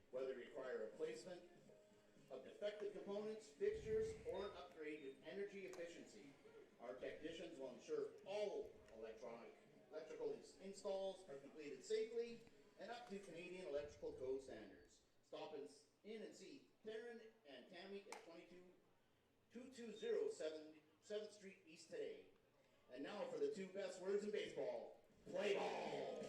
Whether you require replacement of defective components, fixtures, or an upgrade in energy efficiency, our technicians will ensure all electrical installs are completed safely and up to Canadian Electrical Code standards. Stop in and see Theron and Tammy at 2207 7th Street East today. And now for the two best words in baseball: play ball.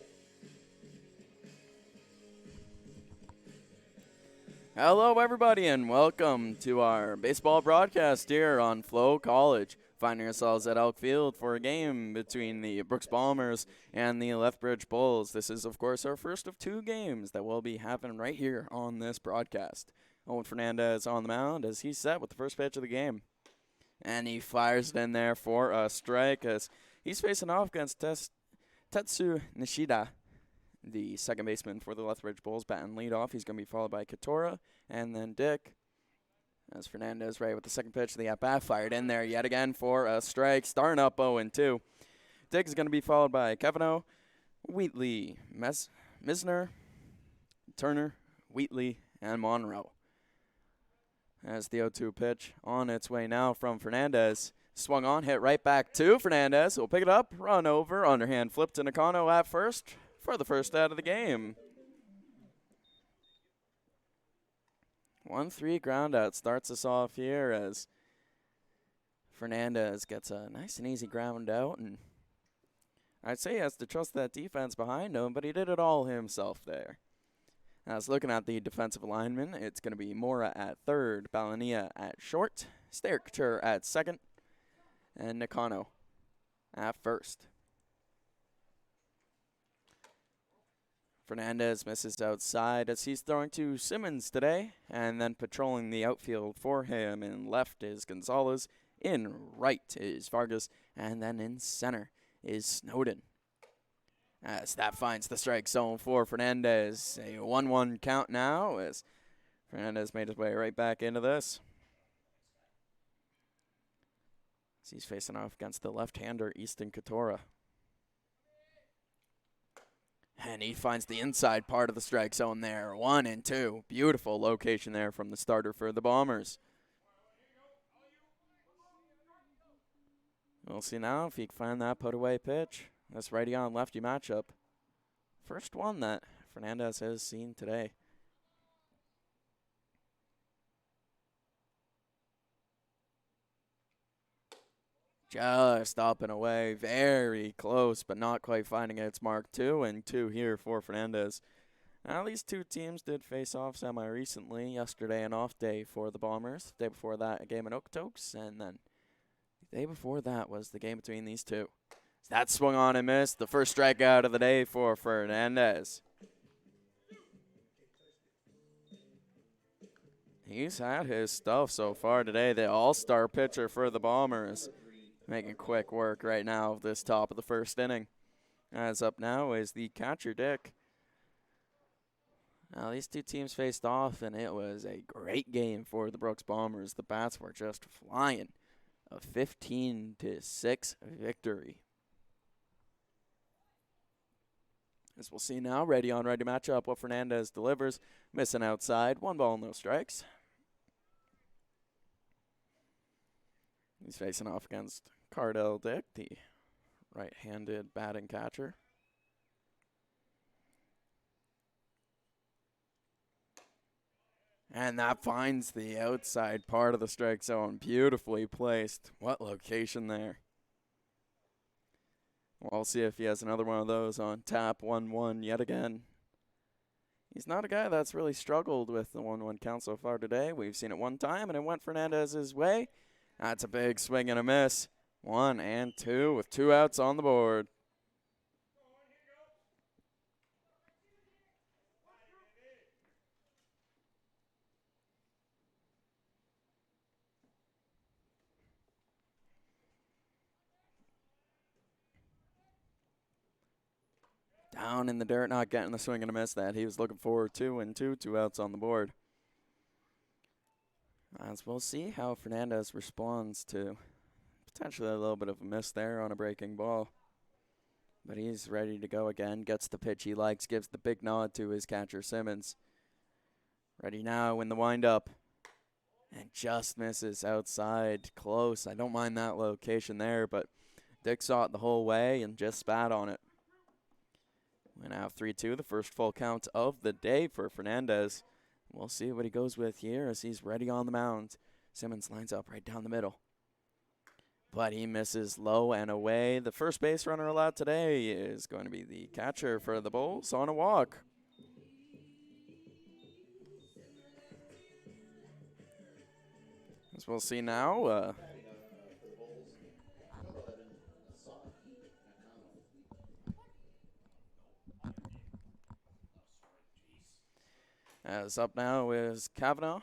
Hello, everybody, and welcome to our baseball broadcast here on FloCollege. Finding ourselves at Elk Field for a game between the Brooks Bombers and the Lethbridge Bulls. This is, of course, our first of two games that we'll be having right here on this broadcast. Owen Fernandez on the mound as he's set with the first pitch of the game. And he fires it in there for a strike as he's facing off against Tetsu Nishida, the second baseman for the Lethbridge Bulls, batting leadoff. He's going to be followed by Katora and then Dick. As Fernandez right with the second pitch of the at-bat, fired in there yet again for a strike, starting up 0-2. Dick is going to be followed by Kevino, Wheatley, Misner, Turner, Wheatley, and Monroe. As the 0-2 pitch on its way now from Fernandez. Swung on, hit right back to Fernandez. We'll pick it up, run over, underhand flip to Nakano at first for the first out of the game. 1-3 ground out starts us off here as Fernandez gets a nice and easy ground out. And I'd say he has to trust that defense behind him, but he did it all himself there. As looking at the defensive alignment, it's going to be Mora at third, Balania at short, Sterkcher at second, and Nakano at first. Fernandez misses outside as he's throwing to Simmons today, and then patrolling the outfield for him. In left is Gonzalez, in right is Vargas, and then in center is Snowden. As that finds the strike zone for Fernandez. A 1-1 count now as Fernandez made his way right back into this. As he's facing off against the left-hander Easton Katora. And he finds the inside part of the strike zone there. 1-2. Beautiful location there from the starter for the Bombers. We'll see now if he can find that put-away pitch. This righty-on-lefty matchup. First one that Fernandez has seen today. Just up and away, very close, but not quite finding its mark. 2-2 here for Fernandez. Now, these two teams did face off semi-recently. Yesterday, an off day for the Bombers. The day before that, a game in Okotoks. And then the day before that was the game between these two. So that swung on and missed. The first strikeout of the day for Fernandez. He's had his stuff so far today. The all-star pitcher for the Bombers. Making quick work right now of this top of the first inning. As up now is the catcher, Dick. Now, these two teams faced off, and it was a great game for the Brooks Bombers. The bats were just flying. A 15-6 victory. As we'll see now, ready matchup, what Fernandez delivers. Missing outside, 1 ball, no strikes. He's facing off against Cardell Dick, the right-handed batting catcher. And that finds the outside part of the strike zone. Beautifully placed. What location there. We'll see if he has another one of those on tap. 1-1 yet again. He's not a guy that's really struggled with the 1-1 count so far today. We've seen it one time, and it went Fernandez's way. That's a big swing and a miss. 1-2 with 2 outs on the board. Down in the dirt, not getting the swing and a miss that he was looking for. 2-2, 2 outs on the board. As we'll see how Fernandez responds to potentially a little bit of a miss there on a breaking ball. But he's ready to go again, gets the pitch he likes, gives the big nod to his catcher Simmons. Ready now in the windup. And just misses outside. Close. I don't mind that location there, but Dick saw it the whole way and just spat on it. We now have 3-2, the first full count of the day for Fernandez. We'll see what he goes with here as he's ready on the mound. Simmons lines up right down the middle. But he misses low and away. The first base runner allowed today is going to be the catcher for the Bulls on a walk. As we'll see now. As up now is Kavanaugh.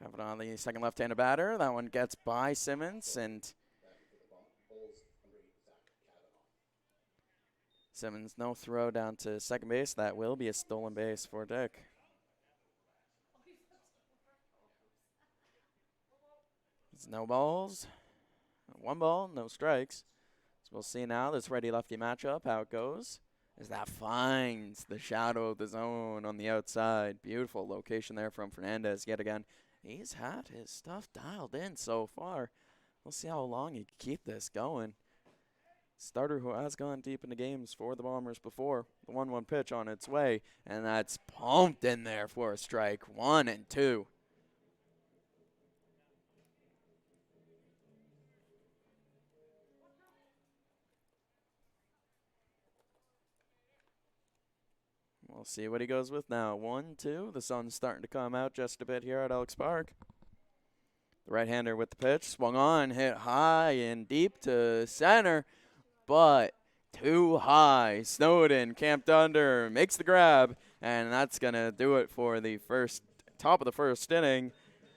Kavanaugh, the second left-handed batter. That one gets by Simmons, and Simmons no throw down to second base. That will be a stolen base for Dick. It's no balls. 1 ball, no strikes. So we'll see now this righty-lefty matchup, how it goes. As that finds the shadow of the zone on the outside. Beautiful location there from Fernandez yet again. He's had his stuff dialed in so far. We'll see how long he can keep this going. Starter who has gone deep into games for the Bombers before. The 1-1 pitch on its way, and that's pumped in there for a strike. 1 and 2. We'll see what he goes with now. 1-2. The sun's starting to come out just a bit here at Elks Park. The right-hander with the pitch. Swung on, hit high and deep to center, but too high. Snowden camped under, makes the grab, and that's going to do it for the top of the first inning.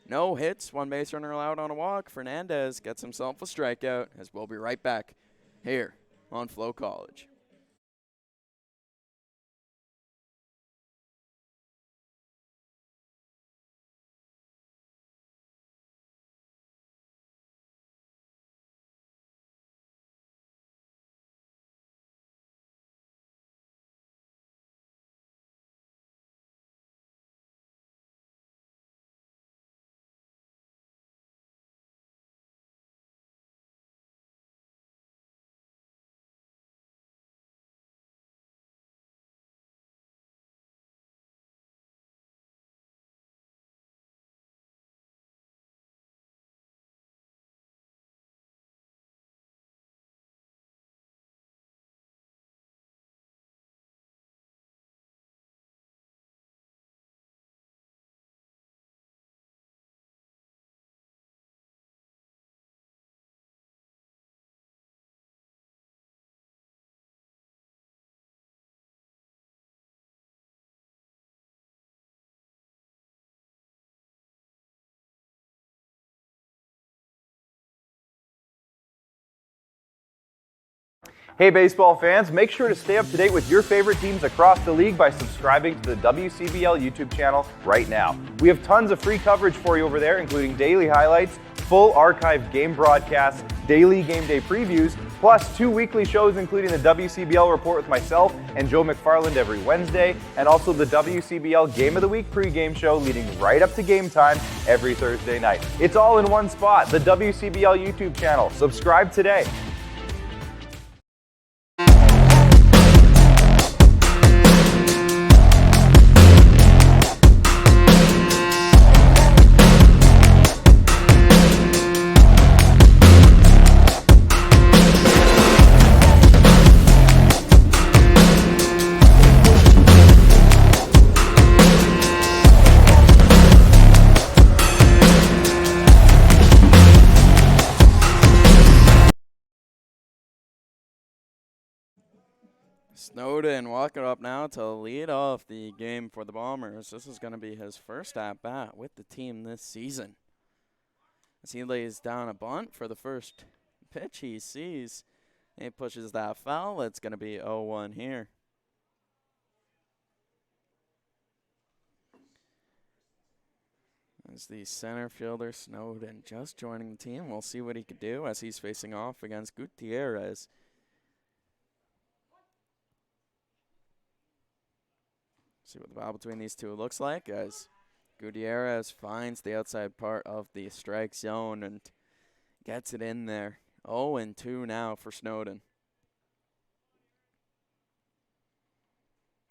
No hits, 1 base runner allowed on a walk. Fernandez gets himself a strikeout, as we'll be right back here on FloCollege. Hey baseball fans, make sure to stay up to date with your favorite teams across the league by subscribing to the WCBL YouTube channel right now. We have tons of free coverage for you over there, including daily highlights, full archived game broadcasts, daily game day previews, plus 2 weekly shows including the WCBL Report with myself and Joe McFarland every Wednesday, and also the WCBL Game of the Week pregame show leading right up to game time every Thursday night. It's all in one spot, the WCBL YouTube channel. Subscribe today. Snowden walking up now to lead off the game for the Bombers. This is going to be his first at-bat with the team this season. As he lays down a bunt for the first pitch he sees. He pushes that foul. It's going to be 0-1 here. As the center fielder, Snowden, just joining the team. We'll see what he could do as he's facing off against Gutierrez. See what the battle between these two looks like as Gutierrez finds the outside part of the strike zone and gets it in there. 0-2 now for Snowden.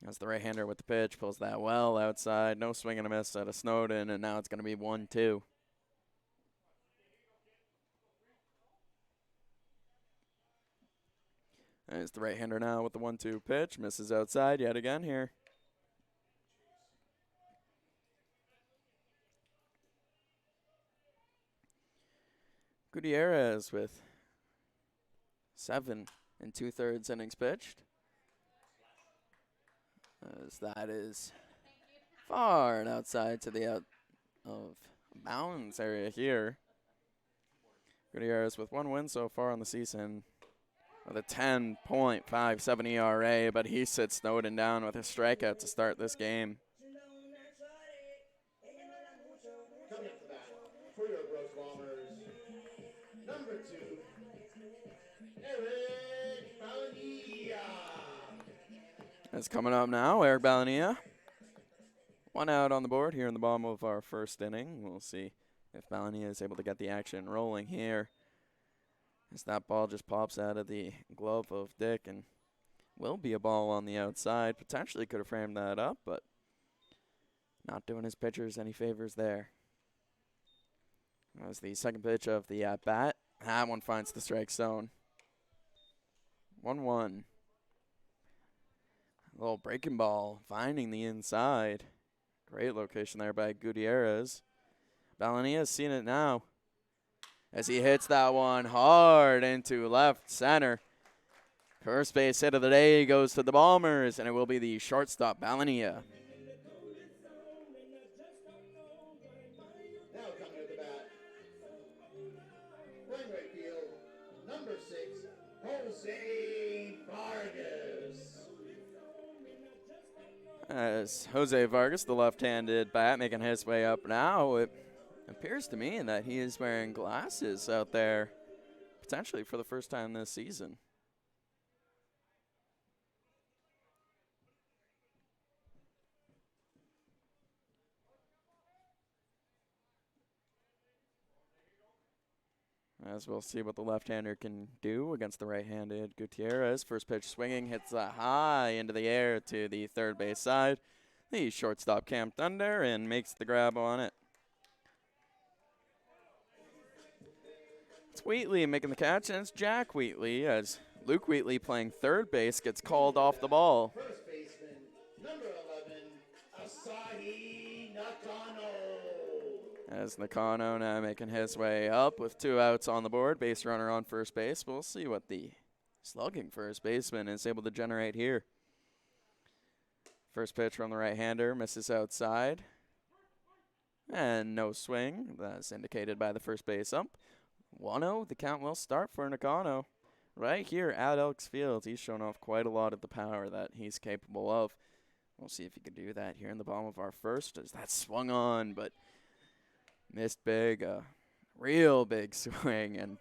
As the right-hander with the pitch pulls that well outside. No swing and a miss out of Snowden, and now it's going to be 1-2. There's the right-hander now with the 1-2 pitch. Misses outside yet again here. Gutierrez with 7 2/3 innings pitched. As that is far and outside to the out of bounds area here. Gutierrez with 1 win so far on the season with a 10.57 ERA, but he sits Snowden down with a strikeout to start this game. Coming up to bat for your Brooks Bombers, number 2, Eric Balanilla. That's coming up now, Eric Balanilla. 1 out on the board here in the bottom of our first inning. We'll see if Balanilla is able to get the action rolling here. As that ball just pops out of the glove of Dick and will be a ball on the outside. Potentially could have framed that up, but not doing his pitchers any favors there. That was the second pitch of the at-bat. That one finds the strike zone. 1-1. A little breaking ball finding the inside. Great location there by Gutierrez. Balania's seen it now as he hits that one hard into left center. First base hit of the day goes to the Bombers, and it will be the shortstop, Balanilla. Now coming at the bat, playing right field, number 6, Jose Vargas. As Jose Vargas, the left-handed bat, making his way up now, it appears to me that he is wearing glasses out there, potentially for the first time this season. As we'll see what the left-hander can do against the right-handed Gutierrez. First pitch swinging, hits high into the air to the third base side. The shortstop camped under and makes the grab on it. It's Wheatley making the catch, and it's Jack Wheatley as Luke Wheatley playing third base gets called off the ball. First baseman, number 11, Asahi Nakano. As Nakano now making his way up with 2 outs on the board. Base runner on first base. We'll see what the slugging first baseman is able to generate here. First pitch from the right-hander misses outside. And no swing. That's indicated by the first base ump. 1-0. The count will start for Nakano. Right here at Elks Field. He's shown off quite a lot of the power that he's capable of. We'll see if he can do that here in the bottom of our first. As that swung on, but missed big, real big swing, and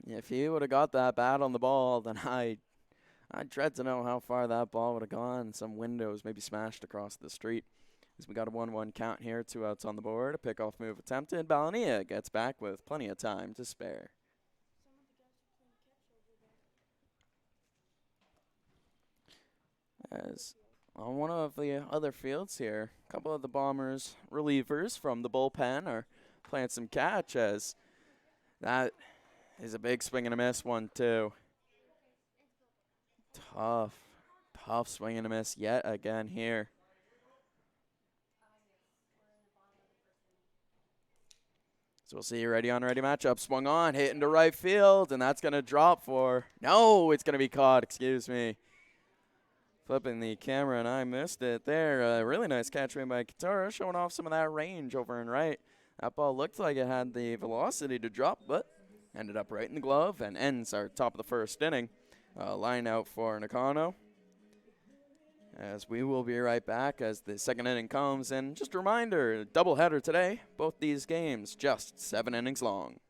if he would have got that bat on the ball, then I dread to know how far that ball would have gone. Some windows maybe smashed across the street. As we got a 1-1 count here, 2 outs on the board, a pickoff move attempted. Balanilla gets back with plenty of time to spare. As on one of the other fields here, a couple of the Bombers relievers from the bullpen are playing some catch, as that is a big swing and a miss, 1-2. Tough swing and a miss yet again here. So we'll see ready on ready matchup. Swung on, hit into right field, and that's going to drop for, no, it's going to be caught, excuse me. Flipping the camera, and I missed it there. A really nice catch made by Katara, showing off some of that range over and right. That ball looked like it had the velocity to drop, but ended up right in the glove and ends our top of the first inning. Line out for Nakano. As we will be right back as the second inning comes. And just a reminder, doubleheader today. Both these games just 7 innings long.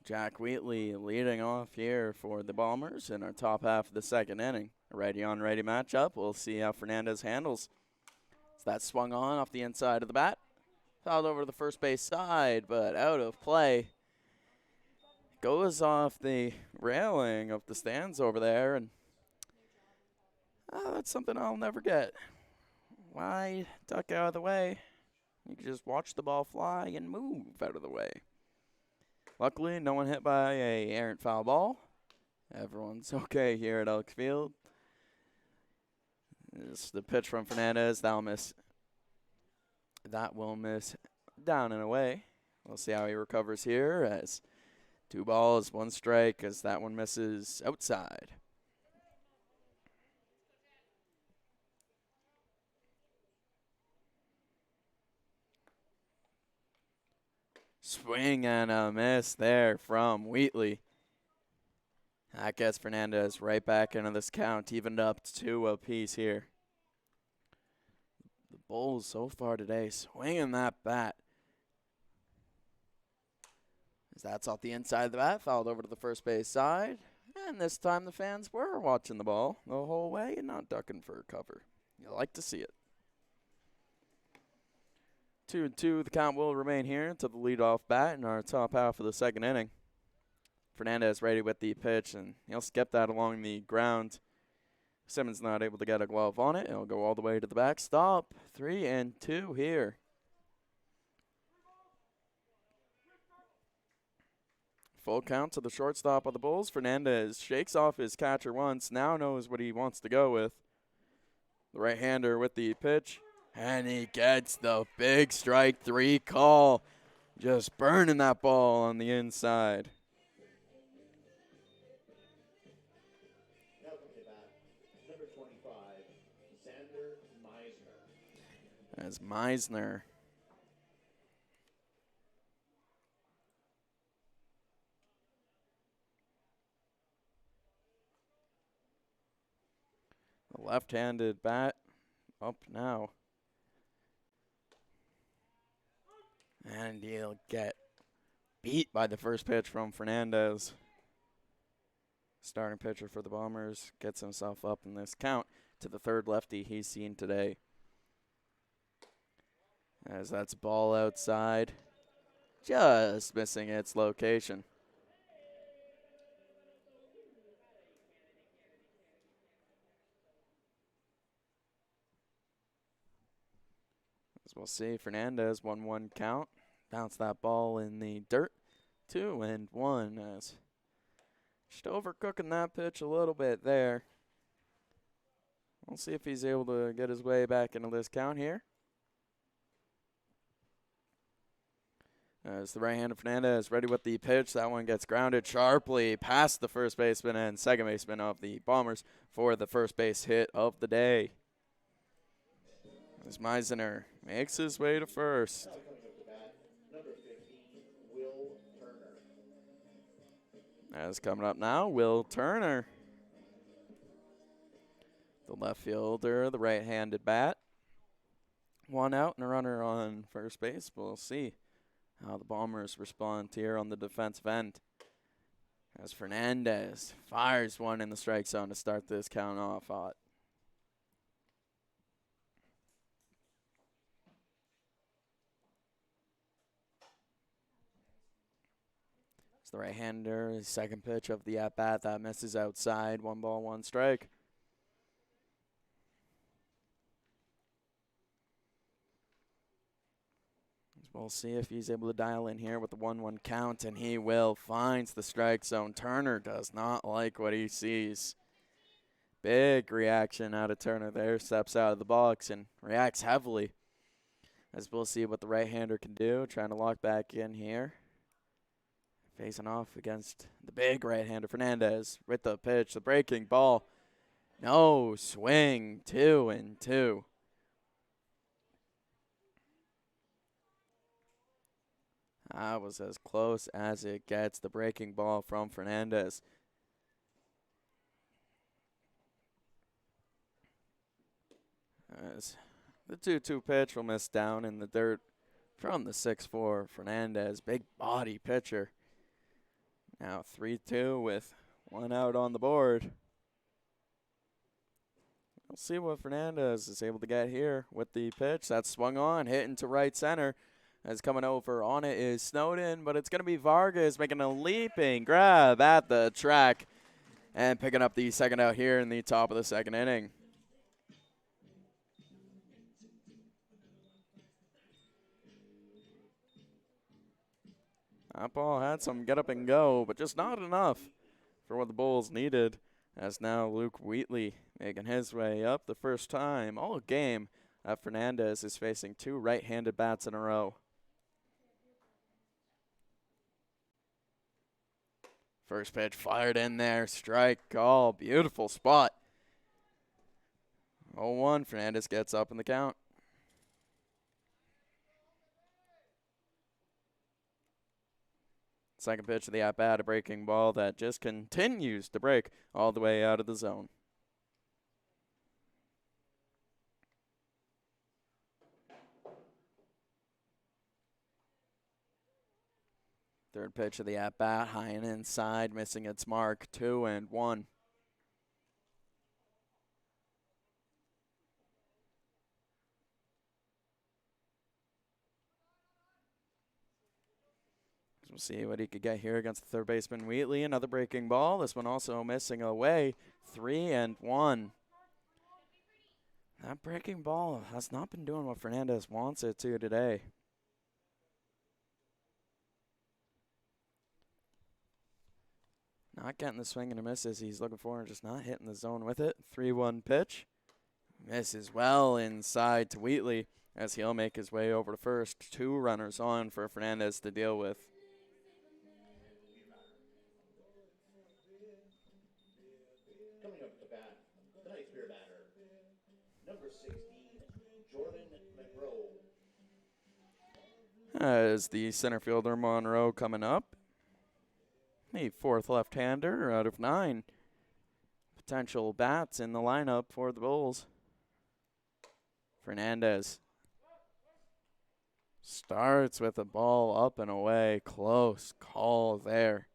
Jack Wheatley leading off here for the Bombers in our top half of the second inning. A righty-on-righty matchup. We'll see how Fernandez handles. So that swung on off the inside of the bat. Fouled over to the first base side, but out of play. Goes off the railing of the stands over there, and that's something I'll never get. Why duck out of the way? You can just watch the ball fly and move out of the way. Luckily, no one hit by a errant foul ball. Everyone's okay here at Elk Field. This is the pitch from Fernandez. That will miss down and away. We'll see how he recovers here as 2 balls, 1 strike as that one misses outside. Swing and a miss there from Wheatley. That gets Fernandez right back into this count, evened up to 2 apiece here. The Bulls so far today swinging that bat. As that's off the inside of the bat, fouled over to the first base side. And this time the fans were watching the ball the whole way and not ducking for cover. You like to see it. 2-2, the count will remain here to the leadoff bat in our top half of the second inning. Fernandez ready with the pitch, and he'll skip that along the ground. Simmons not able to get a glove on it. It'll go all the way to the backstop. 3-2 here. Full count to the shortstop of the Bulls. Fernandez shakes off his catcher once, now knows what he wants to go with. The right-hander with the pitch. And he gets the big strike 3 call. Just burning that ball on the inside. Now come to bat, number 25, Xander Meisner. As Meisner the left-handed bat up now. And he'll get beat by the first pitch from Fernandez. Starting pitcher for the Bombers gets himself up in this count to the 3rd lefty he's seen today. As that's ball outside, just missing its location. As we'll see, Fernandez 1-1 count. Bounce that ball in the dirt. 2-1 as just overcooking that pitch a little bit there. We'll see if he's able to get his way back into this count here. As the right-handed Fernandez ready with the pitch. That one gets grounded sharply past the first baseman and second baseman of the Bombers for the first base hit of the day. As Meisner makes his way to first. Now coming up to bat, number 15, Will Turner. As coming up now, Will Turner. The left fielder, the right-handed bat. 1 out and a runner on first base. We'll see how the Bombers respond here on the defensive end. As Fernandez fires one in the strike zone to start this count off hot. It's the right-hander, his second pitch of the at-bat that misses outside. 1 ball, 1 strike. We'll see if he's able to dial in here with the 1-1 count, and he will. Finds the strike zone. Turner does not like what he sees. Big reaction out of Turner there. Steps out of the box and reacts heavily. As we'll see what the right-hander can do. Trying to lock back in here. Facing off against the big right-hander Fernandez with the pitch. The breaking ball. No swing. 2-2. That was as close as it gets. The breaking ball from Fernandez. As the 2-2 pitch will miss down in the dirt from the 6'4 Fernandez. Big body pitcher. Now 3-2 with one out on the board. We'll see what Fernandez is able to get here with the pitch. That's swung on, hit into right center. As coming over on it is Snowden, but it's going to be Vargas making a leaping grab at the track and picking up the second out here in the top of the second inning. That ball had some get up and go, but just not enough for what the Bulls needed. As now Luke Wheatley making his way up the first time all game that Fernandez is facing two right-handed bats in a row. First pitch fired in there, strike call, beautiful spot. 0-1, Fernandez gets up in the count. Second pitch of the at-bat, a breaking ball that just continues to break all the way out of the zone. Third pitch of the at-bat, high and inside, missing its mark, 2-1. We'll see what he could get here against the third baseman Wheatley. Another breaking ball. This one also missing away. 3-1. That breaking ball has not been doing what Fernandez wants it to today. Not getting the swing and a miss as he's looking for and just not hitting the zone with it. 3-1 pitch. Misses well inside to Wheatley as he'll make his way over to first. Two runners on for Fernandez to deal with. Coming up to bat, tonight's beer batter, number 16, Jordan Monroe. As the center fielder Monroe coming up. The fourth left-hander out of 9 potential bats in the lineup for the Bulls. Fernandez starts with a ball up and away. Close call there.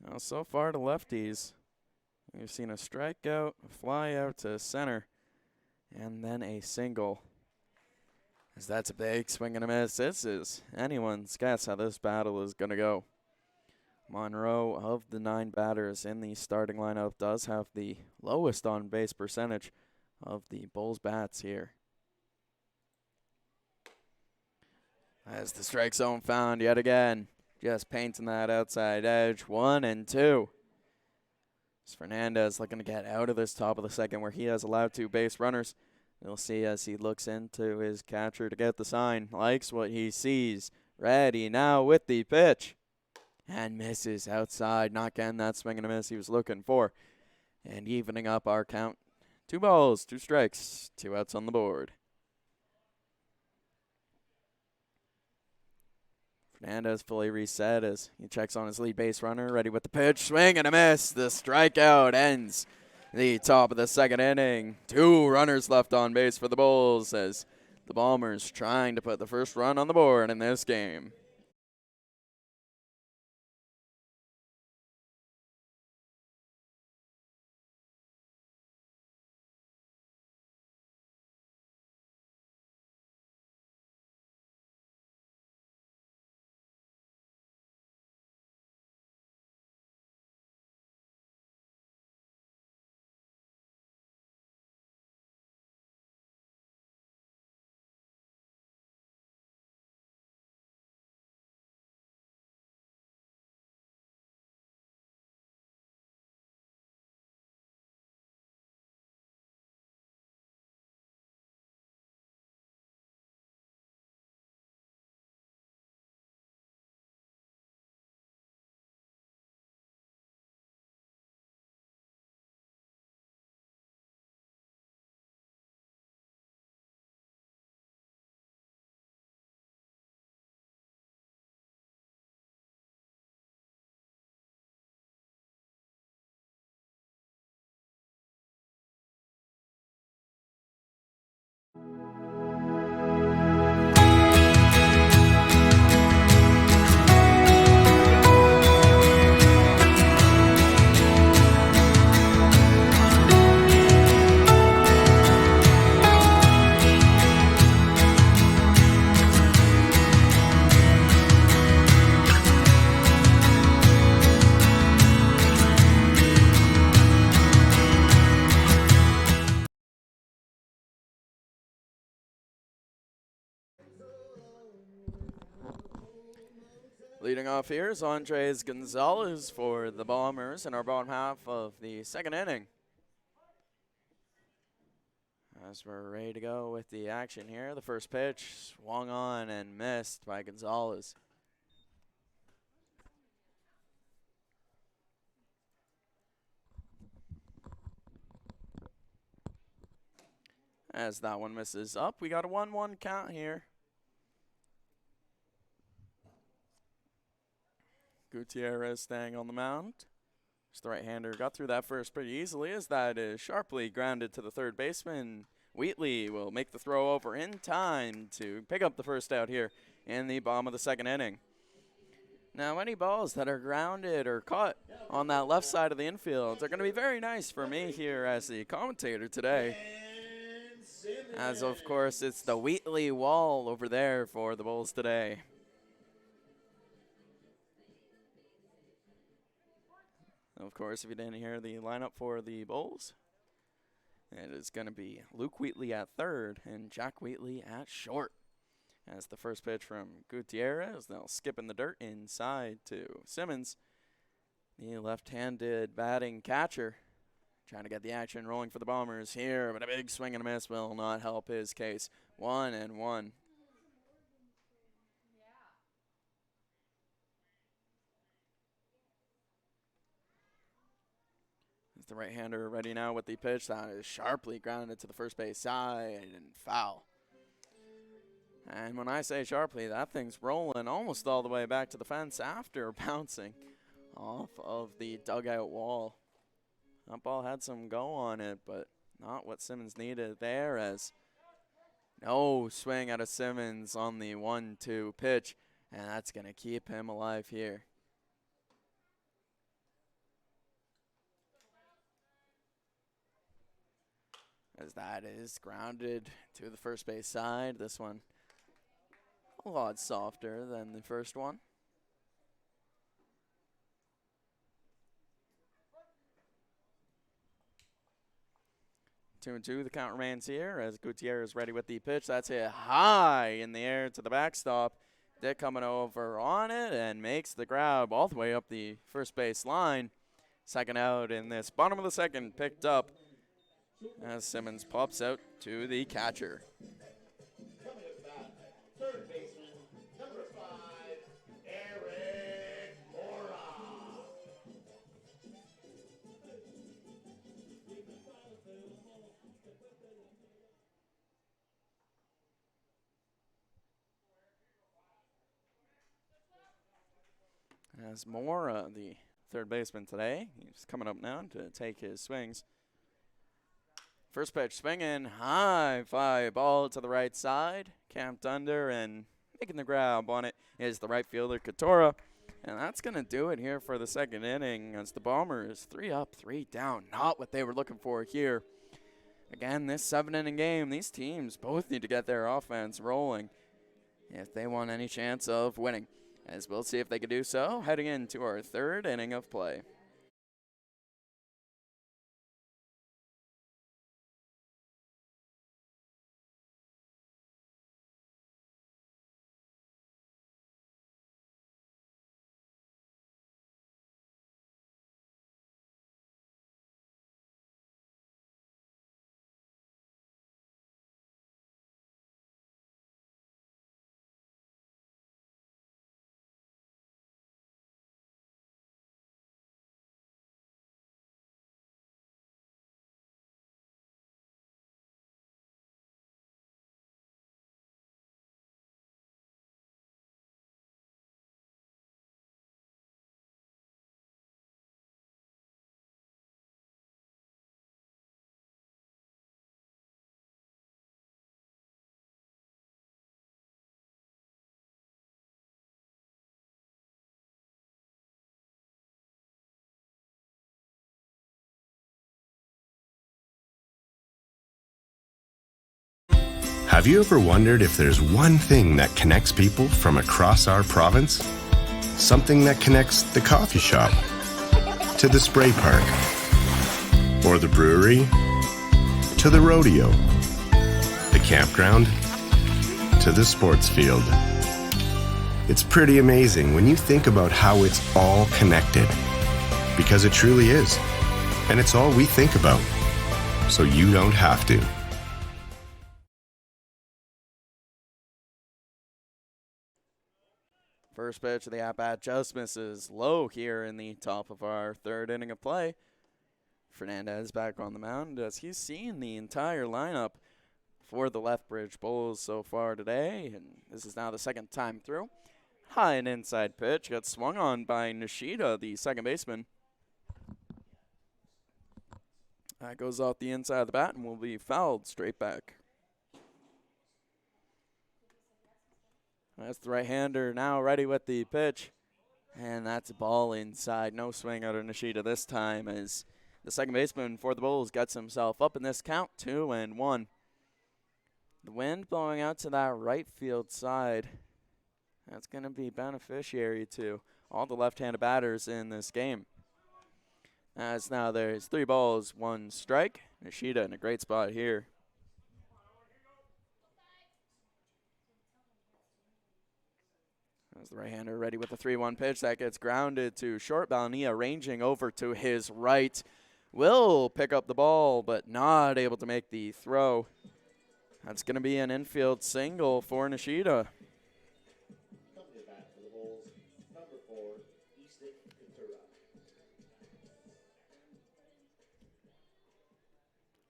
Now, so far to lefties, we've seen a strikeout, a fly out to center, and then a single. As that's a big swing and a miss. This is anyone's guess how this battle is going to go. Monroe, of the 9 batters in the starting lineup, does have the lowest on-base percentage of the Bulls bats here. As the strike zone found yet again. Just painting that outside edge. 1-2. As Fernandez looking to get out of this top of the second where he has allowed 2 base runners. We'll see as he looks into his catcher to get the sign. Likes what he sees. Ready now with the pitch. And misses outside. Not getting that swing and a miss he was looking for. And evening up our count. 2 balls, 2 strikes, 2 outs on the board. Fernandez fully reset as he checks on his lead base runner. Ready with the pitch. Swing and a miss. The strikeout ends the top of the second inning. 2 runners left on base for the Bulls as the Bombers trying to put the first run on the board in this game. Leading off here is Andres Gonzalez for the Bombers in our bottom half of the second inning. As we're ready to go with the action here, the first pitch swung on and missed by Gonzalez. As that one misses up, we got a 1-1 count here. Gutierrez staying on the mound. Just the right-hander got through that first pretty easily as that is sharply grounded to the third baseman. Wheatley will make the throw over in time to pick up the first out here in the bottom of the second inning. Now, any balls that are grounded or caught on that left side of the infield are going to be very nice for me here as the commentator today. As, of course, it's the Wheatley wall over there for the Bulls today. Of course, if you didn't hear the lineup for the Bulls, it is going to be Luke Wheatley at third and Jack Wheatley at short. As the first pitch from Gutierrez, they'll skip in the dirt inside to Simmons, the left-handed batting catcher. Trying to get the action rolling for the Bombers here, but a big swing and a miss will not help his case. 1-1. Is the right-hander ready now with the pitch that is sharply grounded to the first base side and foul. And when I say sharply, that thing's rolling almost all the way back to the fence after bouncing off of the dugout wall. That ball had some go on it, but not what Simmons needed there, as no swing out of Simmons on the 1-2 pitch, and that's going to keep him alive here. As that is grounded to the first base side. This one a lot softer than the first one. 2-2, the count remains here as Gutierrez ready with the pitch. That's hit high in the air to the backstop. Dick coming over on it and makes the grab all the way up the first base line. Second out in this bottom of the second picked up as Simmons pops out to the catcher. Coming up bat, third baseman, number 5, Eric Mora. As Mora, the third baseman today, he's coming up now to take his swings. First pitch swinging, high fly ball to the right side, camped under and making the grab on it is the right fielder Katora. And that's going to do it here for the second inning as the Bombers 3 up, 3 down. Not what they were looking for here. Again, this 7-inning game, these teams both need to get their offense rolling if they want any chance of winning. As we'll see if they can do so heading into our third inning of play. Have you ever wondered if there's one thing that connects people from across our province? Something that connects the coffee shop to the spray park, or the brewery to the rodeo, the campground to the sports field. It's pretty amazing when you think about how it's all connected. Because it truly is. And it's all we think about. So you don't have to. First pitch of the at-bat just misses low here in the top of our third inning of play. Fernandez back on the mound as he's seen the entire lineup for the Lethbridge Bulls so far today. And this is now the second time through. High and inside pitch got swung on by Nishida, the second baseman. That goes off the inside of the bat and will be fouled straight back. That's the right-hander now ready with the pitch. And that's a ball inside. No swing out of Nishida this time as the second baseman for the Bulls gets himself up in this count, 2-1. The wind blowing out to that right field side. That's going to be beneficiary to all the left-handed batters in this game. As now there's 3 balls, 1 strike. Nishida in a great spot here. As the right-hander ready with the 3-1 pitch. That gets grounded to short. Balania ranging over to his right. Will pick up the ball, but not able to make the throw. That's going to be an infield single for Nishida.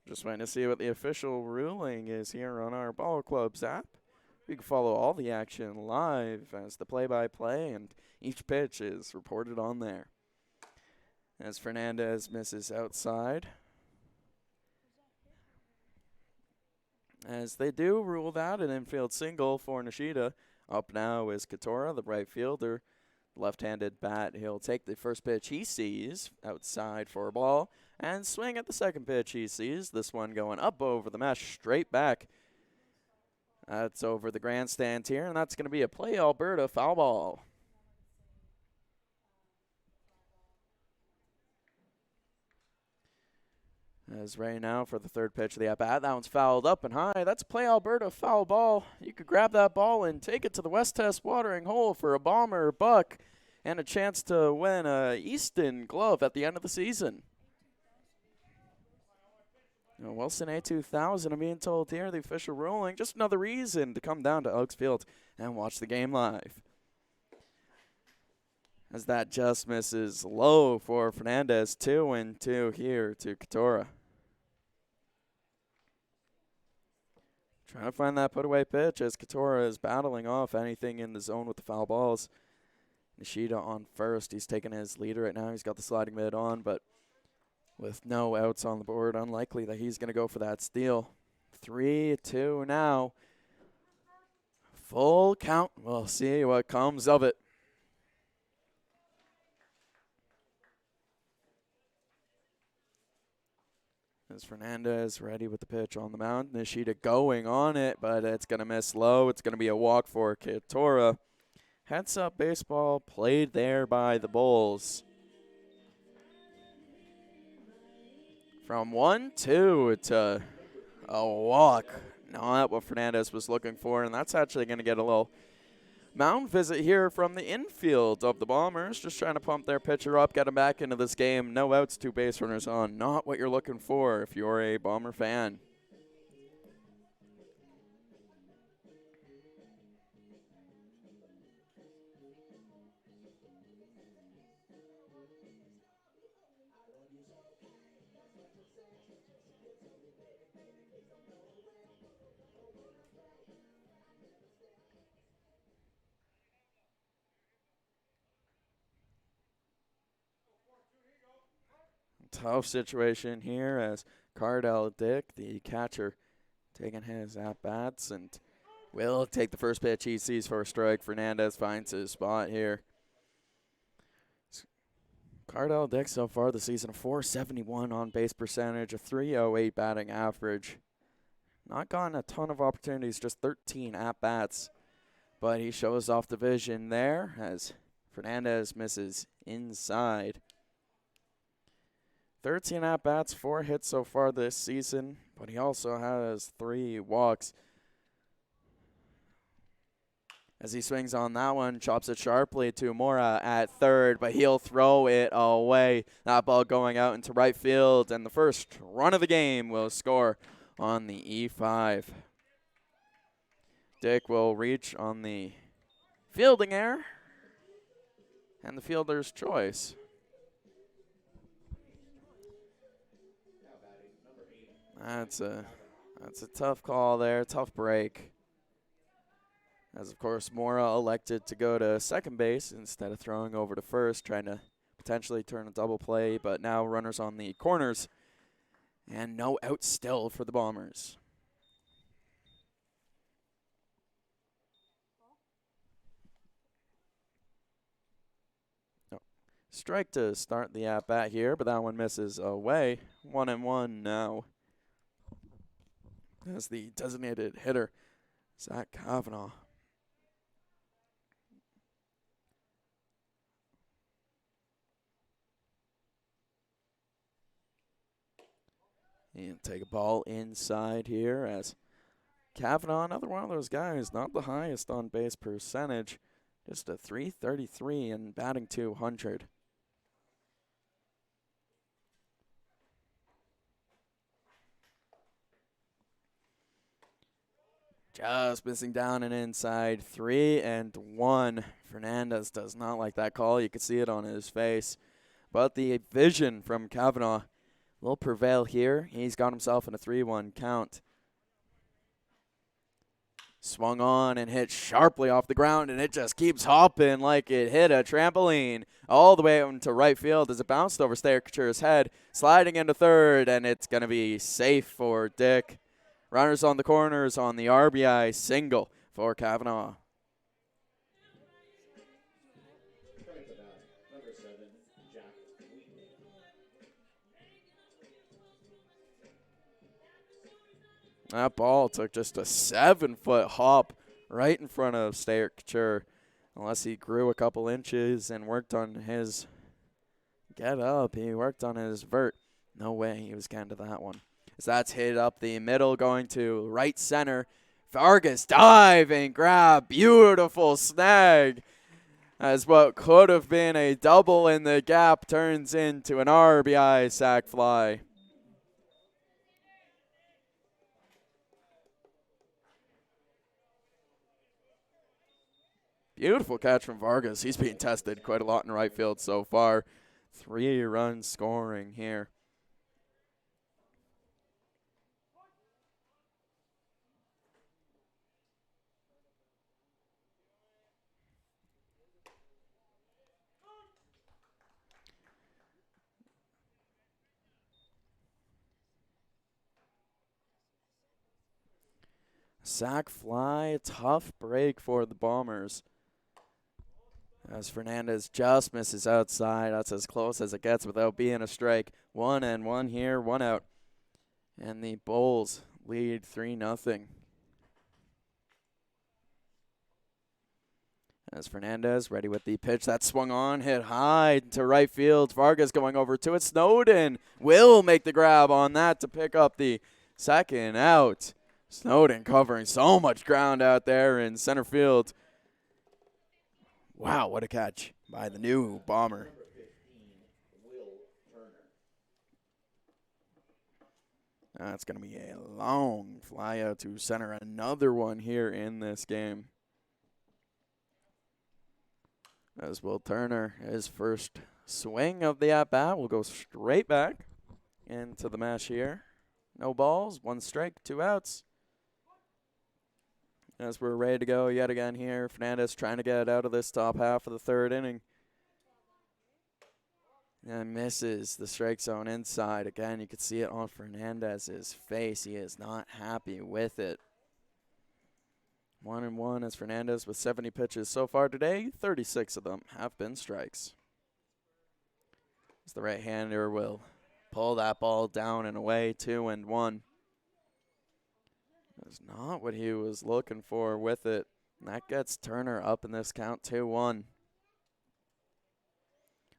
Just waiting to see what the official ruling is here on our Ball Clubs app. You can follow all the action live as the play-by-play, and each pitch is reported on there. As Fernandez misses outside. As they do rule that an infield single for Nishida. Up now is Katora, the right fielder. Left-handed bat, he'll take the first pitch he sees outside for a ball and swing at the second pitch he sees. This one going up over the mesh, straight back. That's over the grandstand here, and that's going to be a Play Alberta foul ball. As right now for the third pitch of the at-bat, that one's fouled up and high. That's a Play Alberta foul ball. You could grab that ball and take it to the West Test watering hole for a bomber, buck, and a chance to win a Easton glove at the end of the season. Wilson A2000, I'm being told here, the official ruling. Just another reason to come down to Elks Field and watch the game live. As that just misses low for Fernandez, 2-2 here to Katora. Trying to find that put-away pitch as Katora is battling off anything in the zone with the foul balls. Nishida on first. He's taking his lead right now. He's got the sliding mid on, but with no outs on the board, unlikely that he's going to go for that steal. 3-2 now. Full count. We'll see what comes of it. As Fernandez ready with the pitch on the mound. Nishida going on it, but it's going to miss low. It's going to be a walk for Katora. Heads up baseball played there by the Bulls. From 1-2 to a walk. Not what Fernandez was looking for, and that's actually going to get a little mound visit here from the infield of the Bombers. Just trying to pump their pitcher up, get him back into this game. No outs, 2 base runners on. Not what you're looking for if you're a Bomber fan. Tough situation here as Cardell Dick, the catcher, taking his at-bats and will take the first pitch he sees for a strike. Fernandez finds his spot here. Cardell Dick so far this season, a .471 on-base percentage, a .308 batting average. Not gotten a ton of opportunities, just 13 at-bats. But he shows off the vision there as Fernandez misses inside. 13 at-bats, 4 hits so far this season, but he also has 3 walks. as he swings on that one, chops it sharply to Mora at third, but he'll throw it away. That ball going out into right field, and the first run of the game will score on the E5. Dick will reach on the fielding error, and the fielder's choice. That's a tough call there, tough break. As, of course, Mora elected to go to second base instead of throwing over to first, trying to potentially turn a double play, but now runners on the corners, and no out still for the Bombers. Strike to start the at-bat here, but that one misses away. 1-1 now. As the designated hitter, Zach Kavanaugh. And take a ball inside here as Kavanaugh, another one of those guys, not the highest on base percentage, just a .333 and batting .200. Just missing down and inside, 3-1. Fernandez does not like that call. You can see it on his face. But the vision from Kavanaugh will prevail here. He's got himself in a 3-1 count. Swung on and hit sharply off the ground, and it just keeps hopping like it hit a trampoline all the way out into right field as it bounced over Steyer's head, sliding into third, and it's going to be safe for Dick. Runners on the corners on the RBI single for Kavanaugh. That ball took just a 7-foot hop right in front of Steyer, unless he grew a couple inches and worked on his get up. He worked on his vert. No way he was getting to that one. As that's hit up the middle, going to right center. Vargas diving grab, beautiful snag. As what could have been a double in the gap turns into an RBI sac fly. Beautiful catch from Vargas. He's being tested quite a lot in right field so far. 3 runs scoring here. Sac fly, tough break for the Bombers. As Fernandez just misses outside. That's as close as it gets without being a strike. 1-1 here, 1 out. And the Bulls lead 3-0. As Fernandez ready with the pitch that swung on, hit high to right field. Vargas going over to it. Snowden will make the grab on that to pick up the second out. Snowden covering so much ground out there in center field. Wow, what a catch by the new Bomber. That's going to be a long fly out to center. Another one here in this game. As Will Turner, his first swing of the at-bat, will go straight back into the mash here. No balls, 1 strike, 2 outs. As we're ready to go yet again here, Fernandez trying to get out of this top half of the 3rd inning. And misses the strike zone inside. Again, you can see it on Fernandez's face. He is not happy with it. 1-1 as Fernandez with 70 pitches so far today. 36 of them have been strikes. As the right-hander will pull that ball down and away, 2-1. That's not what he was looking for with it. And that gets Turner up in this count, 2-1.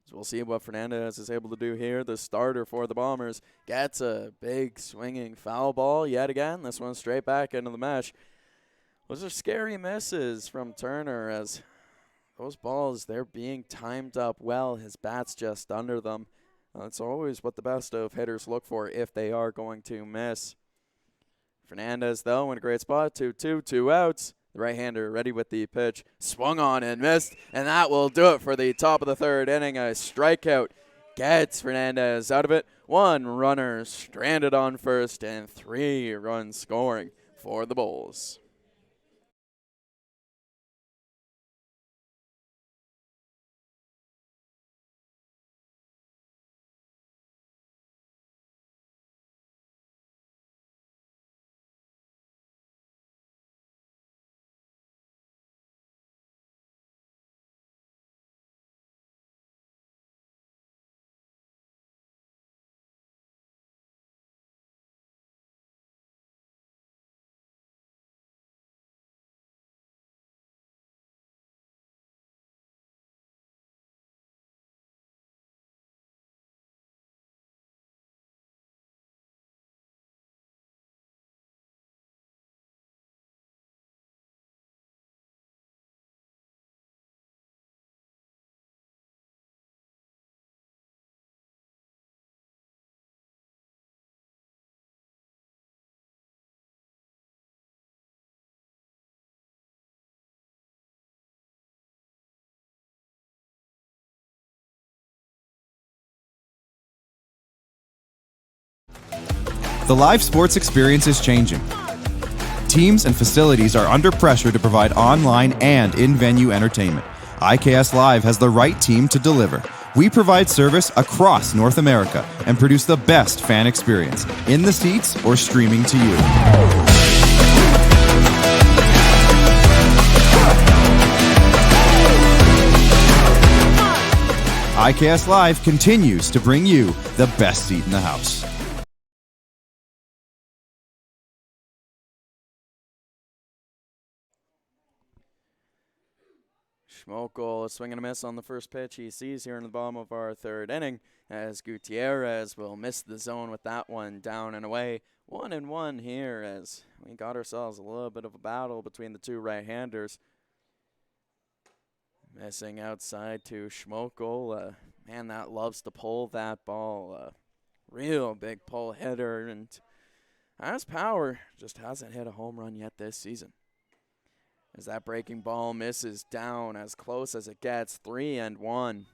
So we'll see what Fernandez is able to do here. The starter for the Bombers gets a big swinging foul ball yet again. This one straight back into the mesh. Those are scary misses from Turner, as those balls, they're being timed up well. His bat's just under them. That's always what the best of hitters look for if they are going to miss. Fernandez, though, in a great spot. 2-2, 2 outs. The right-hander ready with the pitch. Swung on and missed, and that will do it for the top of the third inning. A strikeout gets Fernandez out of it. One runner stranded on first, and 3 runs scoring for the Bulls. The live sports experience is changing. Teams and facilities are under pressure to provide online and in-venue entertainment. IKS Live has the right team to deliver. We provide service across North America and produce the best fan experience, in the seats or streaming to you. IKS Live continues to bring you the best seat in the house. Schmokel, a swing and a miss on the first pitch he sees here in the bottom of our third inning, as Gutierrez will miss the zone with that one down and away. 1-1 here, as we got ourselves a little bit of a battle between the two right-handers. Missing outside to Schmokel, man that loves to pull that ball. Real big pull hitter, and has power, just hasn't hit a home run yet this season. As that breaking ball misses down as close as it gets, 3-1.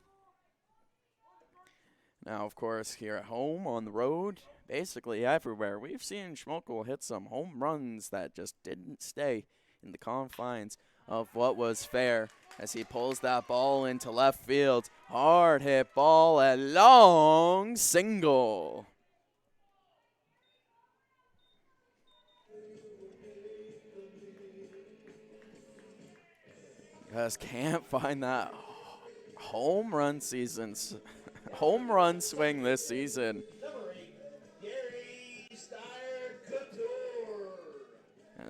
Now, of course, here at home, on the road, basically everywhere, we've seen Schmokel hit some home runs that just didn't stay in the confines of what was fair, as he pulls that ball into left field. Hard hit ball, a long single. Just can't find that home run home run swing this season. Number 8, Gary Steyer-Couture.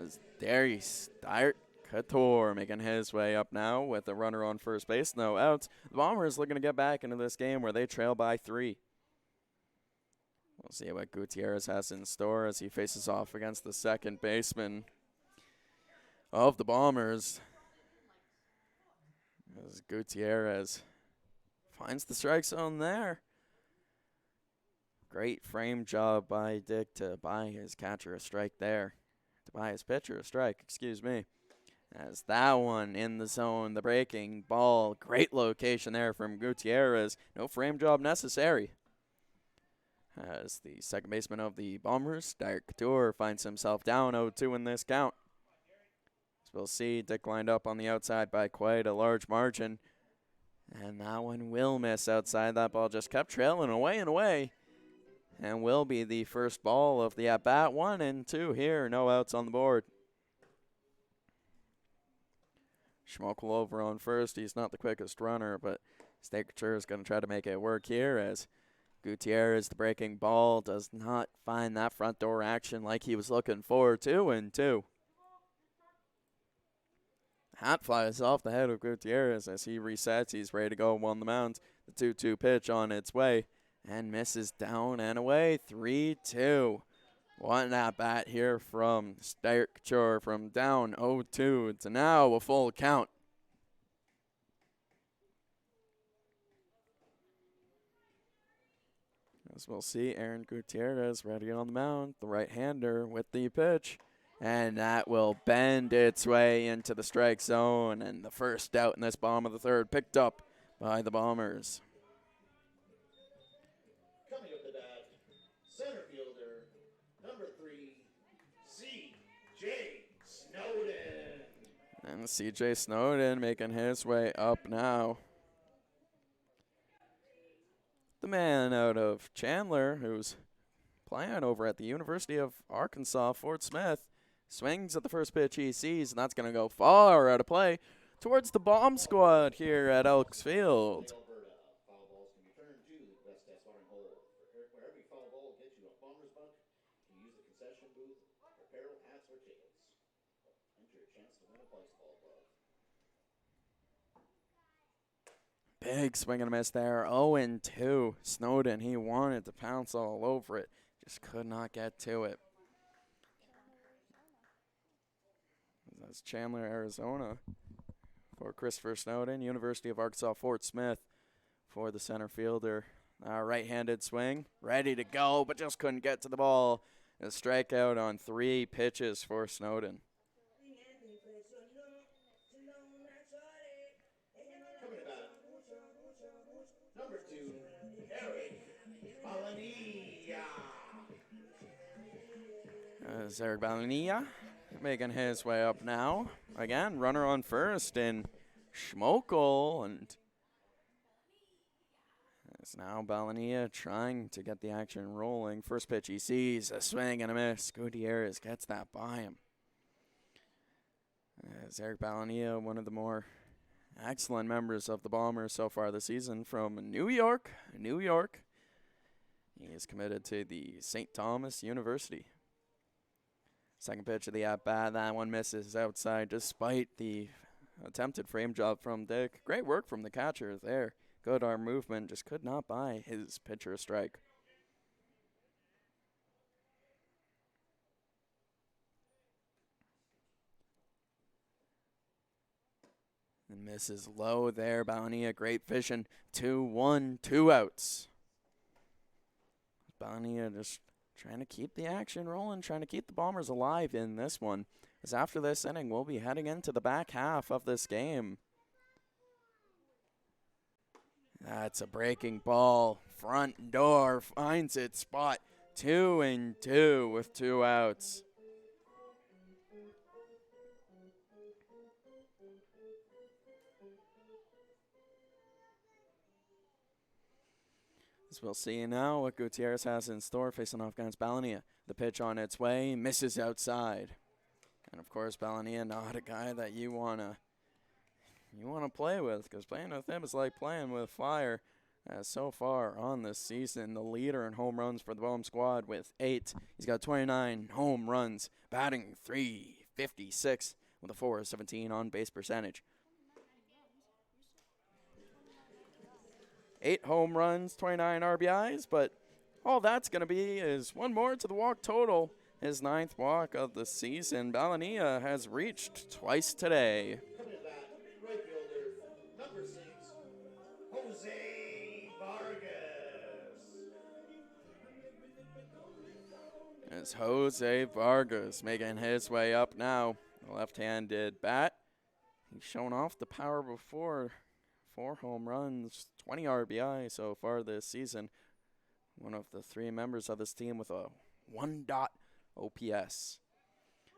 As Gary Steyer-Couture making his way up now with a runner on first base, no outs. The Bombers looking to get back into this game where they trail by 3. We'll see what Gutierrez has in store as he faces off against the second baseman of the Bombers. As Gutierrez finds the strike zone there. Great frame job by Dick to buy his catcher a strike there. To buy his pitcher a strike, excuse me. As that one in the zone, the breaking ball. Great location there from Gutierrez. No frame job necessary. As the second baseman of the Bombers, Steyer-Couture, finds himself down 0-2 in this count. We'll see Dick lined up on the outside by quite a large margin. And that one will miss outside. That ball just kept trailing away and away. And will be the first ball of the at-bat. 1-2 here. No outs on the board. Schmokel over on first. He's not the quickest runner, but Steyer-Couture is going to try to make it work here, as Gutierrez, the breaking ball, does not find that front door action like he was looking for. 2-2. Hat flies off the head of Gutierrez as he resets. He's ready to go on the mound. The 2-2 pitch on its way and misses down and away. 3-2. One at bat here from Starkshore from down 0-2 to now a full count. As we'll see, Aaron Gutierrez ready on the mound, the right-hander with the pitch. And that will bend its way into the strike zone. And the first out in this bottom of the third picked up by the Bombers. Coming up to bat, center fielder, number 3, C.J. Snowden. And C.J. Snowden making his way up now. The man out of Chandler, who's playing over at the University of Arkansas, Fort Smith, swings at the first pitch he sees, and that's going to go far out of play towards the bomb squad here at Elks Field. Alberta, foul balls can be turned to the best test scoring hole. For every foul ball gets you a bomber's buck, you use the concession booth, apparel, hats, or tickets. Enter your chance to win a baseball glove. Big swing and a miss there. 0-2. Snowden, he wanted to pounce all over it. Just could not get to it. That's Chandler, Arizona for Christopher Snowden. University of Arkansas, Fort Smith for the center fielder. Right-handed swing, ready to go, but just couldn't get to the ball. A strikeout on 3 pitches for Snowden. Coming to bat, number 2, Eric Balanilla. There's Eric Balanilla making his way up now. Again, runner on first in Schmokel, and it's now Balanilla trying to get the action rolling. First pitch he sees, a swing and a miss. Gutierrez gets that by him. As Eric Balanilla, one of the more excellent members of the Bombers so far this season from New York. He is committed to the St. Thomas University. Second pitch of the at-bat, that one misses outside despite the attempted frame job from Dick. Great work from the catcher there. Good arm movement, just could not buy his pitcher a strike. And misses low there. Balanilla, great vision. 2-1, 2 outs. Balanilla just trying to keep the action rolling, trying to keep the Bombers alive in this one. As after this inning, we'll be heading into the back half of this game. That's a breaking ball. Front door finds its spot. 2-2 with 2 outs. As we'll see now what Gutierrez has in store facing off against Balanilla. The pitch on its way, misses outside. And of course, Balanilla, not a guy that you wanna play with, because playing with him is like playing with fire. As so far on this season, the leader in home runs for the Bomb squad with 8. He's got 29 home runs, batting .356 with a .417 on base percentage. 8 home runs, 29 RBIs, but all that's going to be is one more to the walk total. His 9th walk of the season. Balanilla has reached twice today. Coming to bat, right fielder, number 6, Jose Vargas. As Jose Vargas making his way up now. The left-handed bat. He's shown off the power before. 4 home runs, 20 RBI so far this season. One of the 3 members of this team with a 1 OPS.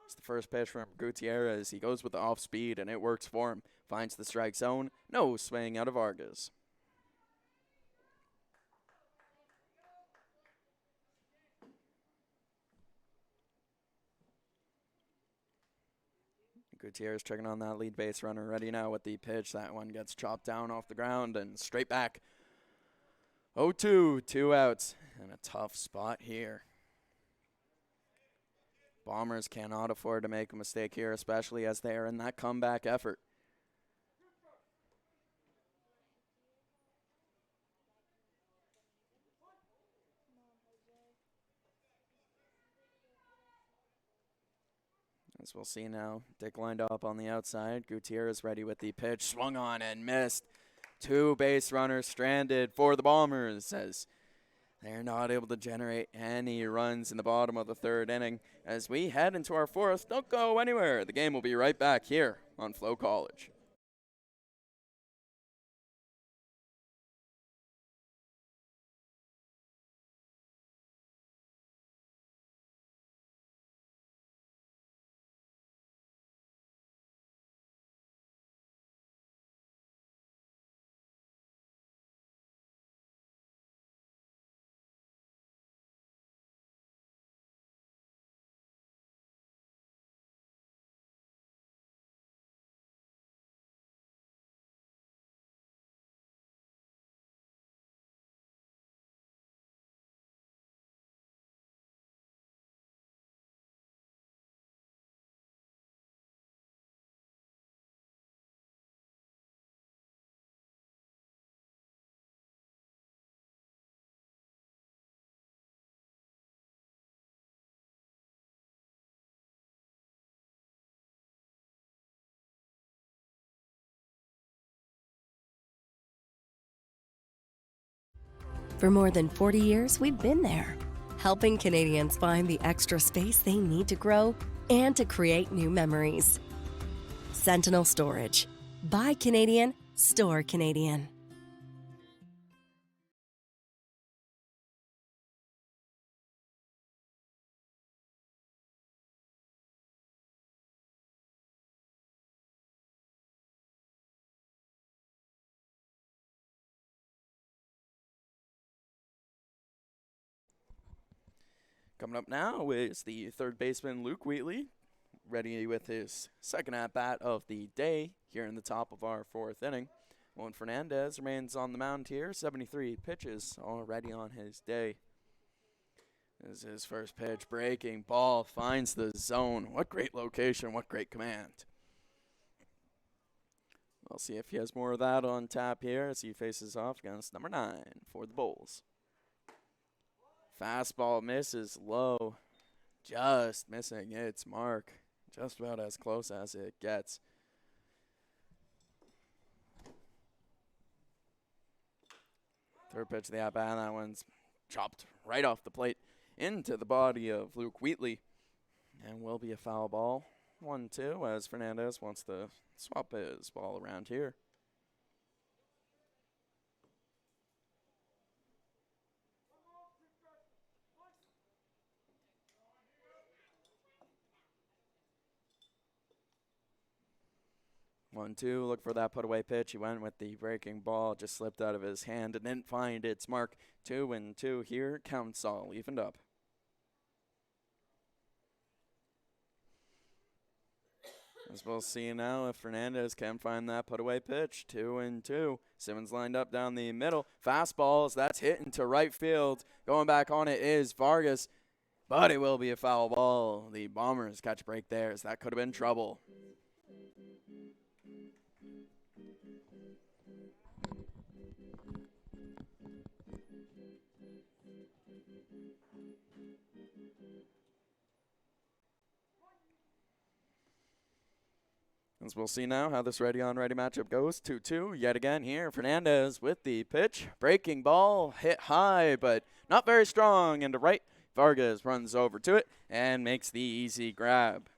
It's the first pitch from Gutierrez. He goes with the off speed, and it works for him. Finds the strike zone. No swing out of Vargas. Gutierrez checking on that lead base runner. Ready now with the pitch. That one gets chopped down off the ground and straight back. 0-2, 2 outs, and a tough spot here. Bombers cannot afford to make a mistake here, especially as they are in that comeback effort. As we'll see now, Dick lined up on the outside. Gutierrez ready with the pitch, swung on and missed. 2 base runners stranded for the Bombers as they're not able to generate any runs in the bottom of the 3rd inning. As we head into our 4th, don't go anywhere. The game will be right back here on FloCollege. For more than 40 years, we've been there, helping Canadians find the extra space they need to grow and to create new memories. Sentinel Storage. Buy Canadian, store Canadian. Coming up now is the 3rd baseman, Luke Wheatley, ready with his 2nd at-bat of the day here in the top of our 4th inning. Juan Fernandez remains on the mound here, 73 pitches already on his day. This is his first pitch, breaking ball, finds the zone. What great location, what great command. We'll see if he has more of that on tap here as he faces off against number 9 for the Bulls. Fastball misses low, just missing its mark, just about as close as it gets. Third pitch of the at-bat, that one's chopped right off the plate into the body of Luke Wheatley, and will be a foul ball. 1-2 as Fernandez wants to swap his ball around here. One, two, look for that put away pitch. He went with the breaking ball, just slipped out of his hand and didn't find its mark. 2-2 here, counts all evened up. As we'll see now if Fernandez can find that put away pitch. 2-2. Simmons lined up down the middle. Fastballs, that's hit into right field. Going back on it is Vargas, but it will be a foul ball. The Bombers catch a break there, as that could have been trouble. As we'll see now how this ready-on-ready matchup goes. 2-2 yet again here. Fernandez with the pitch. Breaking ball, hit high, but not very strong into right. Vargas runs over to it and makes the easy grab.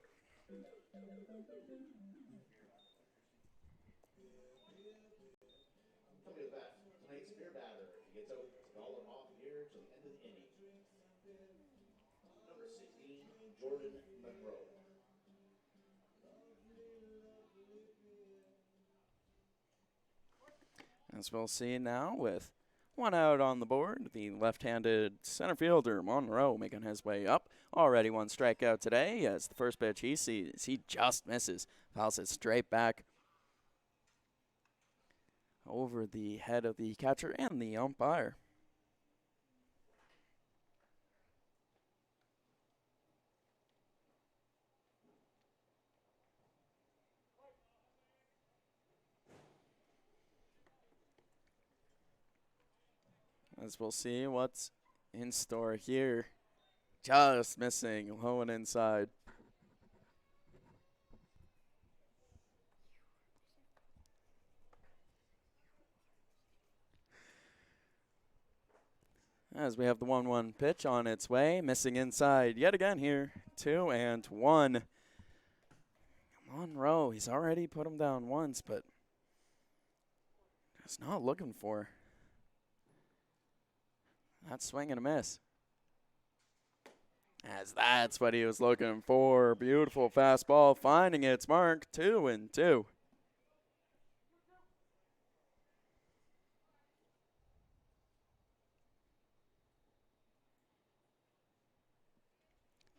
Coming to bat, tonight's spear batter. He gets out to foul him off here till the end of the inning. Number 16, Jordan McGrow. As we'll see now with one out on the board, the left-handed center fielder, Monroe, making his way up. Already one strikeout today as the first pitch he sees, he just misses. Fouls it straight back over the head of the catcher and the umpire. As we'll see what's in store here. Just missing, low and inside. As we have the 1-1 pitch on its way, missing inside yet again here. 2-1. Monroe, he's already put him down once, but just not looking for that swing and a miss. As that's what he was looking for. Beautiful fastball, finding its mark. 2-2.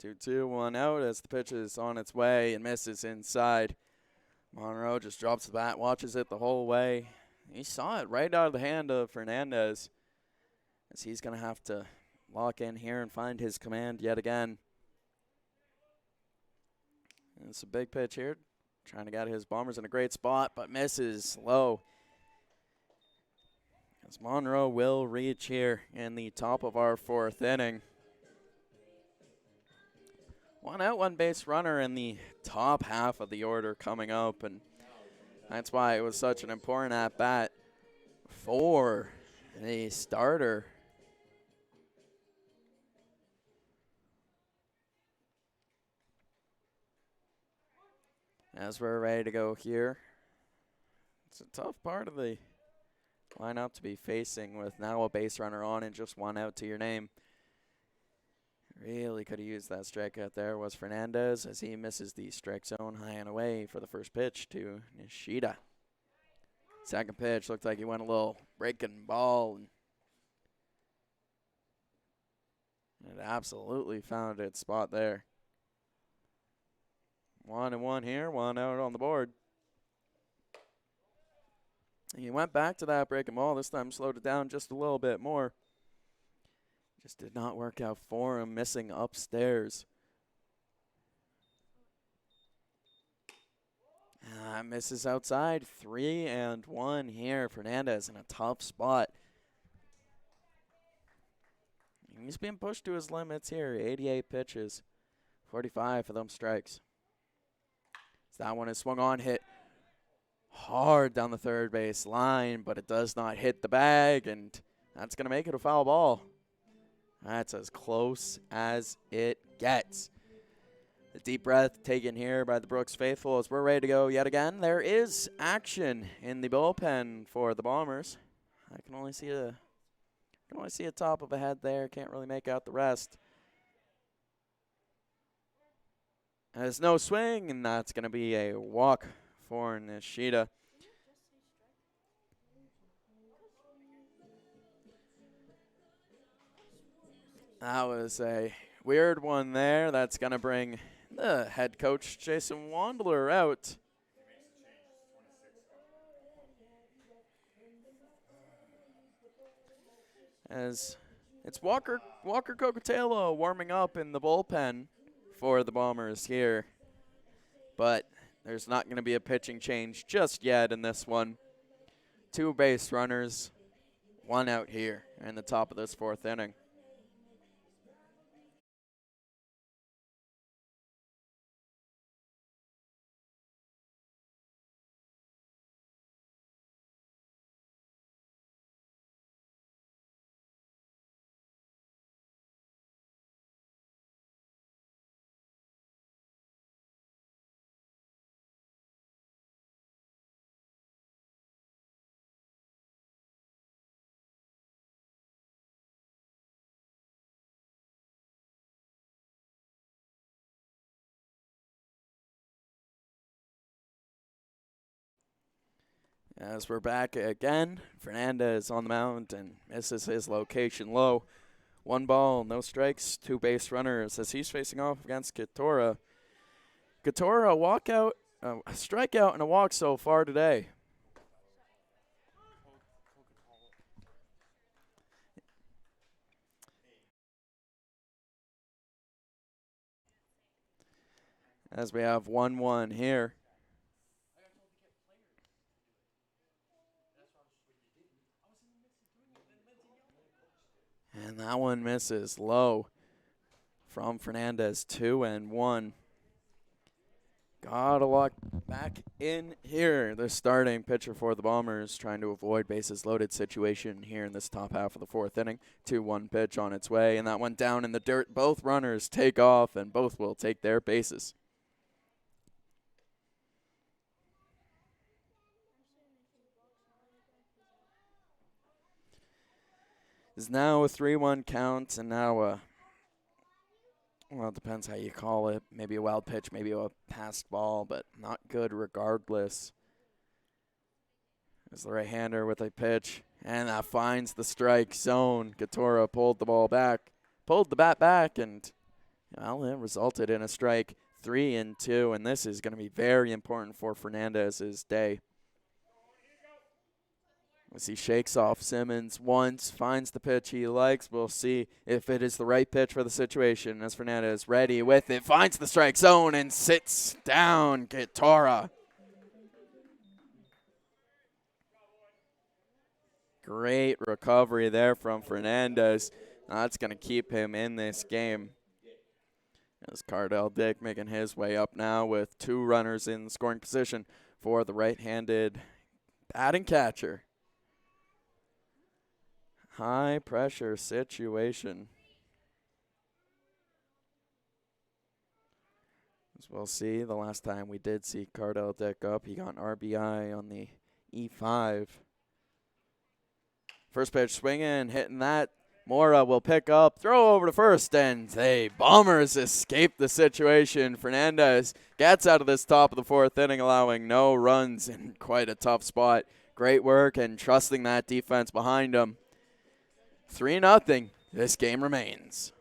2-2, 1 out as the pitch is on its way and misses inside. Monroe just drops the bat, watches it the whole way. He saw it right out of the hand of Fernandez, as he's going to have to lock in here and find his command yet again. And it's a big pitch here, trying to get his Bombers in a great spot, but misses low. As Monroe will reach here in the top of our 4th inning. 1 out, 1 base runner in the top half of the order coming up, and that's why it was such an important at-bat for the starter. As we're ready to go here, it's a tough part of the lineup to be facing with now a base runner on and just 1 out to your name. Really could have used that strikeout there was Fernandez, as he misses the strike zone high and away for the first pitch to Nishida. Second pitch looked like he went a little breaking ball, and it absolutely found its spot there. 1-1 here, 1 out on the board. He went back to that breaking ball, this time slowed it down just a little bit more. Just did not work out for him, missing upstairs. Misses outside, 3-1 here. Fernandez in a tough spot. He's being pushed to his limits here, 88 pitches, 45 for them strikes. So that one is swung on, hit hard down the third base line, but it does not hit the bag, and that's going to make it a foul ball. That's as close as it gets. The deep breath taken here by the Brooks faithful as we're ready to go yet again. There is action in the bullpen for the Bombers. I can only see a top of a head there. Can't really make out the rest. There's no swing, and that's going to be a walk for Nishida. That was a weird one there. That's going to bring the head coach, Jason Wandler, out. As it's Walker Cocatello warming up in the bullpen for the Bombers here. But there's not going to be a pitching change just yet in this one. 2 base runners, 1 out here in the top of this 4th inning. As we're back again, Fernandez on the mound and misses his location low. 1 ball, no strikes, 2 base runners as he's facing off against Katora. Katora, a strikeout and a walk so far today. As we have 1-1 here. And that one misses low from Fernandez, 2-1. Gotta lock back in here. The starting pitcher for the Bombers trying to avoid bases loaded situation here in this top half of the fourth inning. 2-1 pitch on its way, and that went down in the dirt. Both runners take off, and both will take their bases. Is now a 3-1 count, and now well, it depends how you call it. Maybe a wild pitch, maybe a passed ball, but not good regardless. There's the right-hander with a pitch, and that finds the strike zone. Gatora pulled the bat back, and well, it resulted in a strike. 3-2, and this is going to be very important for Fernandez's day. As he shakes off Simmons once, finds the pitch he likes. We'll see if it is the right pitch for the situation. As Fernandez ready with it, finds the strike zone and sits down Gatora. Great recovery there from Fernandez. That's going to keep him in this game. As Cardell Dick making his way up now with 2 runners in scoring position for the right-handed batting catcher. High pressure situation. As we'll see, the last time we did see Cardell Dick up, he got an RBI on the E5. First pitch swinging, hitting that. Mora will pick up, throw over to first, and the Bombers escape the situation. Fernandez gets out of this top of the fourth inning, allowing no runs in quite a tough spot. Great work and trusting that defense behind him. 3-0. This game remains.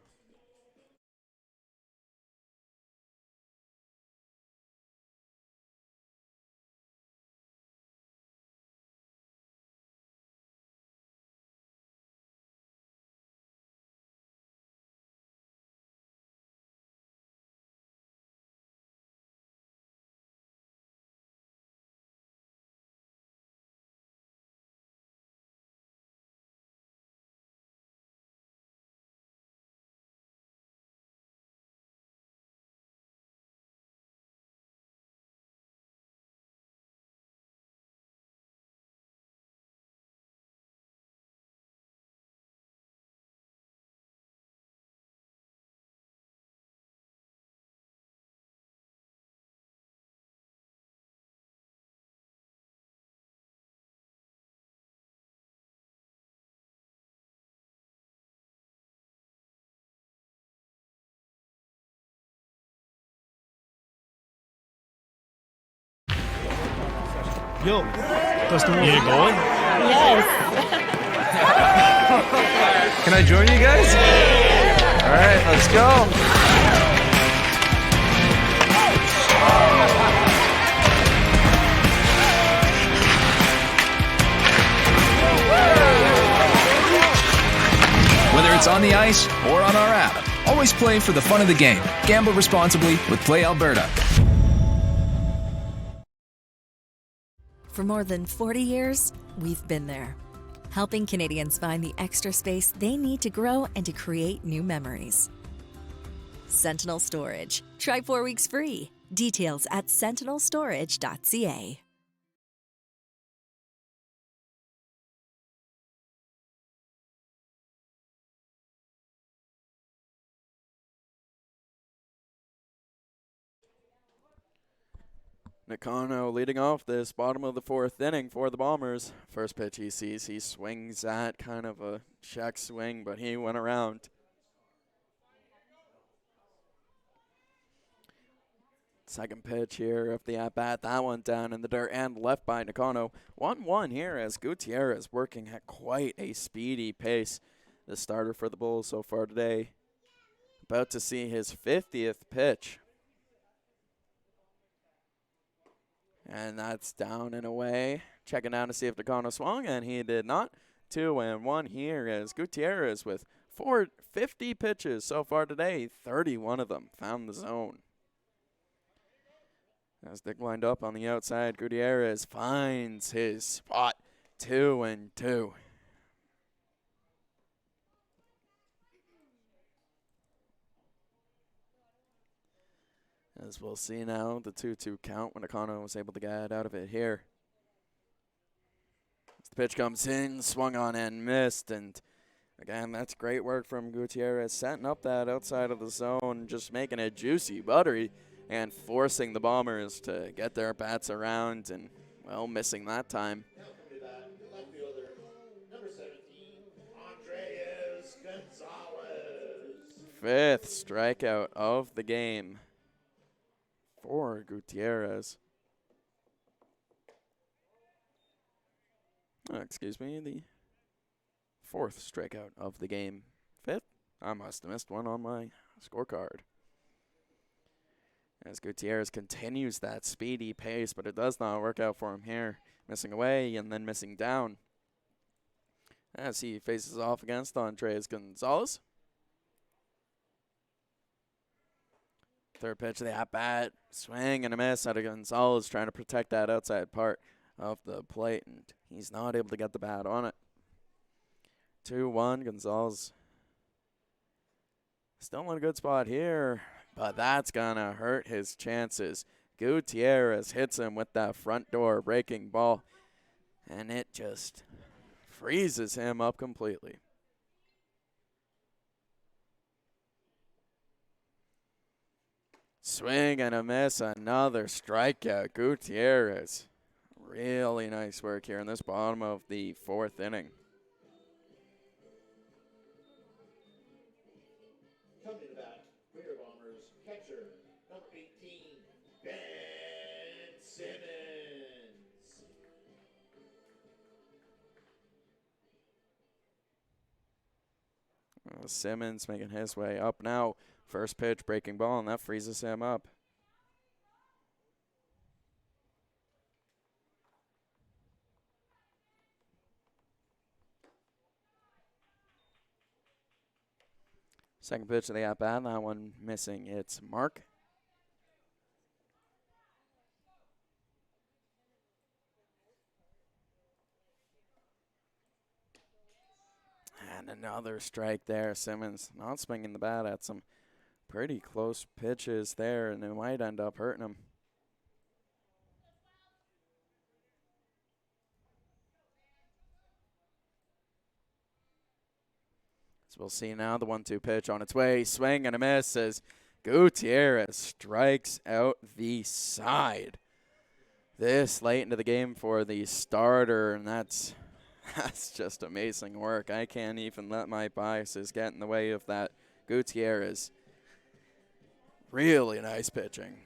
Yo, that's the one. You going? Yes. Can I join you guys? All right, let's go. Whether it's on the ice or on our app, always play for the fun of the game. Gamble responsibly with Play Alberta. For more than 40 years, we've been there, helping Canadians find the extra space they need to grow and to create new memories. Sentinel Storage. Try 4 weeks free. Details at sentinelstorage.ca. Nakano leading off this bottom of the fourth inning for the Bombers. First pitch he sees, he swings at kind of a check swing, but he went around. Second pitch here of the at-bat, that one down in the dirt and left by Nakano. 1-1 here as Gutierrez working at quite a speedy pace. The starter for the Bulls so far today. About to see his 50th pitch. And that's down and away. Checking down to see if Nakano swung, and he did not. 2-1 here as Gutierrez with 450 pitches so far today. 31 of them found the zone. As Dick lined up on the outside, Gutierrez finds his spot. 2-2. As we'll see now, the 2-2 count when Nakano was able to get out of it here. As the pitch comes in, swung on and missed. And again, that's great work from Gutierrez, setting up that outside of the zone, just making it juicy, buttery, and forcing the Bombers to get their bats around and, well, missing that time. Now come to bat, left fielder, number 17, Andreas Gonzalez. 5th strikeout of the game for Gutierrez. Excuse me, the 4th strikeout of the game. 5th? I must have missed one on my scorecard. As Gutierrez continues that speedy pace, but it does not work out for him here. Missing away and then missing down. As he faces off against Andres Gonzalez. 3rd pitch of the at-bat. Swing and a miss out of Gonzalez, trying to protect that outside part of the plate, and he's not able to get the bat on it. 2-1, Gonzalez still in a good spot here, but that's gonna hurt his chances. Gutierrez hits him with that front door breaking ball, and it just freezes him up completely. Swing and a miss, another strikeout. Gutierrez, really nice work here in this bottom of the 4th inning. Coming to the bat, Queer Bombers catcher, number 18, Ben Simmons. Simmons making his way up now. 1st pitch, breaking ball, and that freezes him up. Second pitch of the at-bat, that one missing its mark. And another strike there. Simmons not swinging the bat at some pretty close pitches there, and it might end up hurting him. So we'll see now the 1-2 pitch on its way. Swing and a miss as Gutierrez strikes out the side. This late into the game for the starter, and that's just amazing work. I can't even let my biases get in the way of that. Gutierrez, really nice pitching.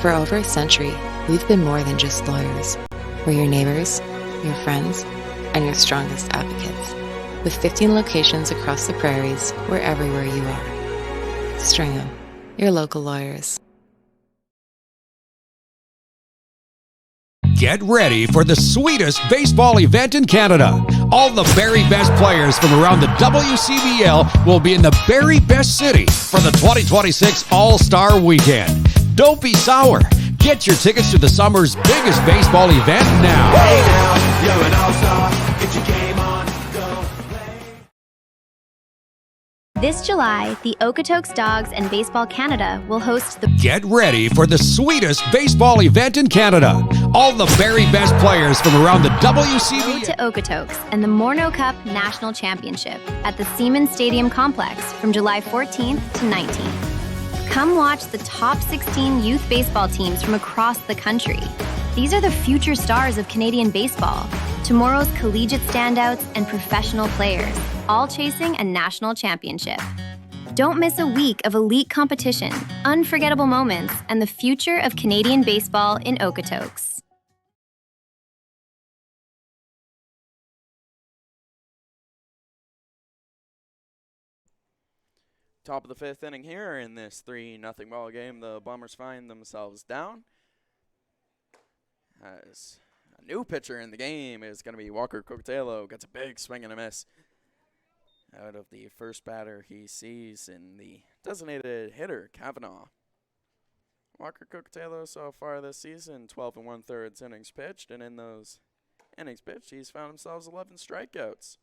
For over a century, we've been more than just lawyers. We're your neighbors, your friends, and your strongest advocates. With 15 locations across the prairies, we're everywhere you are. Stringham, your local lawyers. Get ready for the sweetest baseball event in Canada. All the very best players from around the WCBL will be in the very best city for the 2026 All-Star Weekend. Don't be sour. Get your tickets to the summer's biggest baseball event now. Hey now, you're an all-star. Get your game This July, the Okotoks Dogs and Baseball Canada will host the Get ready for the sweetest baseball event in Canada. All the very best players from around the WCBL. Road to Okotoks and the Morneau Cup National Championship at the Siemens Stadium Complex from July 14th to 19th. Come watch the top 16 youth baseball teams from across the country. These are the future stars of Canadian baseball, tomorrow's collegiate standouts and professional players, all chasing a national championship. Don't miss a week of elite competition, unforgettable moments, and the future of Canadian baseball in Okotoks. Top of the fifth inning here in this 3-0 ball game. The Bombers find themselves down. As a new pitcher in the game is going to be Walker Cocatello. Gets a big swing and a miss out of the first batter he sees in the designated hitter, Kavanaugh. Walker Cocatello so far this season, 12 1/3 innings pitched, and in those innings pitched, he's found himself 11 strikeouts.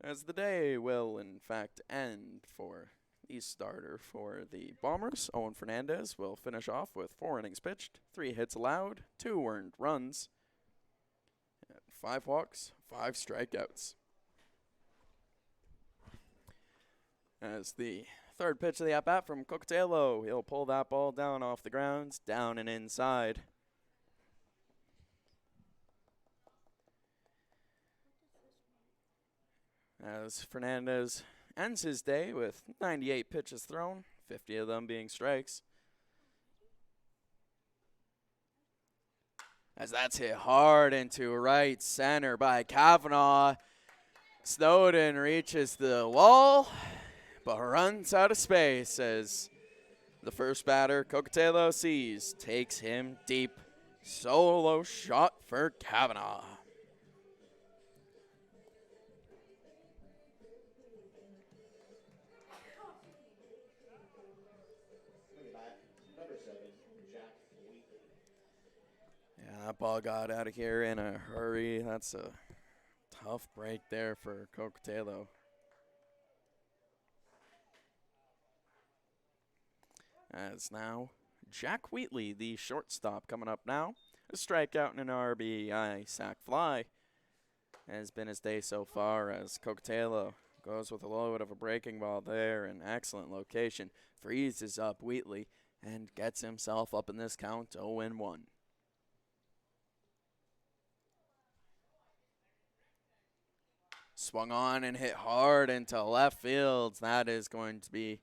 As the day will, in fact, end for the starter for the Bombers, Owen Fernandez will finish off with 4 innings pitched, 3 hits allowed, 2 earned runs, 5 walks, 5 strikeouts. As the third pitch of the at-bat from Cocatello, he'll pull that ball down off the grounds, down and inside. As Fernandez ends his day with 98 pitches thrown, 50 of them being strikes. As that's hit hard into right center by Kavanaugh. Snowden reaches the wall, but runs out of space as the first batter, Cocatello, sees, takes him deep. Solo shot for Kavanaugh. That ball got out of here in a hurry. That's a tough break there for Cocatello. As now, Jack Wheatley, the shortstop, coming up now. A strikeout and an RBI sac fly has been his day so far, as Cocatello goes with a load of a breaking ball there. An excellent location. Freezes up Wheatley and gets himself up in this count 0-1. Swung on and hit hard into left field. That is going to be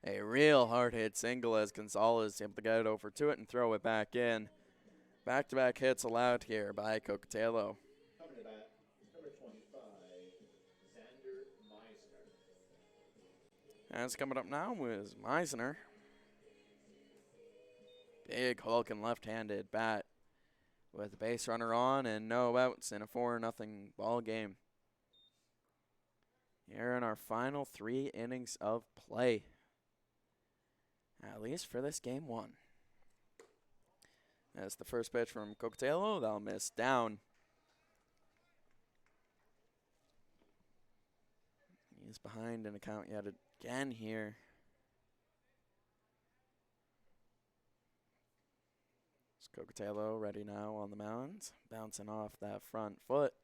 a real hard hit single as Gonzalez is able to get it over to it and throw it back in. Back-to-back hits allowed here by Cocatello. Coming to bat, number 25, Xander Meisner. As coming up now is Meisner. Big hulking left-handed bat with a base runner on and no outs in a 4-0 ball game. Here in our final 3 innings of play, at least for this game 1. As the first pitch from Cocatello, that'll miss down. He's behind in a count yet again here. It's Cocatello ready now on the mound, bouncing off that front foot.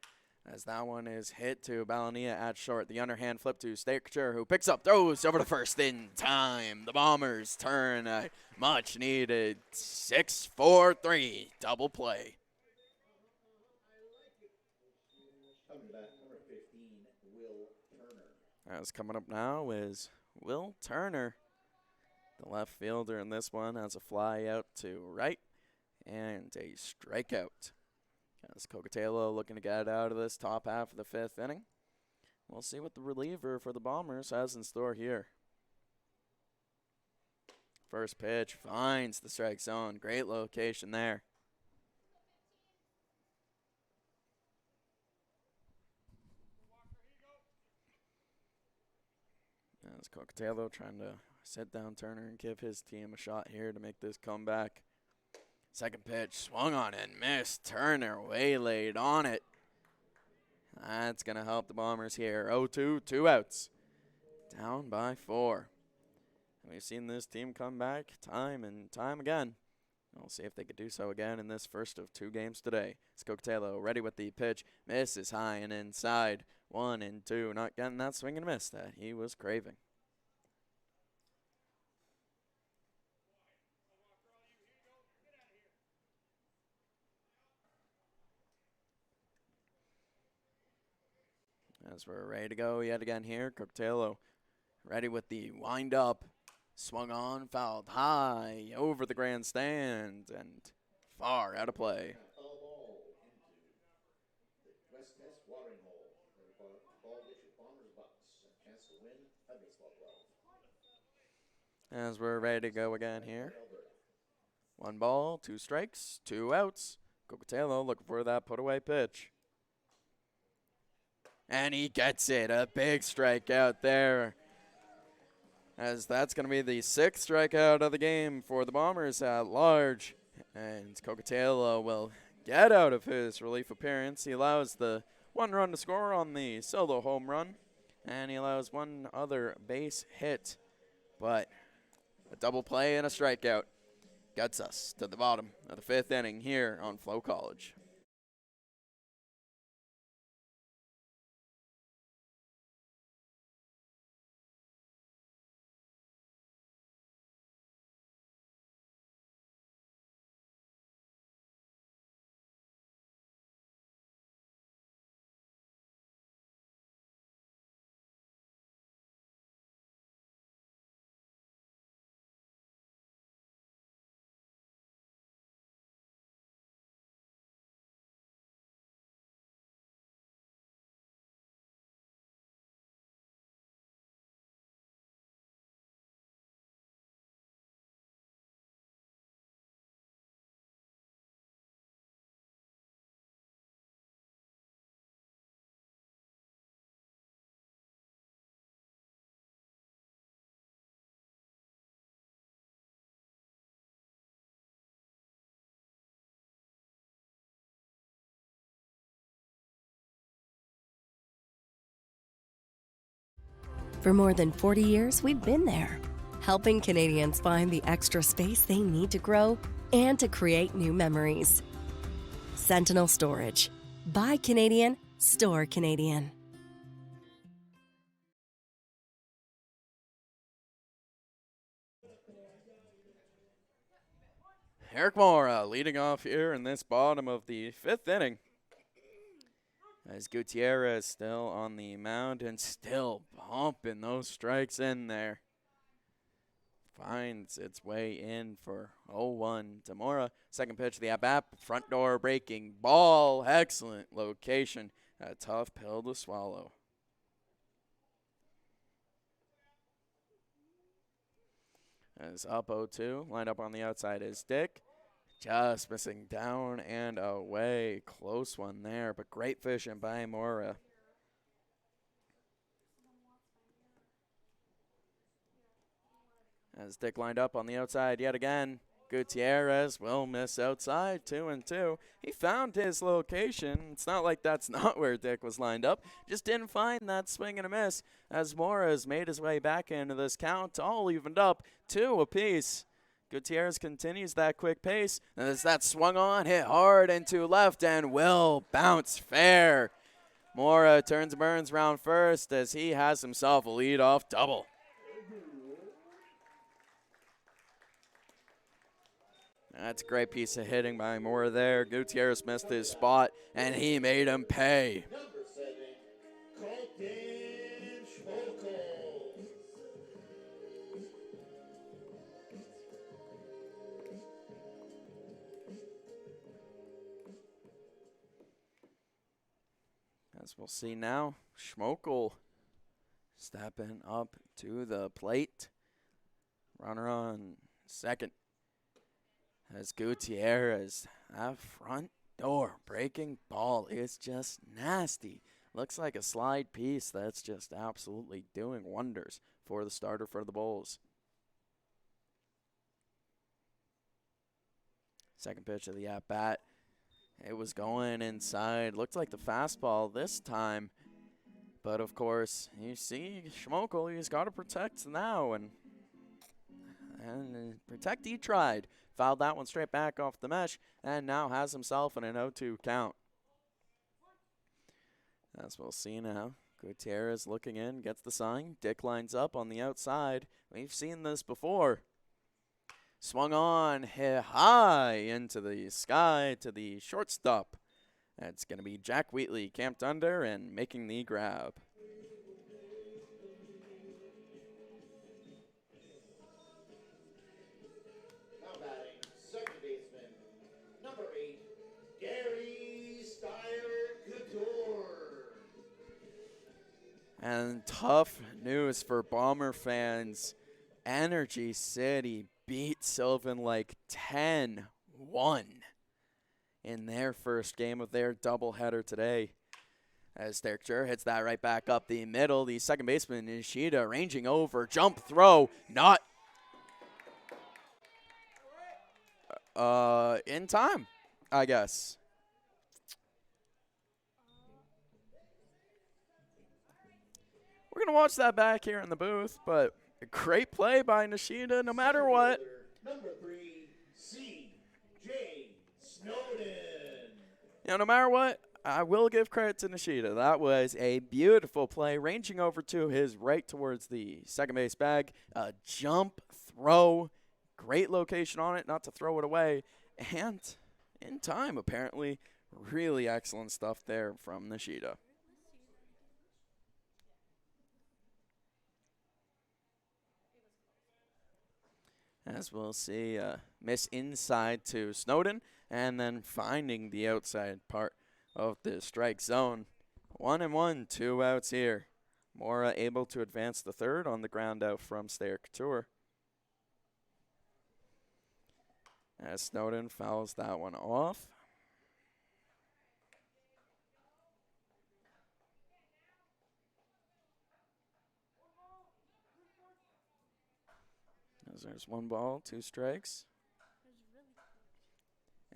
As that one is hit to Balania at short. The underhand flip to Staker, who picks up, throws over to first in time. The Bombers turn a much-needed 6-4-3 double play. Coming back, number 15, Will Turner. As coming up now is Will Turner. The left fielder in this one has a fly out to right and a strikeout. As Cocatello looking to get out of this top half of the 5th inning. We'll see what the reliever for the Bombers has in store here. First pitch finds the strike zone. Great location there. As Cocatello trying to sit down Turner and give his team a shot here to make this comeback. Second pitch, swung on and missed. Turner waylaid on it. That's going to help the Bombers here. 0-2, 2 outs. Down by 4. And we've seen this team come back time and time again. We'll see if they could do so again in this first of 2 games today. Scocatello ready with the pitch. Misses high and inside. 1-2. Not getting that swing and a miss that he was craving. As we're ready to go yet again here, Scocatello ready with the wind up. Swung on, fouled high over the grandstand and far out of play. Foul ball into the West Nest watering hole. The ball gets your Bombers bucks. A chance to win a baseball glove. As we're ready to go again here. 1 ball, 2 strikes, 2 outs. Scocatello looking for that put away pitch. And he gets it. A big strikeout there. As that's going to be the 6th strikeout of the game for the Bombers at large. And Scocatello will get out of his relief appearance. He allows the 1 run to score on the solo home run. And he allows 1 other base hit. But a double play and a strikeout gets us to the bottom of the 5th inning here on FloCollege. For more than 40 years, we've been there, helping Canadians find the extra space they need to grow and to create new memories. Sentinel Storage. Buy Canadian, store Canadian. Eric Mora leading off here in this bottom of the 5th inning. As Gutierrez still on the mound and still pumping those strikes in there. Finds its way in for 0-1 to Mora. Second pitch of the at-bat, front door breaking ball. Excellent location. A tough pill to swallow. As up 0-2, lined up on the outside is Dick. Just missing down and away. Close one there, but great fishing by Mora. As Dick lined up on the outside yet again. Gutierrez will miss outside, 2-2. He found his location. It's not like that's not where Dick was lined up. Just didn't find that swing and a miss as Morris made his way back into this count, all evened up, 2 apiece. Gutierrez continues that quick pace. And as that swung on, hit hard into left and will bounce fair. Mora turns and burns round first as he has himself a leadoff double. That's a great piece of hitting by Mora there. Gutierrez missed his spot, and he made him pay. Number 7, Colton Schmokel. As we'll see now, Schmokel stepping up to the plate. Runner on second. As Gutierrez, that front door breaking ball is just nasty. Looks like a slide piece that's just absolutely doing wonders for the starter for the Bulls. Second pitch of the at-bat. It was going inside. Looked like the fastball this time. But, of course, you see Schmokel, he's got to protect now. And protect he tried. Fouled that one straight back off the mesh. And now has himself an 0-2 count. As we'll see now. Gutierrez looking in, gets the sign. Dick lines up on the outside. We've seen this before. Swung on, hit high into the sky to the shortstop. That's going to be Jack Wheatley, camped under and making the grab. Now batting, second baseman, number 8, Gary Couture. And tough news for Bomber fans. Energy City beat Sylvan like 10-1 in their first game of their doubleheader today. As Derek Jur hits that right back up the middle. The second baseman, Nishida, ranging over. Jump throw. Not in time, I guess. We're going to watch that back here in the booth, but a great play by Nishida no matter what. Number 3, C.J. Snowden. You know, no matter what, I will give credit to Nishida. That was a beautiful play, ranging over to his right towards the second base bag. A jump throw, great location on it, not to throw it away. And in time, apparently, really excellent stuff there from Nishida. As we'll see, miss inside to Snowden, and then finding the outside part of the strike zone. 1-1, 2 outs here. Mora able to advance the third on the ground out from Stair Couture. As Snowden fouls that one off. As there's 1 ball, 2 strikes.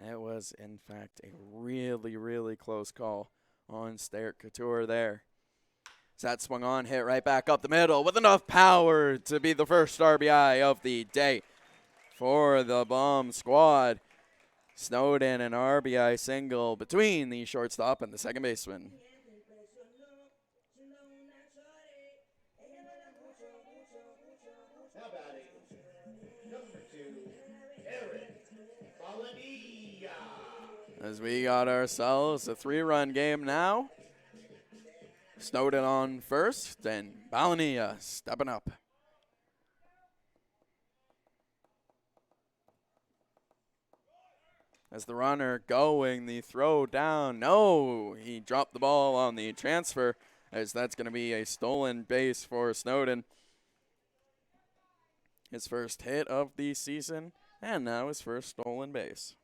It was, in fact, a really, really close call on Stair Couture there. So that swung on, hit right back up the middle with enough power to be the first RBI of the day for the Bomb squad. Snowden, an RBI single between the shortstop and the second baseman. Now batting, number 2, Eric Balanilla. As we got ourselves a 3-run game now. Snowden on first, and Balanilla stepping up. As the runner going, the throw down. No, he dropped the ball on the transfer, as that's going to be a stolen base for Snowden. His first hit of the season, and now his first stolen base.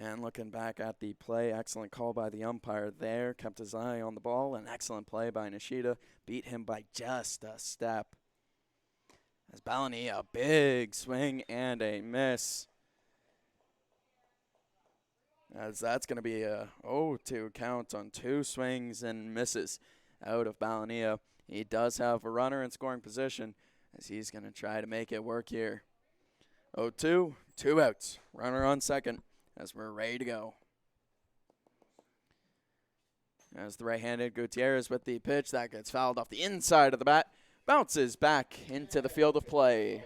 And looking back at the play, excellent call by the umpire there. Kept his eye on the ball. An excellent play by Nishida. Beat him by just a step. As Balanilla, big swing and a miss. As that's going to be a 0-2 count on 2 swings and misses out of Balanilla. He does have a runner in scoring position, as he's going to try to make it work here. 0-2, 2 outs. Runner on second. As we're ready to go. As the right-handed Gutierrez with the pitch, that gets fouled off the inside of the bat. Bounces back into the field of play.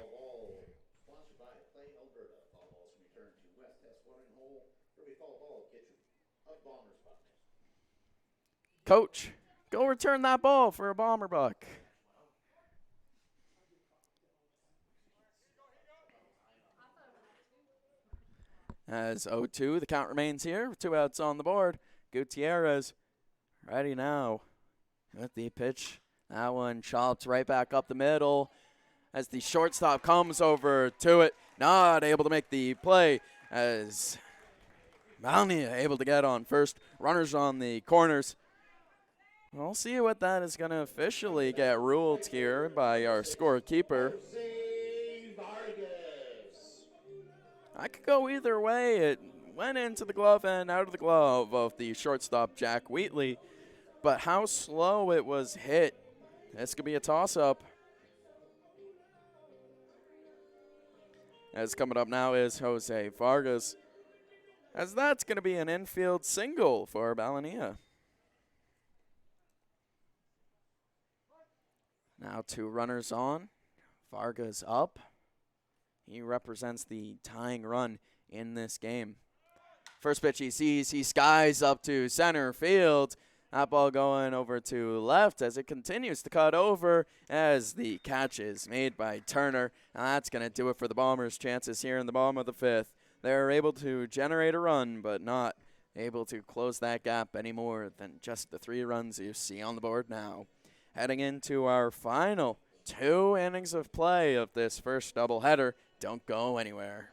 Sponsored by Alberta. All balls return to West Test Watering Hole for a fall ball kitchen of Bombers Buck. Coach, go return that ball for a Bomber buck. As 0-2, the count remains here. 2 outs on the board. Gutierrez ready now with the pitch. That one chopped right back up the middle as the shortstop comes over to it. Not able to make the play as Balanilla able to get on first. Runners on the corners. We'll see what that is going to officially get ruled here by our scorekeeper. I could go either way. It went into the glove and out of the glove of the shortstop, Jack Wheatley. But how slow it was hit. This could be a toss-up. As coming up now is Jose Vargas, as that's going to be an infield single for Ballania. Now 2 runners on. Vargas up. He represents the tying run in this game. First pitch he sees, he skies up to center field. That ball going over to left as it continues to cut over as the catch is made by Turner. And that's going to do it for the Bombers' chances here in the bottom of the 5th. They're able to generate a run, but not able to close that gap any more than just the 3 runs you see on the board now. Heading into our final 2 innings of play of this first doubleheader. Don't go anywhere.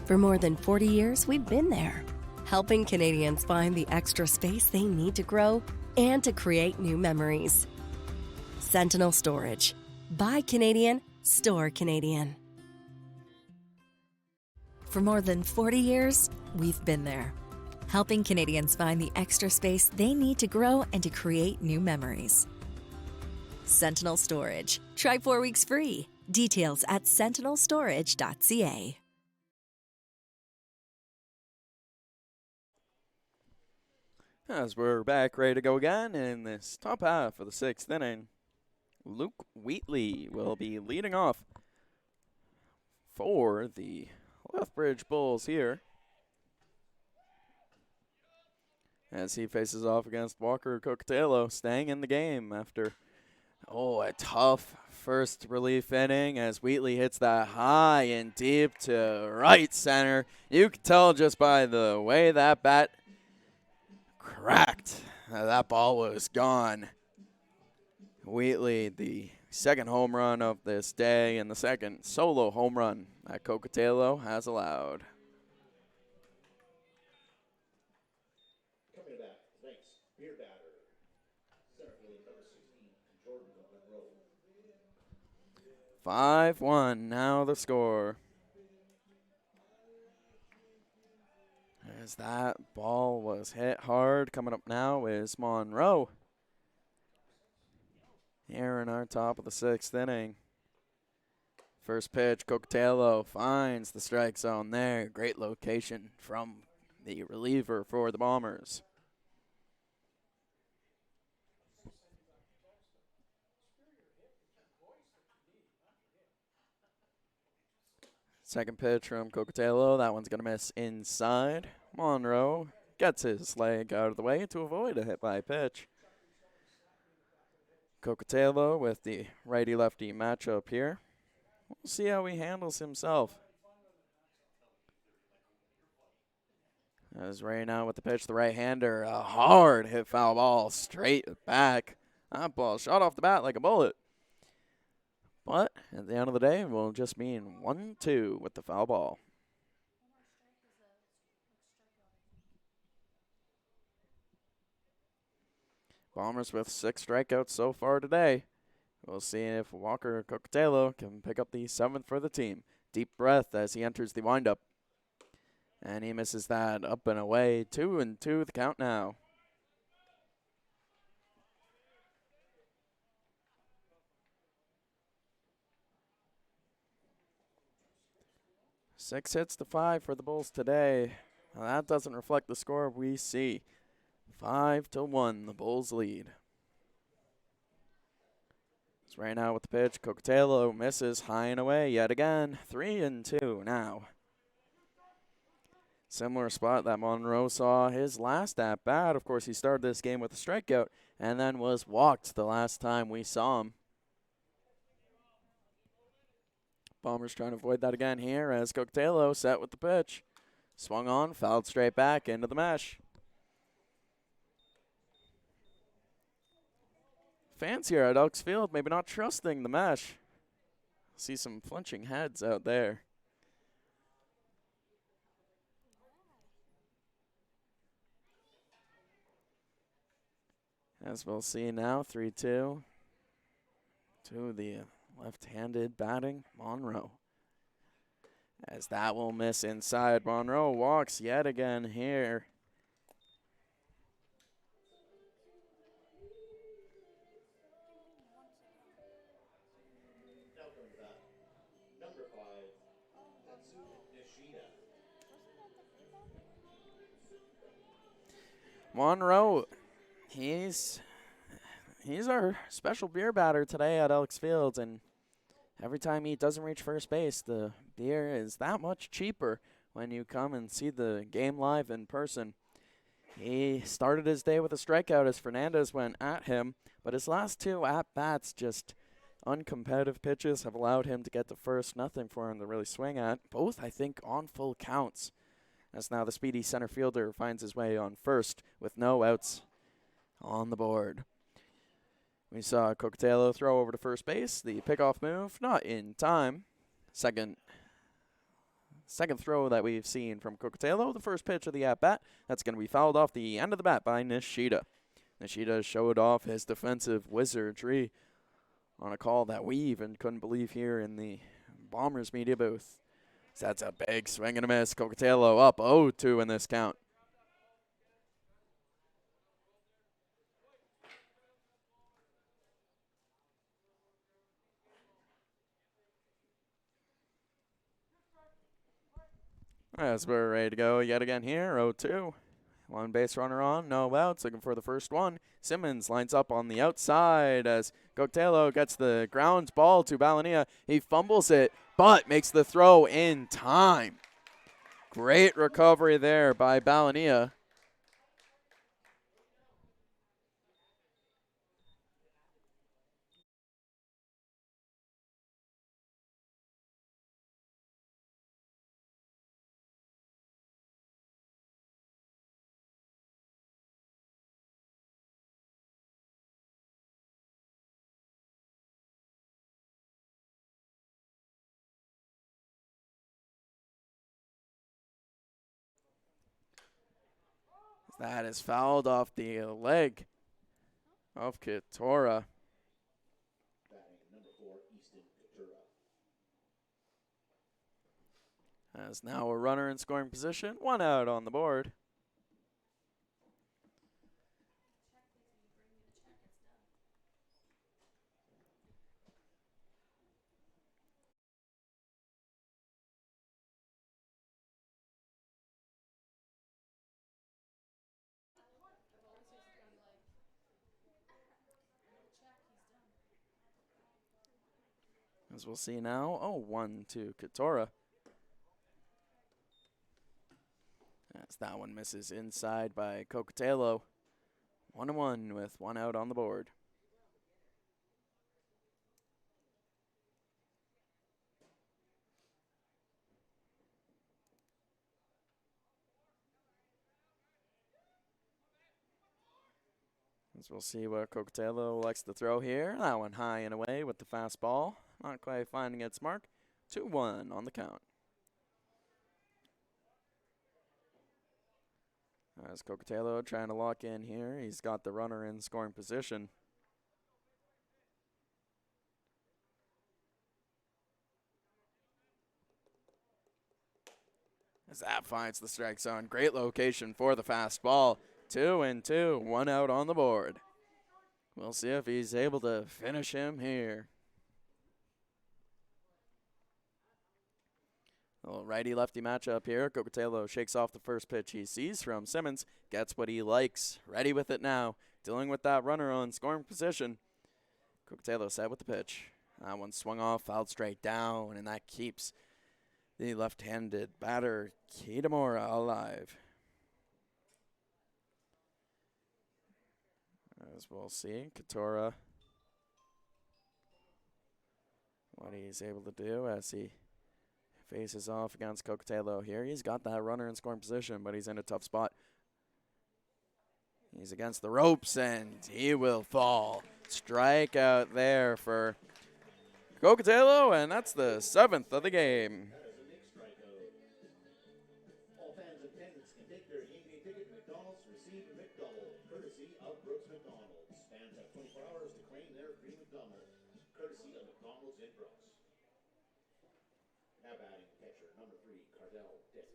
For more than 40 years, we've been there, helping Canadians find the extra space they need to grow and to create new memories. Sentinel Storage. Buy Canadian, store Canadian. For more than 40 years, we've been there, helping Canadians find the extra space they need to grow and to create new memories. Sentinel Storage. Try 4 weeks free. Details at sentinelstorage.ca. As we're back ready to go again in this top half of the 6th inning, Luke Wheatley will be leading off for the Lethbridge Bulls here, as he faces off against Walker Cocatello, staying in the game after a tough first relief inning as Wheatley hits that high and deep to right center. You can tell just by the way that bat cracked. That ball was gone. Wheatley, the second home run of this day and the second solo home run that Cocatello has allowed. Coming back, thanks. Beer batter. Center field number 16, Jordan Monroe. 5-1 now the score. As that ball was hit hard, coming up now is Monroe. Here in our top of the 6th inning. First pitch, Cocatello finds the strike zone there. Great location from the reliever for the Bombers. Second pitch from Cocatello. That one's going to miss inside. Monroe gets his leg out of the way to avoid a hit-by pitch. Cocatello with the righty-lefty matchup here. We'll see how he handles himself. As right now with the pitch, the right-hander, a hard hit foul ball straight back. That ball shot off the bat like a bullet. But at the end of the day, we'll just mean 1-2 with the foul ball. Bombers with 6 strikeouts so far today. We'll see if Walker Cocatello can pick up the 7th for the team. Deep breath as he enters the windup. And he misses that up and away. 2-2 the count now. Six hits to 5 for the Bulls today. Now that doesn't reflect the score we see. 5-1, the Bulls lead. So right now with the pitch, Cocatello misses high and away yet again. 3-2 now. Similar spot that Monroe saw his last at bat. Of course, he started this game with a strikeout and then was walked the last time we saw him. Bombers trying to avoid that again here as Cocatello set with the pitch. Swung on, fouled straight back into the mesh. Fans here at Elks Field maybe not trusting the mesh. See some flinching heads out there. As we'll see now, 3-2 to the left-handed batting Monroe. As that will miss inside. Monroe walks yet again here. Monroe, he's our special beer batter today at Elks Field, and every time he doesn't reach first base, the beer is that much cheaper when you come and see the game live in person. He started his day with a strikeout as Fernandez went at him, but his last two at-bats, just uncompetitive pitches, have allowed him to get to first. Nothing for him to really swing at. Both, I think, on full counts. As now the speedy center fielder finds his way on first with no outs on the board. We saw Cocatello throw over to first base. The pickoff move, not in time. Second throw that we've seen from Cocatello. The first pitch of the at-bat. That's going to be fouled off the end of the bat by Nishida. Nishida showed off his defensive wizardry on a call that we even couldn't believe here in the Bombers media booth. That's a big swing and a miss. Cocatello up 0-2 in this count. As we're ready to go yet again here, 0-2. One base runner on, no outs, looking for the first one. Simmons lines up on the outside as Cocatello gets the ground ball to Balania. He fumbles it, but makes the throw in time. Great recovery there by Balania. That is fouled off the leg of Katora. As now a runner in scoring position, one out on the board. As we'll see now, 0-1 to Katora. As that one misses inside by Cocatello. 1-1 with one out on the board. As we'll see what Cocatello likes to throw here. That one high and away with the fastball. Not quite finding its mark. 2-1 on the count. As Cocatello trying to lock in here. He's got the runner in scoring position. as that finds the strike zone. Great location for the fastball. 2-2, 1 out on the board. We'll see if he's able to finish him here. A little righty-lefty matchup here. Cocatello shakes off the first pitch he sees from Simmons. Gets what he likes. Ready with it now. Dealing with that runner on scoring position. Cocatello set with the pitch. That one swung off, fouled straight down, and that keeps the left-handed batter Kitamura alive. As we'll see, Katora, what he's able to do as he faces off against Cocatello here. He's got that runner in scoring position, but he's in a tough spot. He's against the ropes, and he will fall. Strikeout there for Cocatello, and that's the 7th of the game. All fans and attendants can take their game day ticket to McDonald's to receive a McDouble, courtesy of Brooks McDonald's. Fans have 24 hours to claim their free McDouble, courtesy of McDonald's in Brooks. Now batting catcher number 3, Cardell Dick.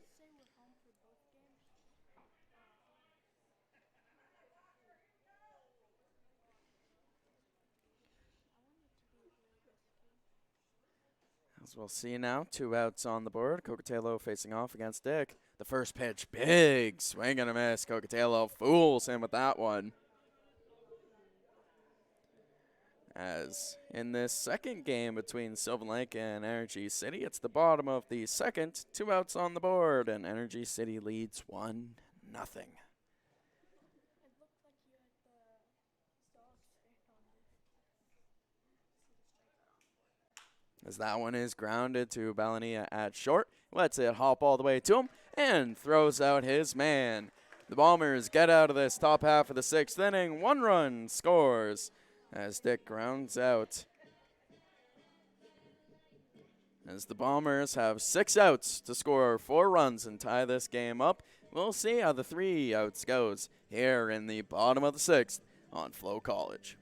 As we'll see now, 2 outs on the board. Cocatello facing off against Dick. The first pitch, big swing and a miss. Cocatello fools him with that one. As in this second game between Sylvan Lake and Energy City, it's the bottom of the second. 2 outs on the board, and Energy City leads 1-0. As that one is grounded to Balania at short. Lets it hop all the way to him and throws out his man. The Bombers get out of this top half of the 6th inning. 1 run scores as Dick grounds out. As the Bombers have 6 outs to score 4 runs and tie this game up. We'll see how the 3 outs goes here in the bottom of the 6th on FloCollege.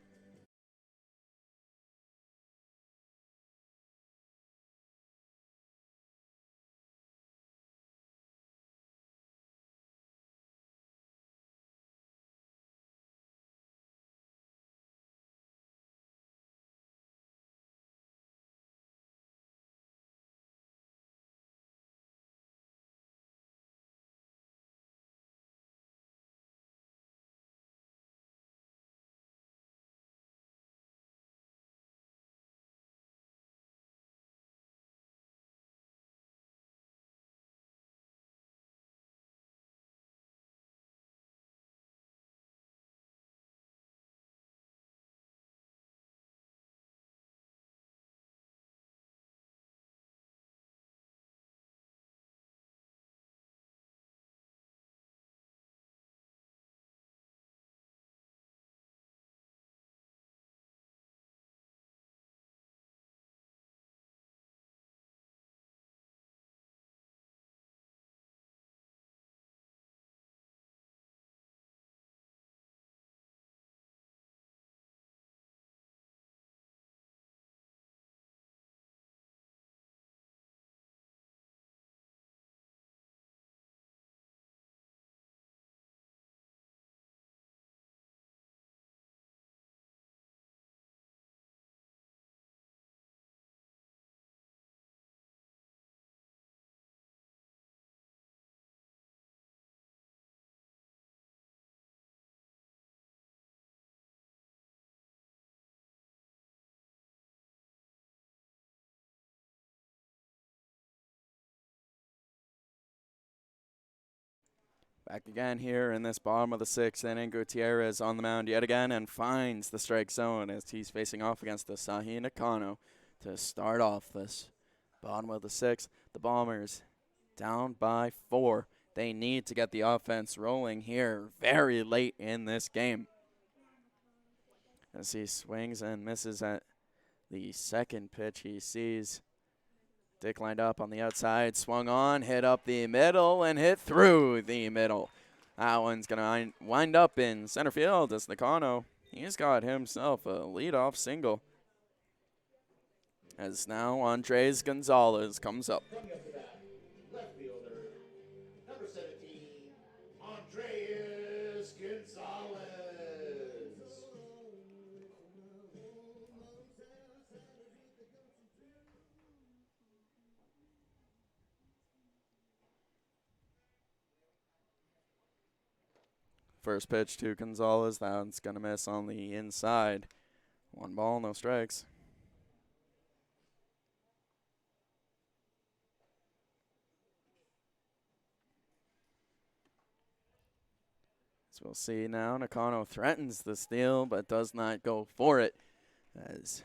Back again here in this bottom of the 6th inning. Gutierrez on the mound yet again and finds the strike zone as he's facing off against Asahi Nakano to start off this bottom of the 6th. The Bombers down by 4. They need to get the offense rolling here very late in this game. As he swings and misses at the second pitch he sees. Dick lined up on the outside, swung on, hit up the middle, and hit through the middle. That one's going to wind up in center field as Nakano. He's got himself a leadoff single. As now Andres Gonzalez comes up. Coming up to bat, left fielder, First pitch to Gonzalez. That's going to miss on the inside. 1 ball, no strikes. As we'll see now, Nakano threatens the steal but does not go for it. As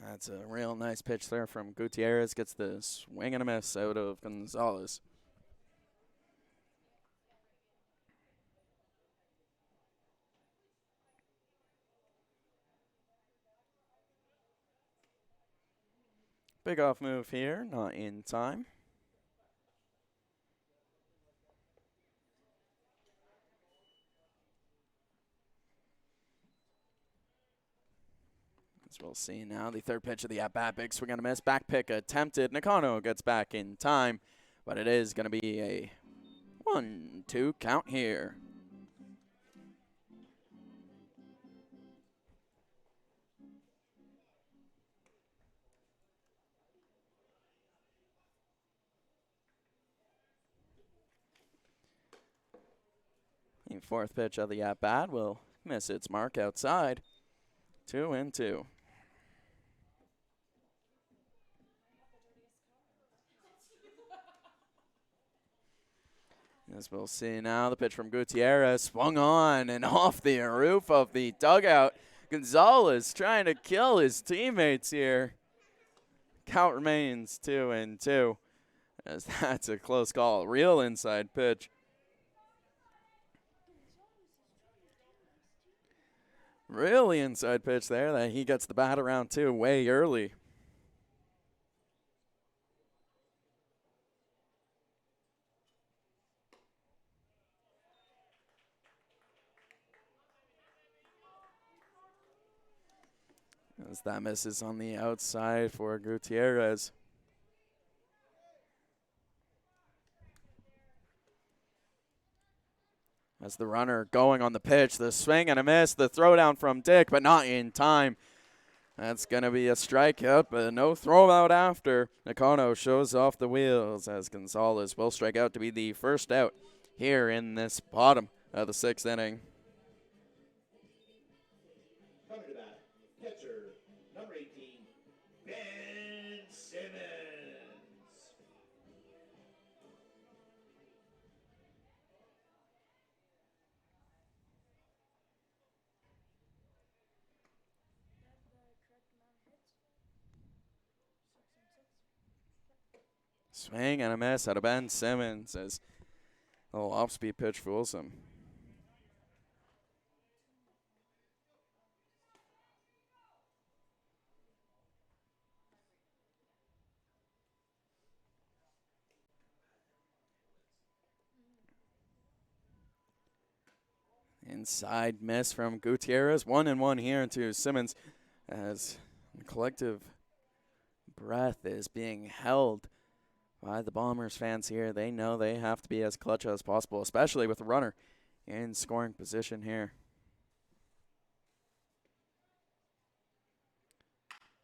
that's a real nice pitch there from Gutierrez. Gets the swing and a miss out of Gonzalez. Big off move here, not in time. As we'll see now, the third pitch of the at-bat, big swing and a miss. Back pick attempted. Nakano gets back in time, but it is going to be a 1-2 count here. The fourth pitch of the at-bat will miss its mark outside. 2-2. As we'll see now, the pitch from Gutierrez swung on and off the roof of the dugout. Gonzalez trying to kill his teammates here. Count remains 2-2. As that's a close call. Real inside pitch. Really inside pitch there that he gets the bat around too way early. As that misses on the outside for Gutierrez. As the runner going on the pitch, the swing and a miss, the throw down from Dick, but not in time. That's going to be a strikeout, but no throw out after. Nakano shows off the wheels as Gonzalez will strike out to be the first out here in this bottom of the 6th inning. Coming to bat, catcher, number 18, Ben Simmons. Swing and a miss out of Ben Simmons as a little off-speed pitch fools him. Inside miss from Gutierrez. 1-1 here to Simmons as the collective breath is being held by the Bombers fans here. They know they have to be as clutch as possible, especially with the runner in scoring position here.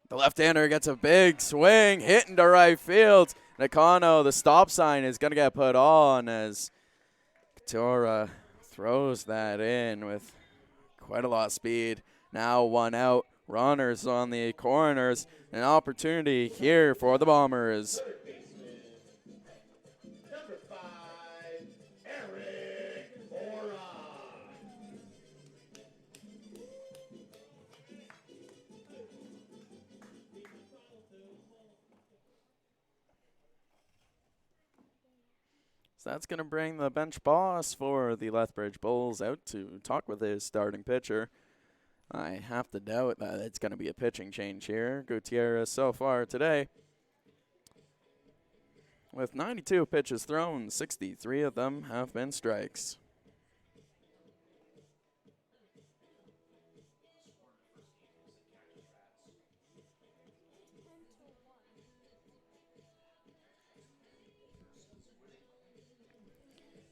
The left-hander gets a big swing, hit into right field. Nakano, the stop sign is going to get put on as Katora throws that in with quite a lot of speed. Now 1 out, runners on the corners. An opportunity here for the Bombers. So that's going to bring the bench boss for the Lethbridge Bulls out to talk with his starting pitcher. I have to doubt that it's going to be a pitching change here. Gutierrez so far today, with 92 pitches thrown, 63 of them have been strikes.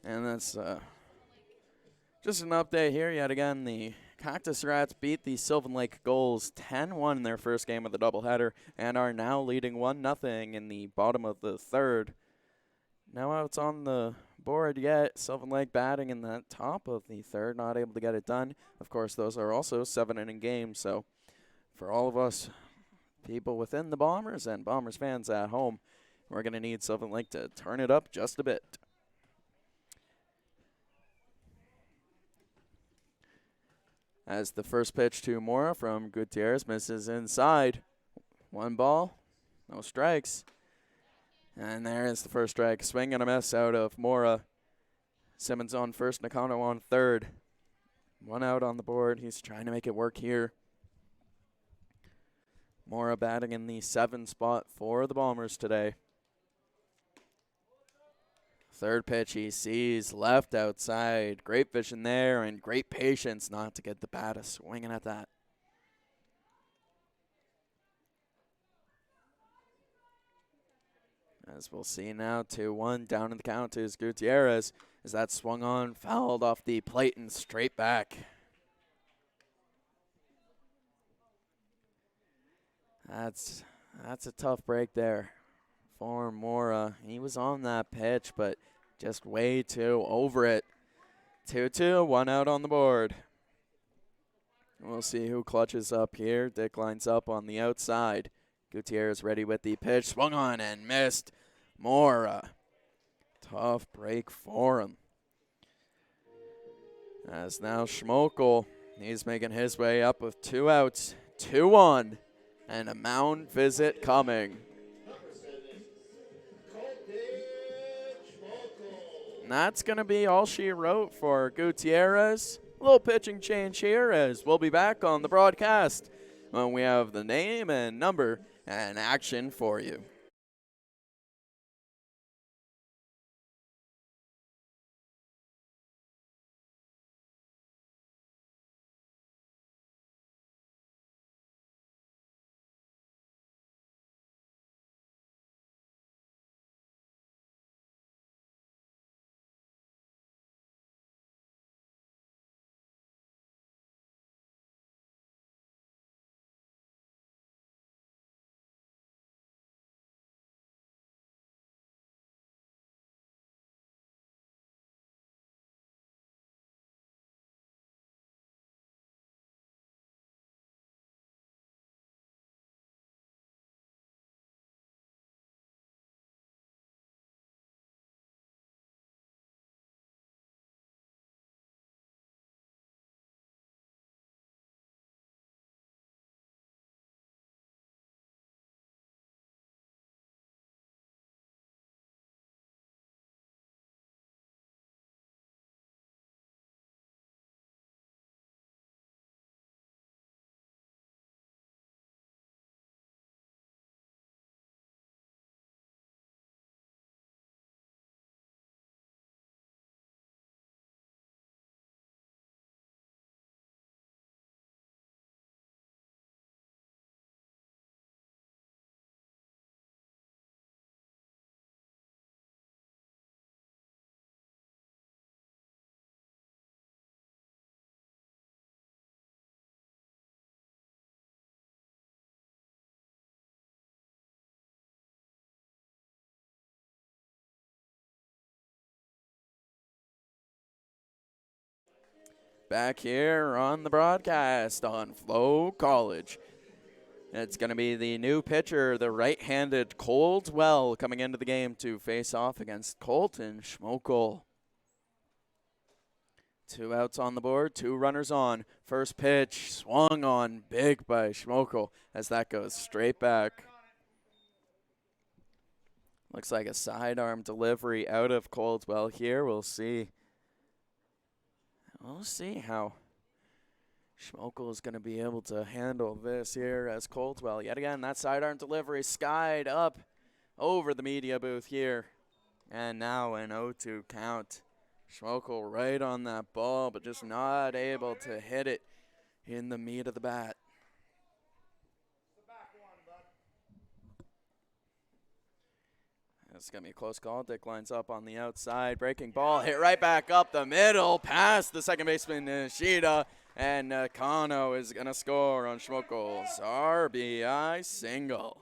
And that's just an update here. Yet again, the Cactus Rats beat the Sylvan Lake Gulls 10-1 in their first game of the doubleheader and are now leading 1-0 in the bottom of the 3rd. Now outs on the board yet. Sylvan Lake batting in the top of the third, not able to get it done. Of course, those are also 7-inning games, so for all of us people within the Bombers and Bombers fans at home, we're going to need Sylvan Lake to turn it up just a bit. As the first pitch to Mora from Gutierrez misses inside. 1 ball, no strikes. And there is the first strike. Swing and a miss out of Mora. Simmons on first, Nakano on third. 1 out on the board. He's trying to make it work here. Mora batting in the 7 spot for the Bombers today. Third pitch he sees left outside. Great vision there and great patience not to get the bat swinging at that. As we'll see now, 2-1 down in the count is Gutierrez. As that swung on, fouled off the plate and straight back. That's a tough break there for Mora. He was on that pitch, but just way too over it. 2-2, 1 out on the board. We'll see who clutches up here. Dick lines up on the outside. Gutierrez ready with the pitch. Swung on and missed. Mora. Tough break for him. As now Schmokel, he's making his way up with 2 outs. 2-1. And a mound visit coming. And that's going to be all she wrote for Gutierrez. A little pitching change here as we'll be back on the broadcast when we have the name and number and action for you. Back here on the broadcast on FloCollege. It's going to be the new pitcher, the right-handed Coldwell, coming into the game to face off against Colton Schmokel. 2 outs on the board, 2 runners on. First pitch swung on big by Schmokel as that goes straight back. Looks like a sidearm delivery out of Coldwell here. We'll see how Schmokel is going to be able to handle this here as Coldwell. Yet again, that sidearm delivery skied up over the media booth here. And now an 0-2 count. Schmokel right on that ball, but just not able to hit it in the meat of the bat. It's going to be a close call. Dick lines up on the outside. Breaking ball hit right back up the middle. Past the second baseman, Nishida. And Nakano is going to score on Schmokel's RBI single.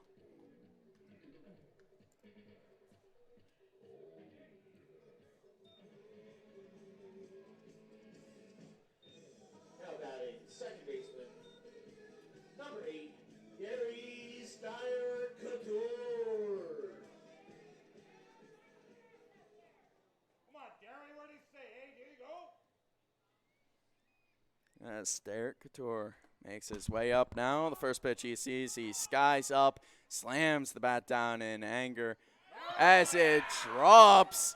As Derek Couture makes his way up now. The first pitch he sees, he skies up, slams the bat down in anger as it drops.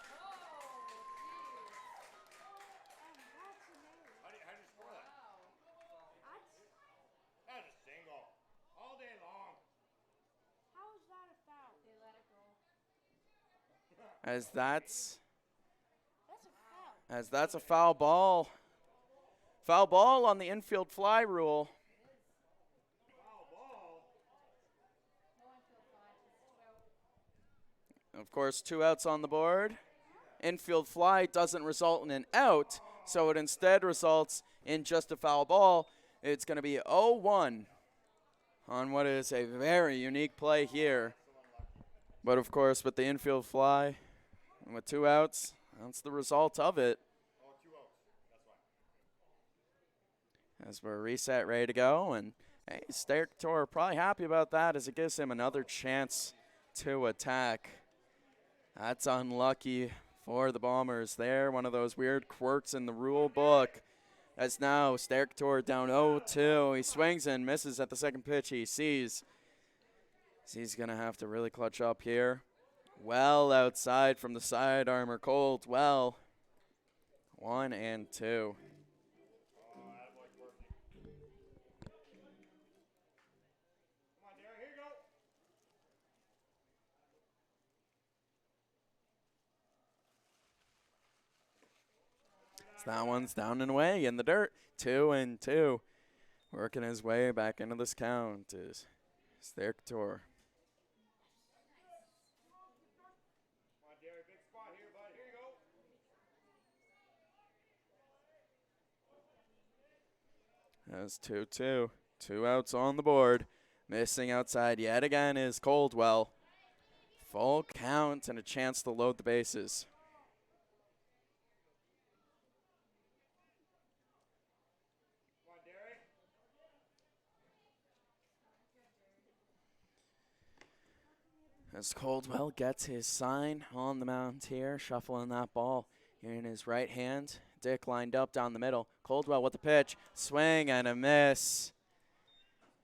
As that's a foul ball. Foul ball on the infield fly rule. Of course, 2 outs on the board. Infield fly doesn't result in an out, so it instead results in just a foul ball. It's going to be 0-1 on what is a very unique play here. But of course, with the infield fly and with 2 outs, that's the result of it. As we're reset, ready to go, and hey, Derek Couture probably happy about that as it gives him another chance to attack. That's unlucky for the Bombers there. One of those weird quirks in the rule book. As now Derek Couture down 0-2. He swings and misses at the second pitch he sees. He's going to have to really clutch up here. Well outside from the side armor, Coldwell. 1-2. That one's down and away in the dirt. 2-2. Working his way back into this count is Derek Couture. That's 2-2. 2 outs on the board. Missing outside yet again is Coldwell. Full count and a chance to load the bases. As Coldwell gets his sign on the mound here, shuffling that ball here in his right hand. Dick lined up down the middle. Coldwell with the pitch, swing and a miss.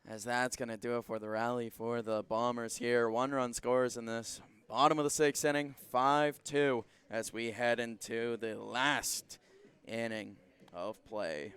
As that's going to do it for the rally for the Bombers here. 1 run scores in this bottom of the 6th inning, 5-2 as we head into the last inning of play.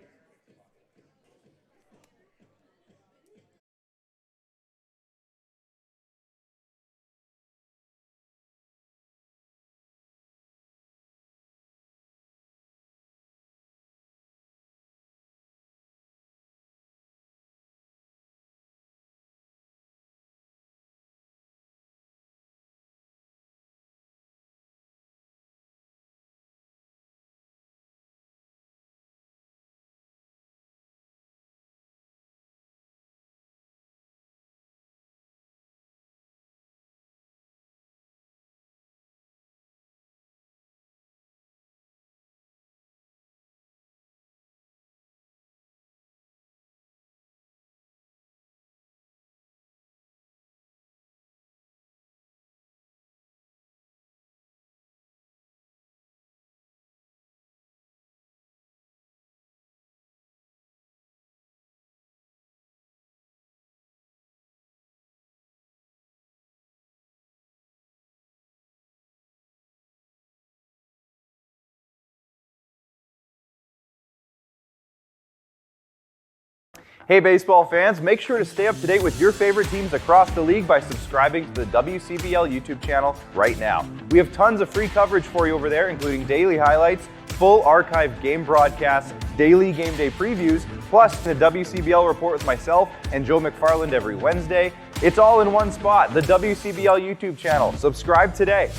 Hey baseball fans, make sure to stay up to date with your favorite teams across the league by subscribing to the WCBL YouTube channel right now. We have tons of free coverage for you over there, including daily highlights, full archived game broadcasts, daily game day previews, plus the WCBL report with myself and Joe McFarland every Wednesday. It's all in one spot, the WCBL YouTube channel. Subscribe today.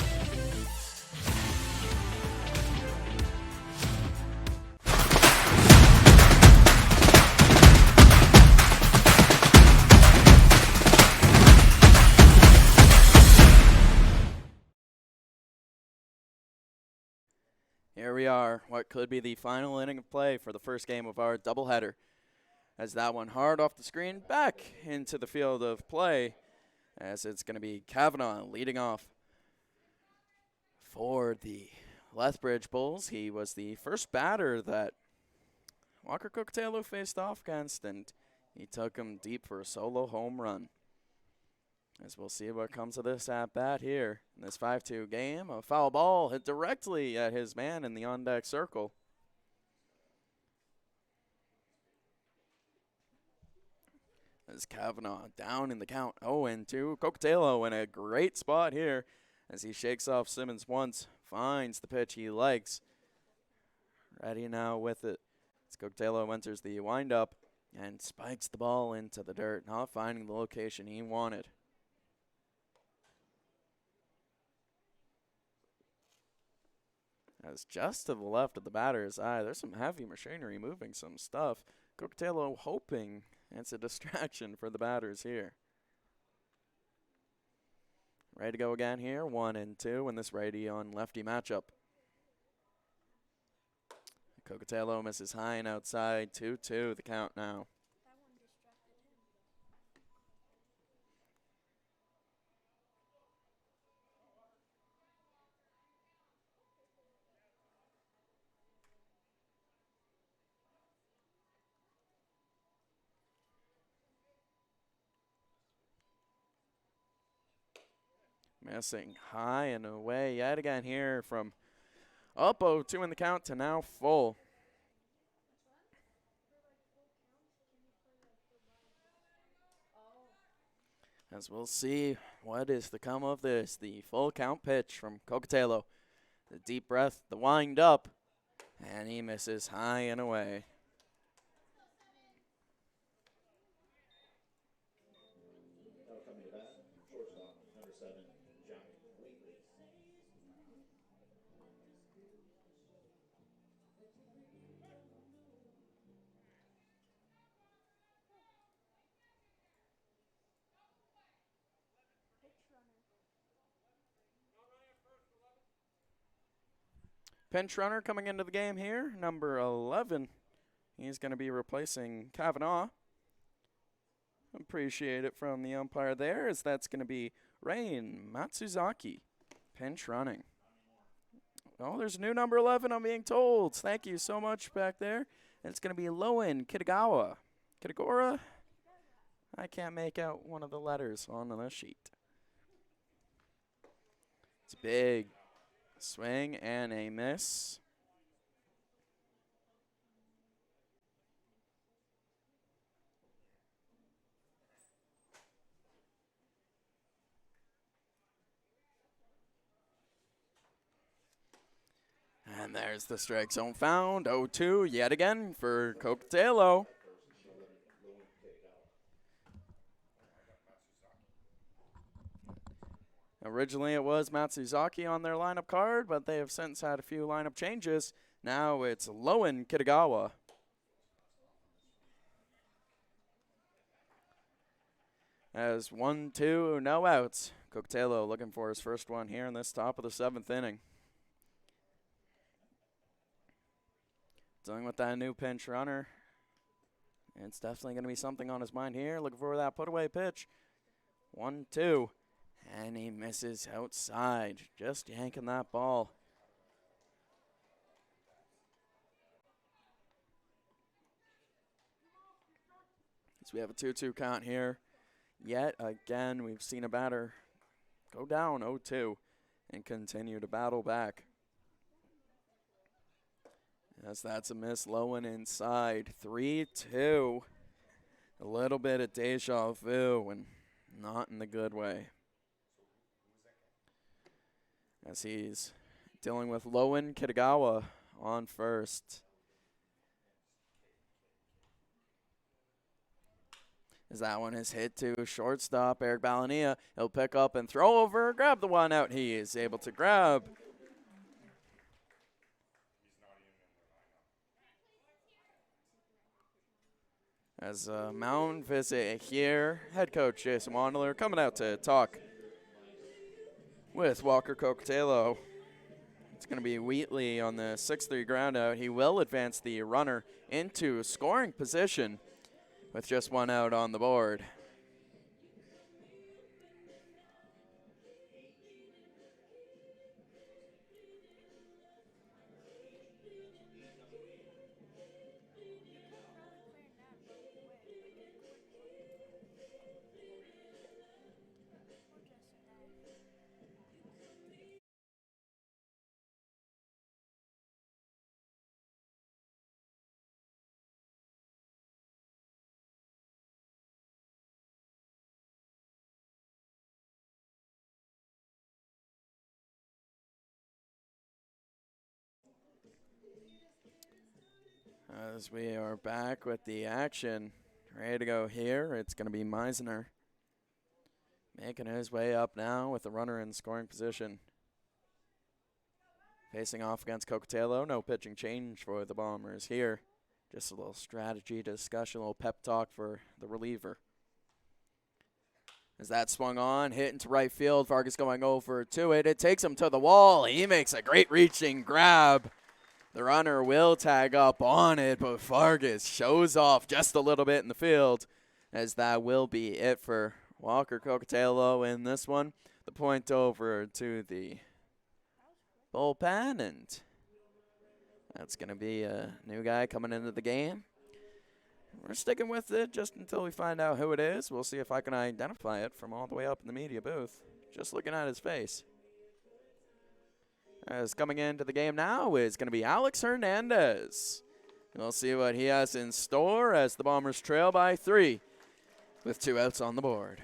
Here we are, what could be the final inning of play for the first game of our doubleheader. As that one hard off the screen, back into the field of play, as it's going to be Kavanaugh leading off for the Lethbridge Bulls. He was the first batter that Walker Cocktailo faced off against, and he took him deep for a solo home run. As we'll see what comes of this at-bat here. In this 5-2 game, a foul ball hit directly at his man in the on-deck circle. As Kavanaugh down in the count, 0-2. Cocktailo in a great spot here as he shakes off Simmons once, finds the pitch he likes. Ready now with it. As Cocktailo enters the windup and spikes the ball into the dirt, not finding the location he wanted. As just to the left of the batter's eye, there's some heavy machinery moving some stuff. Cocktailo hoping it's a distraction for the batters here. Ready to go again here, 1-2 in this righty on lefty matchup. Cocktailo misses high and outside, 2-2 the count now. Missing high and away yet again here from up 0-2 in the count to now full. As we'll see what is to come of this. The full count pitch from Cocktailo. The deep breath, the wind up, and he misses high and away. Pinch runner coming into the game here, number 11. He's going to be replacing Kavanaugh. Appreciate it from the umpire there, as that's going to be Rain Matsuzaki. Pinch running. Oh, there's a new number 11, I'm being told. Thank you so much back there. And it's going to be Lowen Kitagawa. Kitagora? I can't make out one of the letters on the sheet. It's big. Swing and a miss. And there's the strike zone found. 0-2 yet again for Cocktailo. Originally it was Matsuzaki on their lineup card, but they have since had a few lineup changes. Now it's Lowen Kitagawa. As 1-2, no outs. Cocktailo looking for his first one here in this top of the 7th inning. Dealing with that new pinch runner. It's definitely going to be something on his mind here. Looking for that put-away pitch. 1-2. And he misses outside, just yanking that ball. So we have a 2-2 count here. Yet again, we've seen a batter go down 0-2 and continue to battle back. Yes, that's a miss. Lowen inside. 3-2. A little bit of deja vu, and not in the good way. As he's dealing with Lowen Kitagawa on first. As that one is hit to shortstop, Eric Balania. He'll pick up and throw over, grab the one out. He is able to grab. As a mound visit here, head coach Jason Wandler coming out to talk with Walker Cocktailo. It's going to be Wheatley on the 6-3 ground out. He will advance the runner into scoring position with just one out on the board. As we are back with the action, ready to go here, it's going to be Meisner making his way up now with the runner in scoring position. Facing off against Cocatello, no pitching change for the Bombers here. Just a little strategy discussion, a little pep talk for the reliever. As that swung on, hit into right field, Vargas going over to it. It takes him to the wall. He makes a great reaching grab. The runner will tag up on it, but Vargas shows off just a little bit in the field, as that will be it for Walker Cocatello in this one. The point over to the bullpen, and that's going to be a new guy coming into the game. We're sticking with it just until we find out who it is. We'll see if I can identify it from all the way up in the media booth, just looking at his face. As coming into the game now is going to be Alex Hernandez. We'll see what he has in store as the Bombers trail by 3 with 2 outs on the board.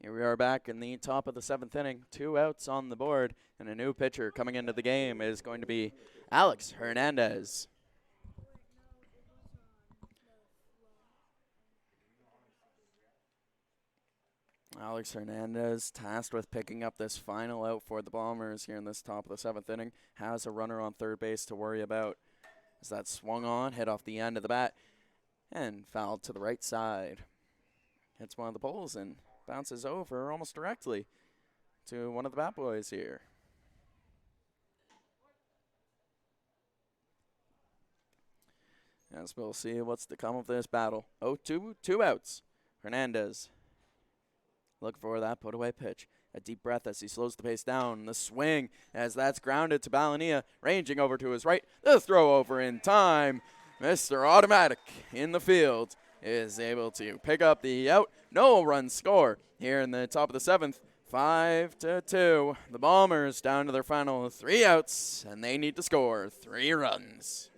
Here we are back in the top of the 7th inning. 2 outs on the board, and a new pitcher coming into the game is going to be Alex Hernandez. Alex Hernandez, tasked with picking up this final out for the Bombers here in this top of the 7th inning, has a runner on third base to worry about. As that swung on, hit off the end of the bat, and fouled to the right side. Hits one of the poles and bounces over almost directly to one of the bat boys here. As we'll see what's to come of this battle. 0-2, 2 outs. Hernandez looking for that put-away pitch. A deep breath as he slows the pace down. The swing as that's grounded to Balania, ranging over to his right. The throw over in time. Mr. Automatic in the field is able to pick up the out. No run score here in the top of the 7th. 5-2. The Bombers down to their final 3 outs, and they need to score 3 runs.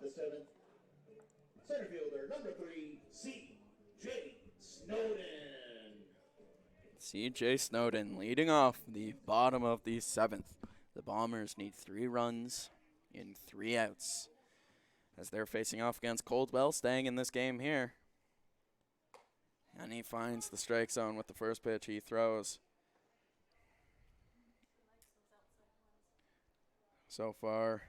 the 7th, center fielder number 3, C.J. Snowden. C.J. Snowden leading off the bottom of the 7th. The Bombers need 3 runs in 3 outs as they're facing off against Coldwell, staying in this game here. And he finds the strike zone with the first pitch he throws. So far,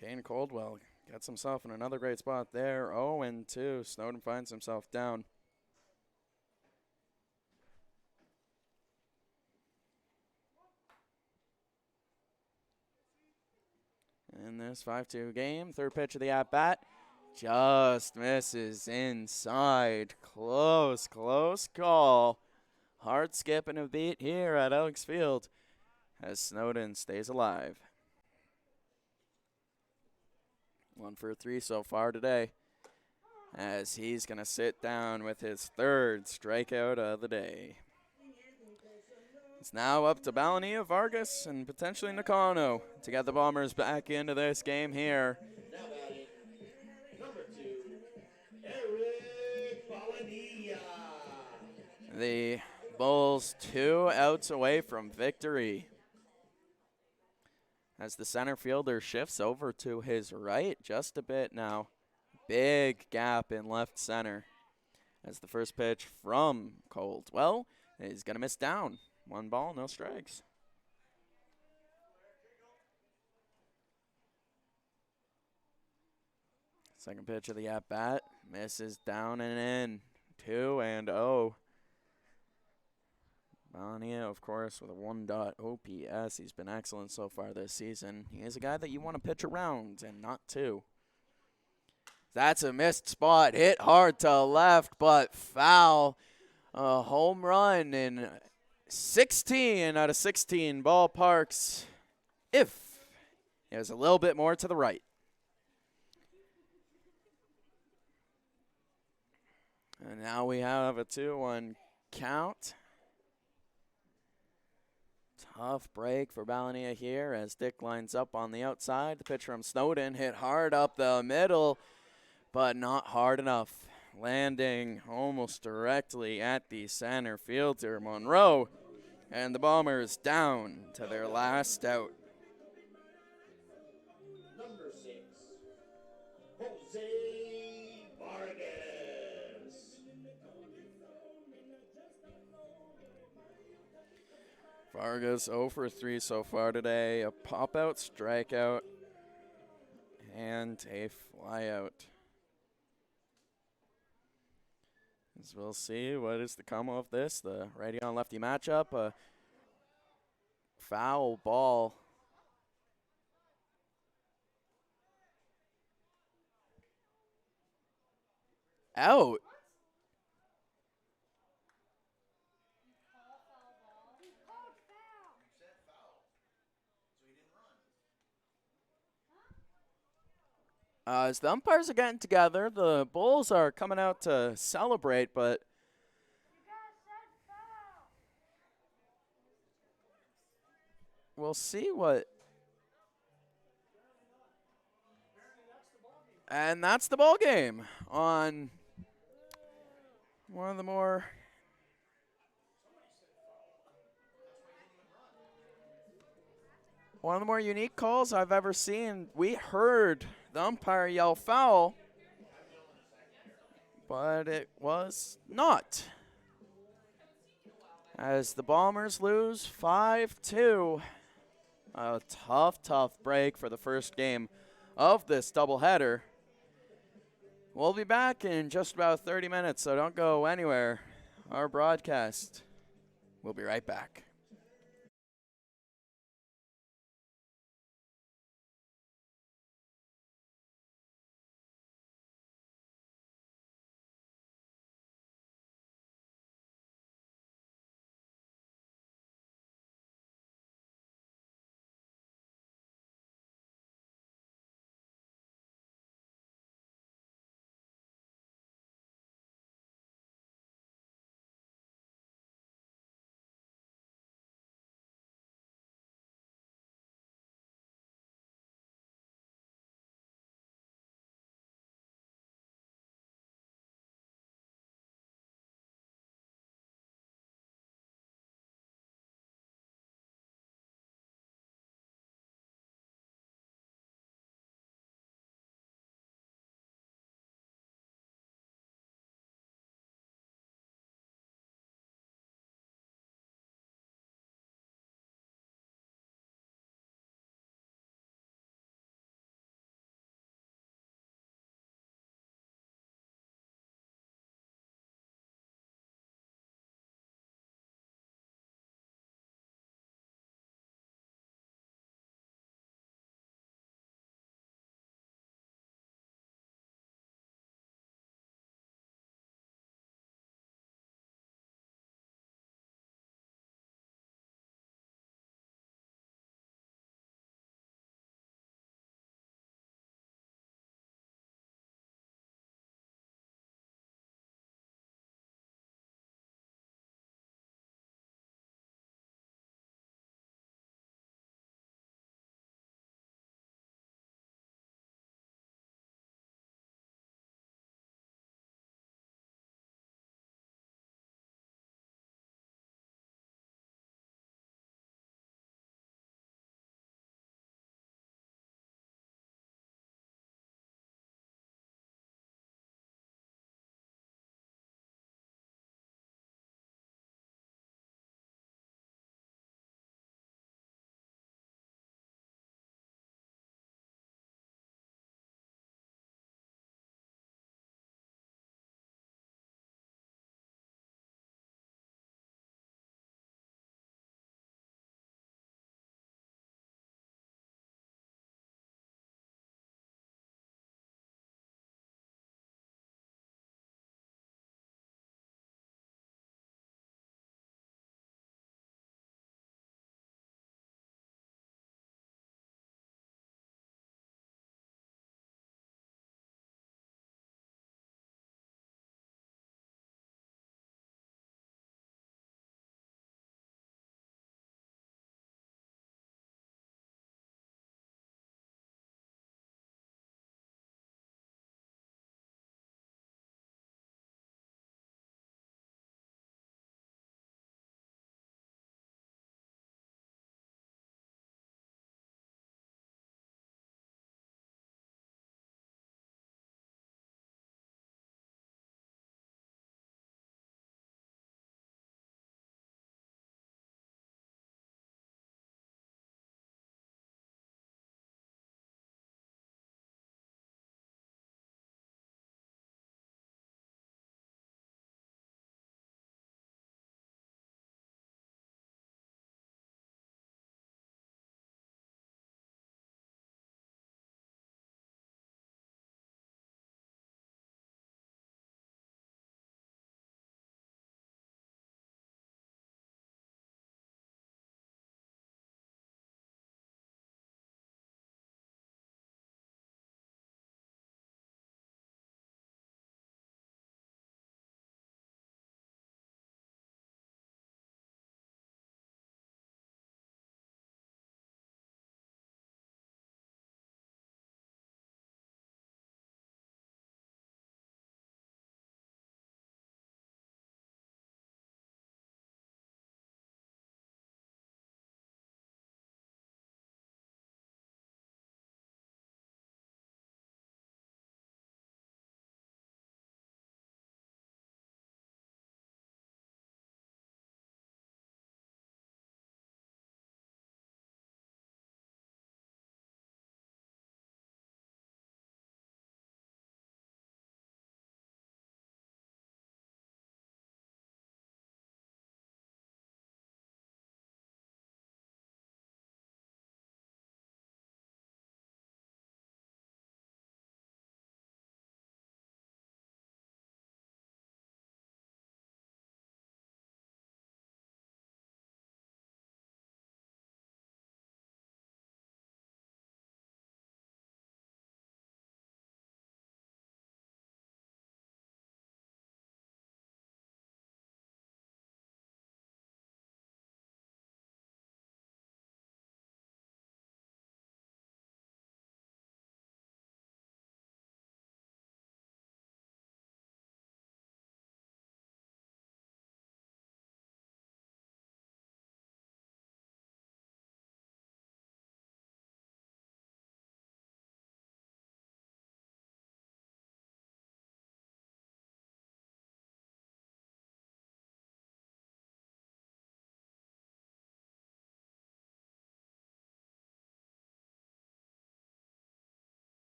Kane Coldwell gets himself in another great spot there. 0-2. Snowden finds himself down. In this 5-2 game, third pitch of the at-bat, just misses inside. Close call. Hard skipping a beat here at Alex Field as Snowden stays alive. 1 for 3 so far today as he's going to sit down with his 3rd strikeout of the day. It's now up to Balania, Vargas, and potentially Nakano to get the Bombers back into this game here. Now batting, number 2, Eric Balania. The Bulls 2 outs away from victory as the center fielder shifts over to his right just a bit now. Big gap in left center as the first pitch from Coldwell is going to miss down. 1 ball, no strikes. Second pitch of the at-bat misses down and in. 2-0. Balania, of course, with a 1.0 OPS. He's been excellent so far this season. He is a guy that you want to pitch around and not to. That's a missed spot. Hit hard to left, but foul. A home run in 16 out of 16 ballparks. If it was a little bit more to the right. And now we have a 2-1 count. Tough break for Balania here as Dick lines up on the outside. The pitch from Snowden hit hard up the middle, but not hard enough. Landing almost directly at the center fielder, Monroe. And the Bombers down to their last out. Number 6, Jose Vargas. Vargas 0 for 3 so far today. A pop-out, strikeout, and a flyout. As we'll see what is to come of this. The righty-on-lefty matchup. A foul ball. Out. As the umpires are getting together, the Bulls are coming out to celebrate, but we'll see what. And that's the ball game on one of the more unique calls I've ever seen. We heard the umpire yell foul, but it was not. As the Bombers lose 5-2. A tough break for the first game of this doubleheader. We'll be back in just about 30 minutes, so don't go anywhere. Our broadcast will be right back.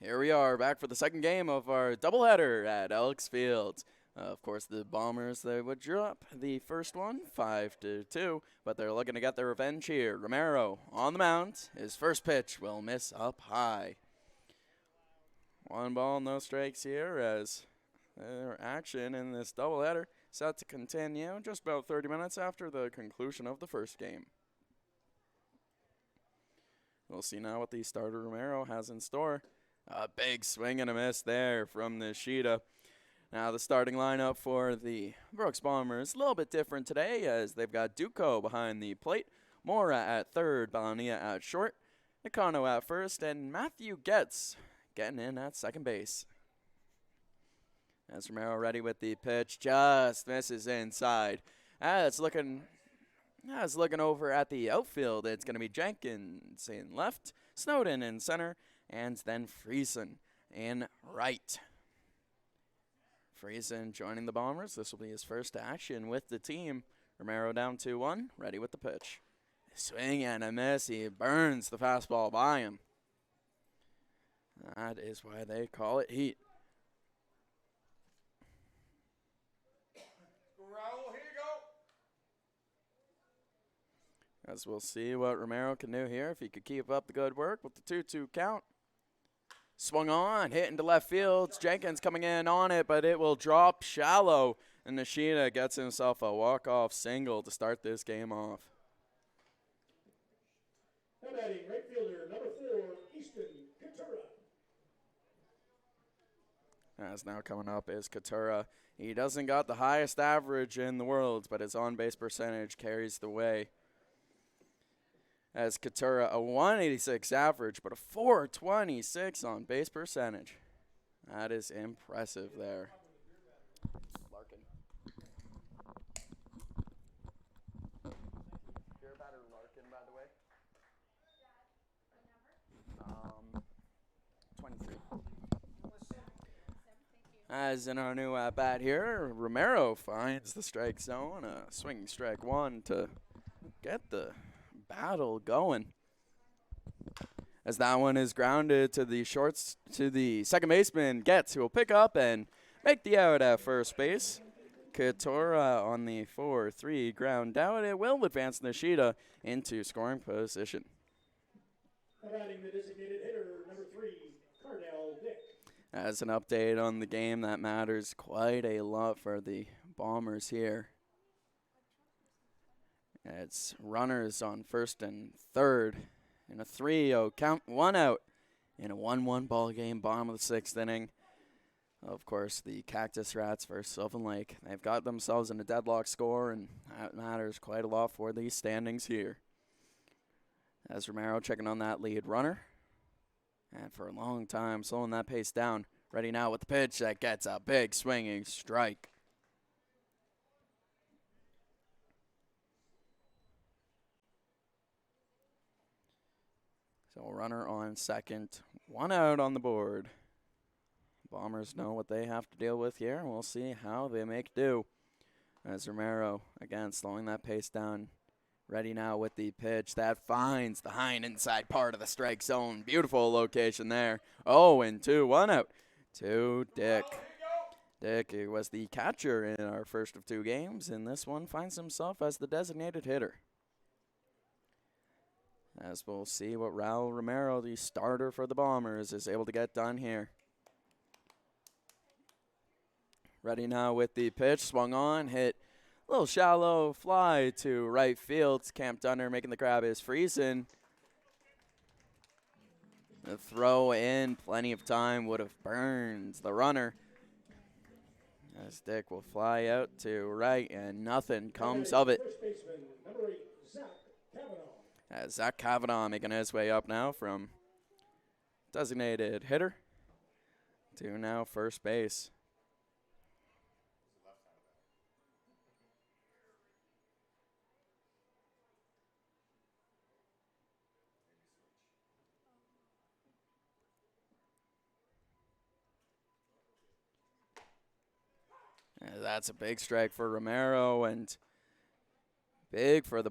Here we are back for the second game of our doubleheader at Elks Field. Of course, the Bombers, they would drop the first one 5-2, but they're looking to get their revenge here. Romero on the mound. His first pitch will miss up high. 1 ball, no strikes here as their action in this doubleheader set to continue just about 30 minutes after the conclusion of the first game. We'll see now what the starter Romero has in store. A big swing and a miss there from Nishida. Now the starting lineup for the Brooks Bombers, a little bit different today as they've got Duco behind the plate, Mora at third, Balania at short, Nakano at first, and Matthew Getz getting in at second base. As Romero ready with the pitch, just misses inside. As looking over at the outfield, it's going to be Jenkins in left, Snowden in center, and then Friesen in right. Friesen joining the Bombers. This will be his first action with the team. Romero down 2-1, ready with the pitch. Swing and a miss. He burns the fastball by him. That is why they call it heat. Raul, here you go. As we'll see what Romero can do here if he could keep up the good work with the 2-2 count. Swung on, hit into left field. Jenkins coming in on it, but it will drop shallow. And Nishida gets himself a walk-off single to start this game off. Now batting right fielder, number 4, Easton Katura. As now coming up is Katura. He doesn't got the highest average in the world, but his on-base percentage carries the way. As Katura, a 186 average, but a 426 on base percentage. That is impressive there. Larkin. You're batter Larkin, by the way. 23. As in our new at-bat here, Romero finds the strike zone. A swinging strike one to get the battle going. As that one is grounded to the shorts, to the second baseman, Getz, who will pick up and make the out at first base. Katura on the 4-3 ground out. It will advance Nishida into scoring position. Batting the designated hitter, number 3, Cardell Dick. As an update on the game that matters quite a lot for the Bombers here. It's runners on first and third in a 3-0 count, 1 out in a 1-1 ball game, bottom of the 6th inning. Of course, the Cactus Rats versus Sylvan Lake. They've got themselves in a deadlock score, and that matters quite a lot for these standings here. As Romero checking on that lead runner. And for a long time, slowing that pace down. Ready now with the pitch that gets a big swinging strike. So runner on second, 1 out on the board. Bombers know what they have to deal with here, and we'll see how they make do. As Romero, again, slowing that pace down. Ready now with the pitch that finds the high and inside part of the strike zone. Beautiful location there. 0-2, 1 out to Dick. Dick was the catcher in our first of 2 games, and this one finds himself as the designated hitter. As we'll see what Raul Romero, the starter for the Bombers, is able to get done here. Ready now with the pitch, swung on, hit a little shallow fly to right field. Camped under, making the grab is Friesen. The throw in, plenty of time, would have burned the runner. As Dick will fly out to right, and nothing comes of it. First baseman, number 8, Zach Kavanaugh. As Zach Kavanaugh making his way up now from designated hitter to now first base. That's a big strike for Romero and big for the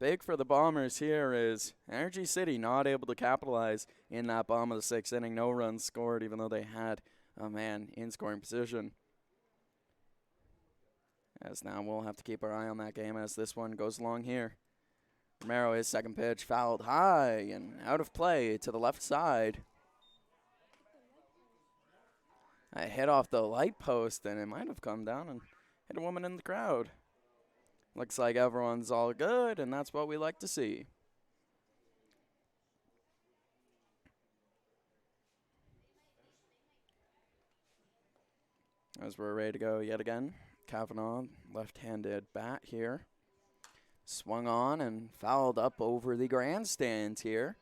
big for the Bombers here is Energy City not able to capitalize in that bottom of the 6th inning. No runs scored, even though they had a man in scoring position. As now we'll have to keep our eye on that game as this one goes along here. Romero, his second pitch, fouled high and out of play to the left side. I hit off the light post, and it might have come down and hit a woman in the crowd. Looks like everyone's all good, and that's what we like to see. As we're ready to go yet again, Kavanaugh, left-handed bat here. Swung on and fouled up over the grandstands here.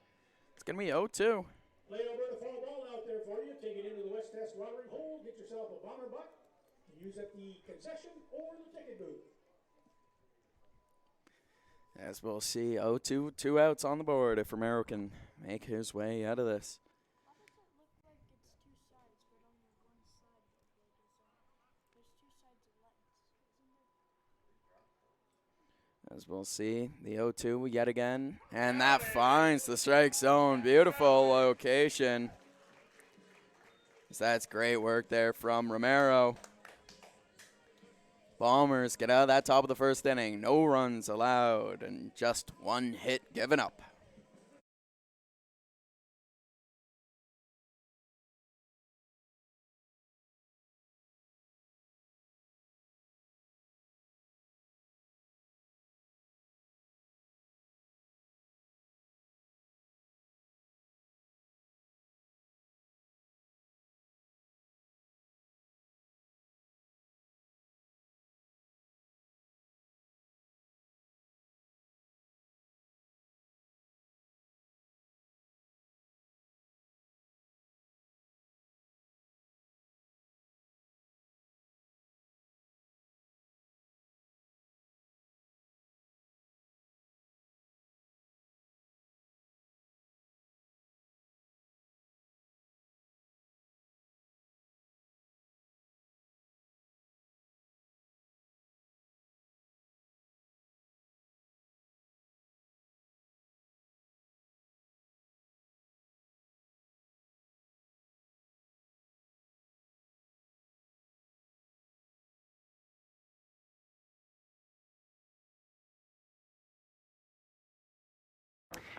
It's going to be 0-2. Play Alberta fall ball out there for you. Take it into the West Test watering hole. Get yourself a bomber buck to use at the concession or the ticket booth. As we'll see, 0-2, 2 outs on the board if Romero can make his way out of this. As we'll see, the 0-2 yet again, and that finds the strike zone. Beautiful location. So that's great work there from Romero. Bombers get out of that top of the first inning. No runs allowed and just one hit given up.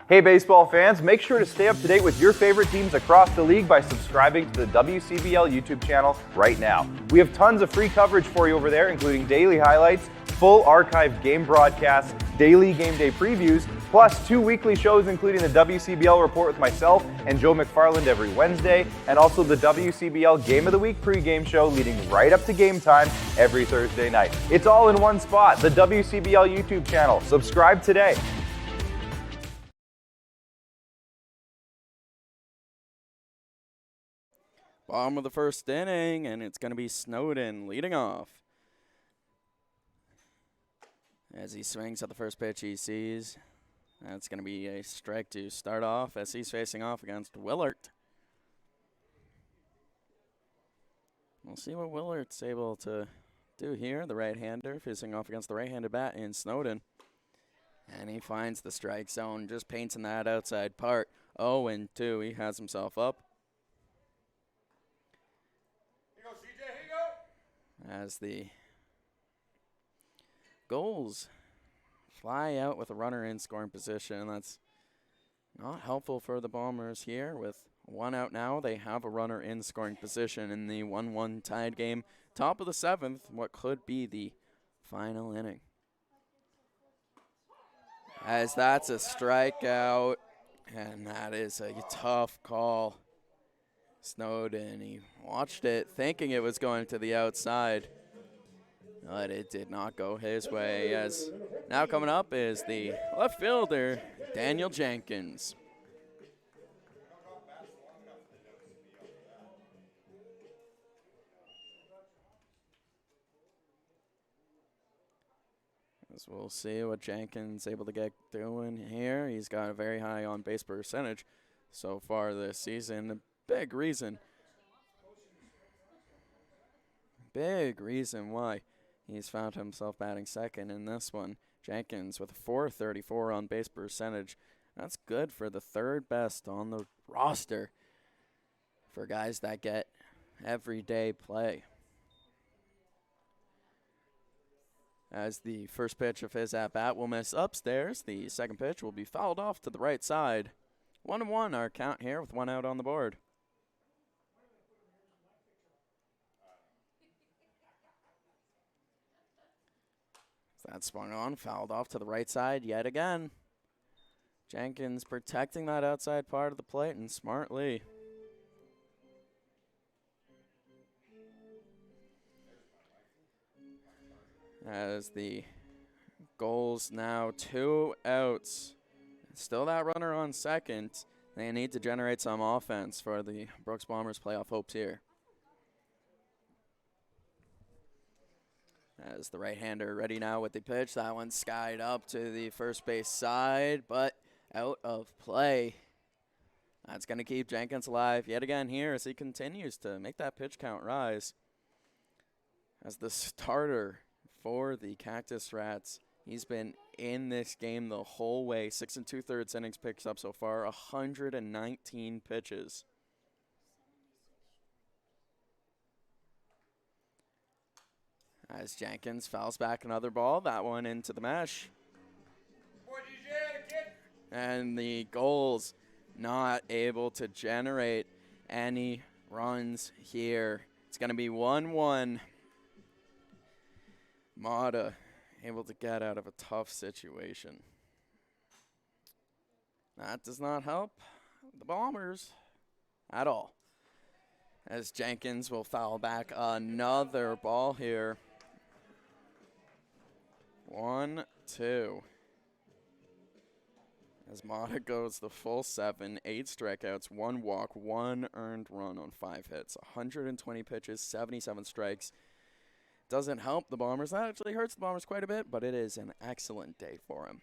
Hey baseball fans, make sure to stay up to date with your favorite teams across the league by subscribing to the WCBL YouTube channel right now. We have tons of free coverage for you over there, including daily highlights, full archived game broadcasts, daily game day previews, plus 2 weekly shows including the WCBL Report with myself and Joe McFarland every Wednesday, and also the WCBL Game of the Week pregame show leading right up to game time every Thursday night. It's all in one spot, the WCBL YouTube channel. Subscribe today. Bottom of the first inning, and it's going to be Snowden leading off. As he swings at the first pitch he sees, that's going to be a strike to start off as he's facing off against Willert. We'll see what Willert's able to do here. The right-hander facing off against the right-handed bat in Snowden. And he finds the strike zone, just painting that outside part. 0-2, he has himself up. As the goals fly out with a runner in scoring position. That's not helpful for the Bombers here. With 1 out now, they have a runner in scoring position in the 1-1 tied game. Top of the 7th, what could be the final inning. As that's a strikeout, and that is a tough call. Snowden, he watched it thinking it was going to the outside, but it did not go his way. As now coming up is the left fielder, Daniel Jenkins. As we'll see what Jenkins able to get doing here. He's got a very high on base percentage so far this season. Big reason why he's found himself batting second in this one. Jenkins with a .434 on base percentage. That's good for the third best on the roster for guys that get everyday play. As the first pitch of his at-bat will miss upstairs, the second pitch will be fouled off to the right side. 1-1 our count here with one out on the board. That swung on, fouled off to the right side yet again. Jenkins protecting that outside part of the plate and smartly. As the goals now 2 outs. Still that runner on second. They need to generate some offense for the Brooks Bombers playoff hopes here. As the right-hander ready now with the pitch. That one skied up to the first base side, but out of play. That's going to keep Jenkins alive yet again here as he continues to make that pitch count rise. As the starter for the Cactus Rats, he's been in this game the whole way. 6 2/3 innings picks up so far, 119 pitches. As Jenkins fouls back another ball, that one into the mesh. And the goals not able to generate any runs here. It's going to be 1-1. Mata able to get out of a tough situation. That does not help the Bombers at all. As Jenkins will foul back another ball here. 1-2. As Mata goes the full 7, 8 strikeouts, 1 walk, 1 earned run on 5 hits, 120 pitches, 77 strikes. Doesn't help the Bombers. That actually hurts the Bombers quite a bit, but it is an excellent day for him.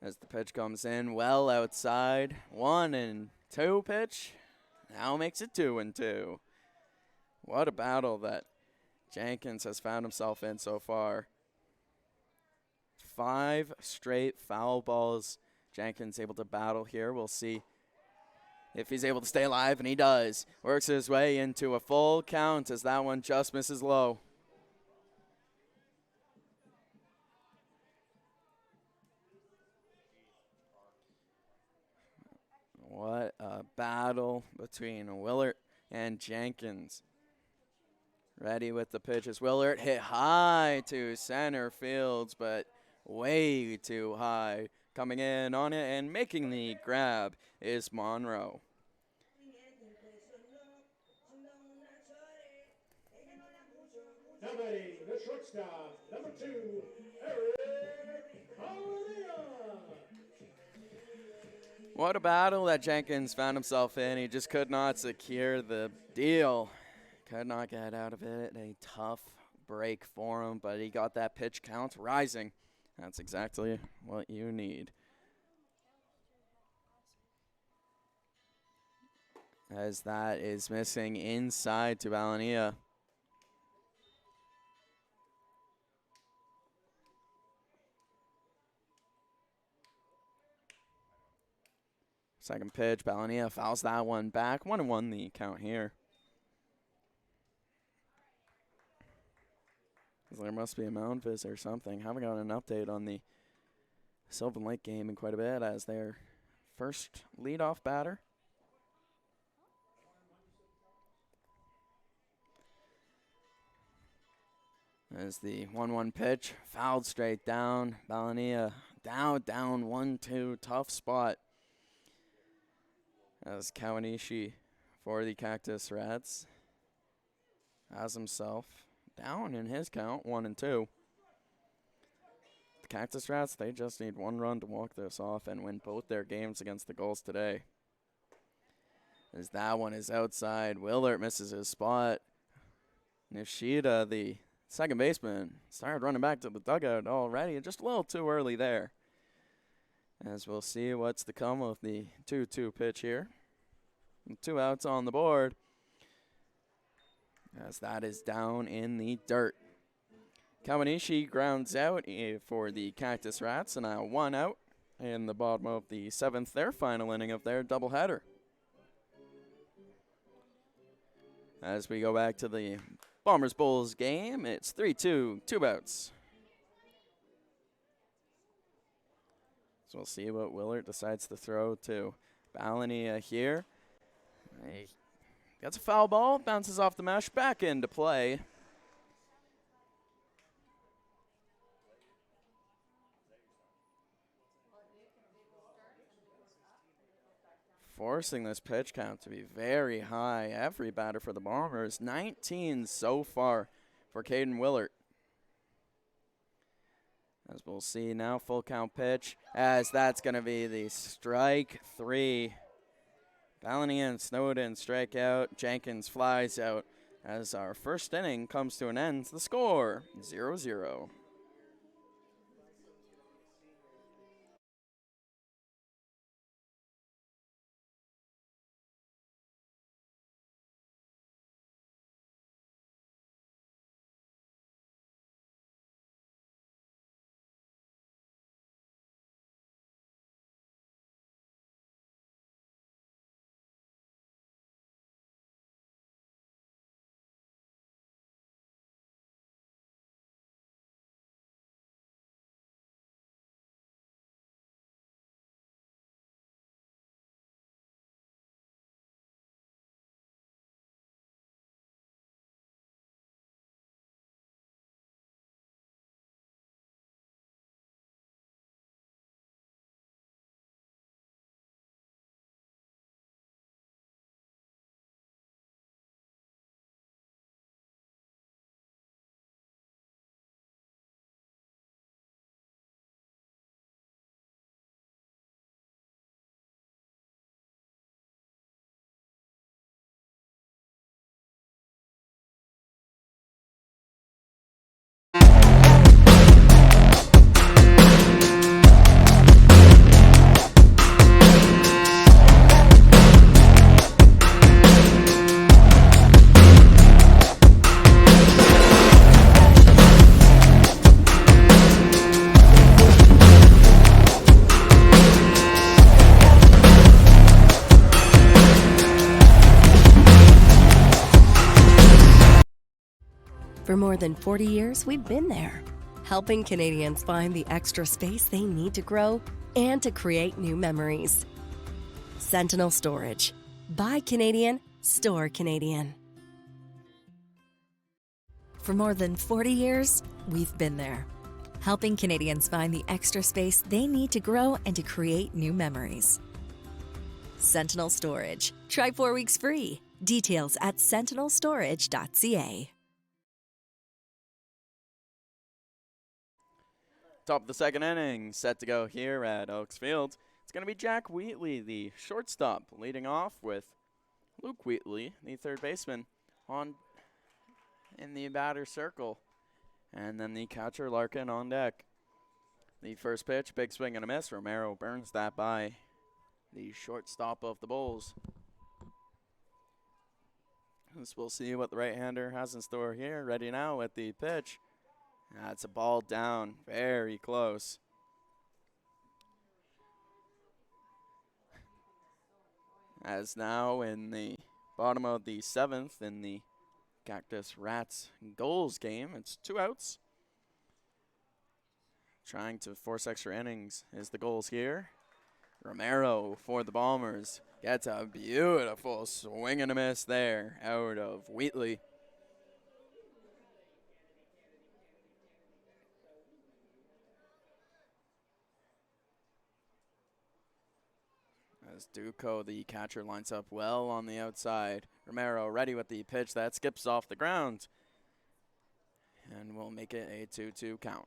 As the pitch comes in well outside, 1-2 pitch. Now makes it 2-2. What a battle that Jenkins has found himself in so far. 5 straight foul balls Jenkins able to battle here. We'll see if he's able to stay alive, and he does. Works his way into a full count as that one just misses low. What a battle between Willard and Jenkins. Ready with the pitches. Willard hit high to center fields, but way too high. Coming in on it and making the grab is Monroe. Now batting the shortstop, number 2, Eric Hallelujah. What a battle that Jenkins found himself in. He just could not secure the deal. Could not get out of it. A tough break for him, but he got that pitch count rising. That's exactly what you need. As that is missing inside to Valania. Second pitch, Balania fouls that one back. 1-1 the count here. There must be a mound visit or something. Haven't got an update on the Sylvan Lake game in quite a bit as their first leadoff batter. As the 1-1 pitch, fouled straight down. Balania down 1-2, tough spot. As Kawanishi for the Cactus Rats has himself down in his count, 1-2. The Cactus Rats, they just need 1 run to walk this off and win both their games against the Gulls today. As that one is outside, Willard misses his spot. Nishida, the second baseman, started running back to the dugout already, just a little too early there. As we'll see what's to come of the 2-2 pitch here. 2 outs on the board. As that is down in the dirt. Kawanishi grounds out for the Cactus Rats, and now 1 out in the bottom of the 7th, their final inning of their doubleheader. As we go back to the Bombers Bulls game, it's 3-2, 2 outs. So we'll see what Willard decides to throw to Ballania here. He gets a foul ball, bounces off the mesh, back into play. Forcing this pitch count to be very high. Every batter for the Bombers, 19 so far for Caden Willard. As we'll see now, full count pitch, as that's going to be the strike 3. Ballania and Snowden strike out. Jenkins flies out as our first inning comes to an end. The score, 0-0. For more than 40 years, we've been there, helping Canadians find the extra space they need to grow and to create new memories. Sentinel Storage. Buy Canadian, store Canadian. For more than 40 years, we've been there, helping Canadians find the extra space they need to grow and to create new memories. Sentinel Storage. Try 4 weeks free. Details at sentinelstorage.ca. Top of the second inning, set to go here at Elks Field. It's going to be Jack Wheatley, the shortstop, leading off with Luke Wheatley, the third baseman, in the batter circle. And then the catcher, Larkin, on deck. The first pitch, big swing and a miss. Romero burns that by the shortstop of the Bulls. As we'll see what the right-hander has in store here. Ready now with the pitch. That's a ball down, very close. As now in the bottom of the 7th in the Cactus Rats goals game, it's 2 outs. Trying to force extra innings is the goals here. Romero for the Bombers gets a beautiful swing and a miss there out of Wheatley. As Duco, the catcher, lines up well on the outside. Romero ready with the pitch that skips off the ground. And we'll make it a 2-2 count.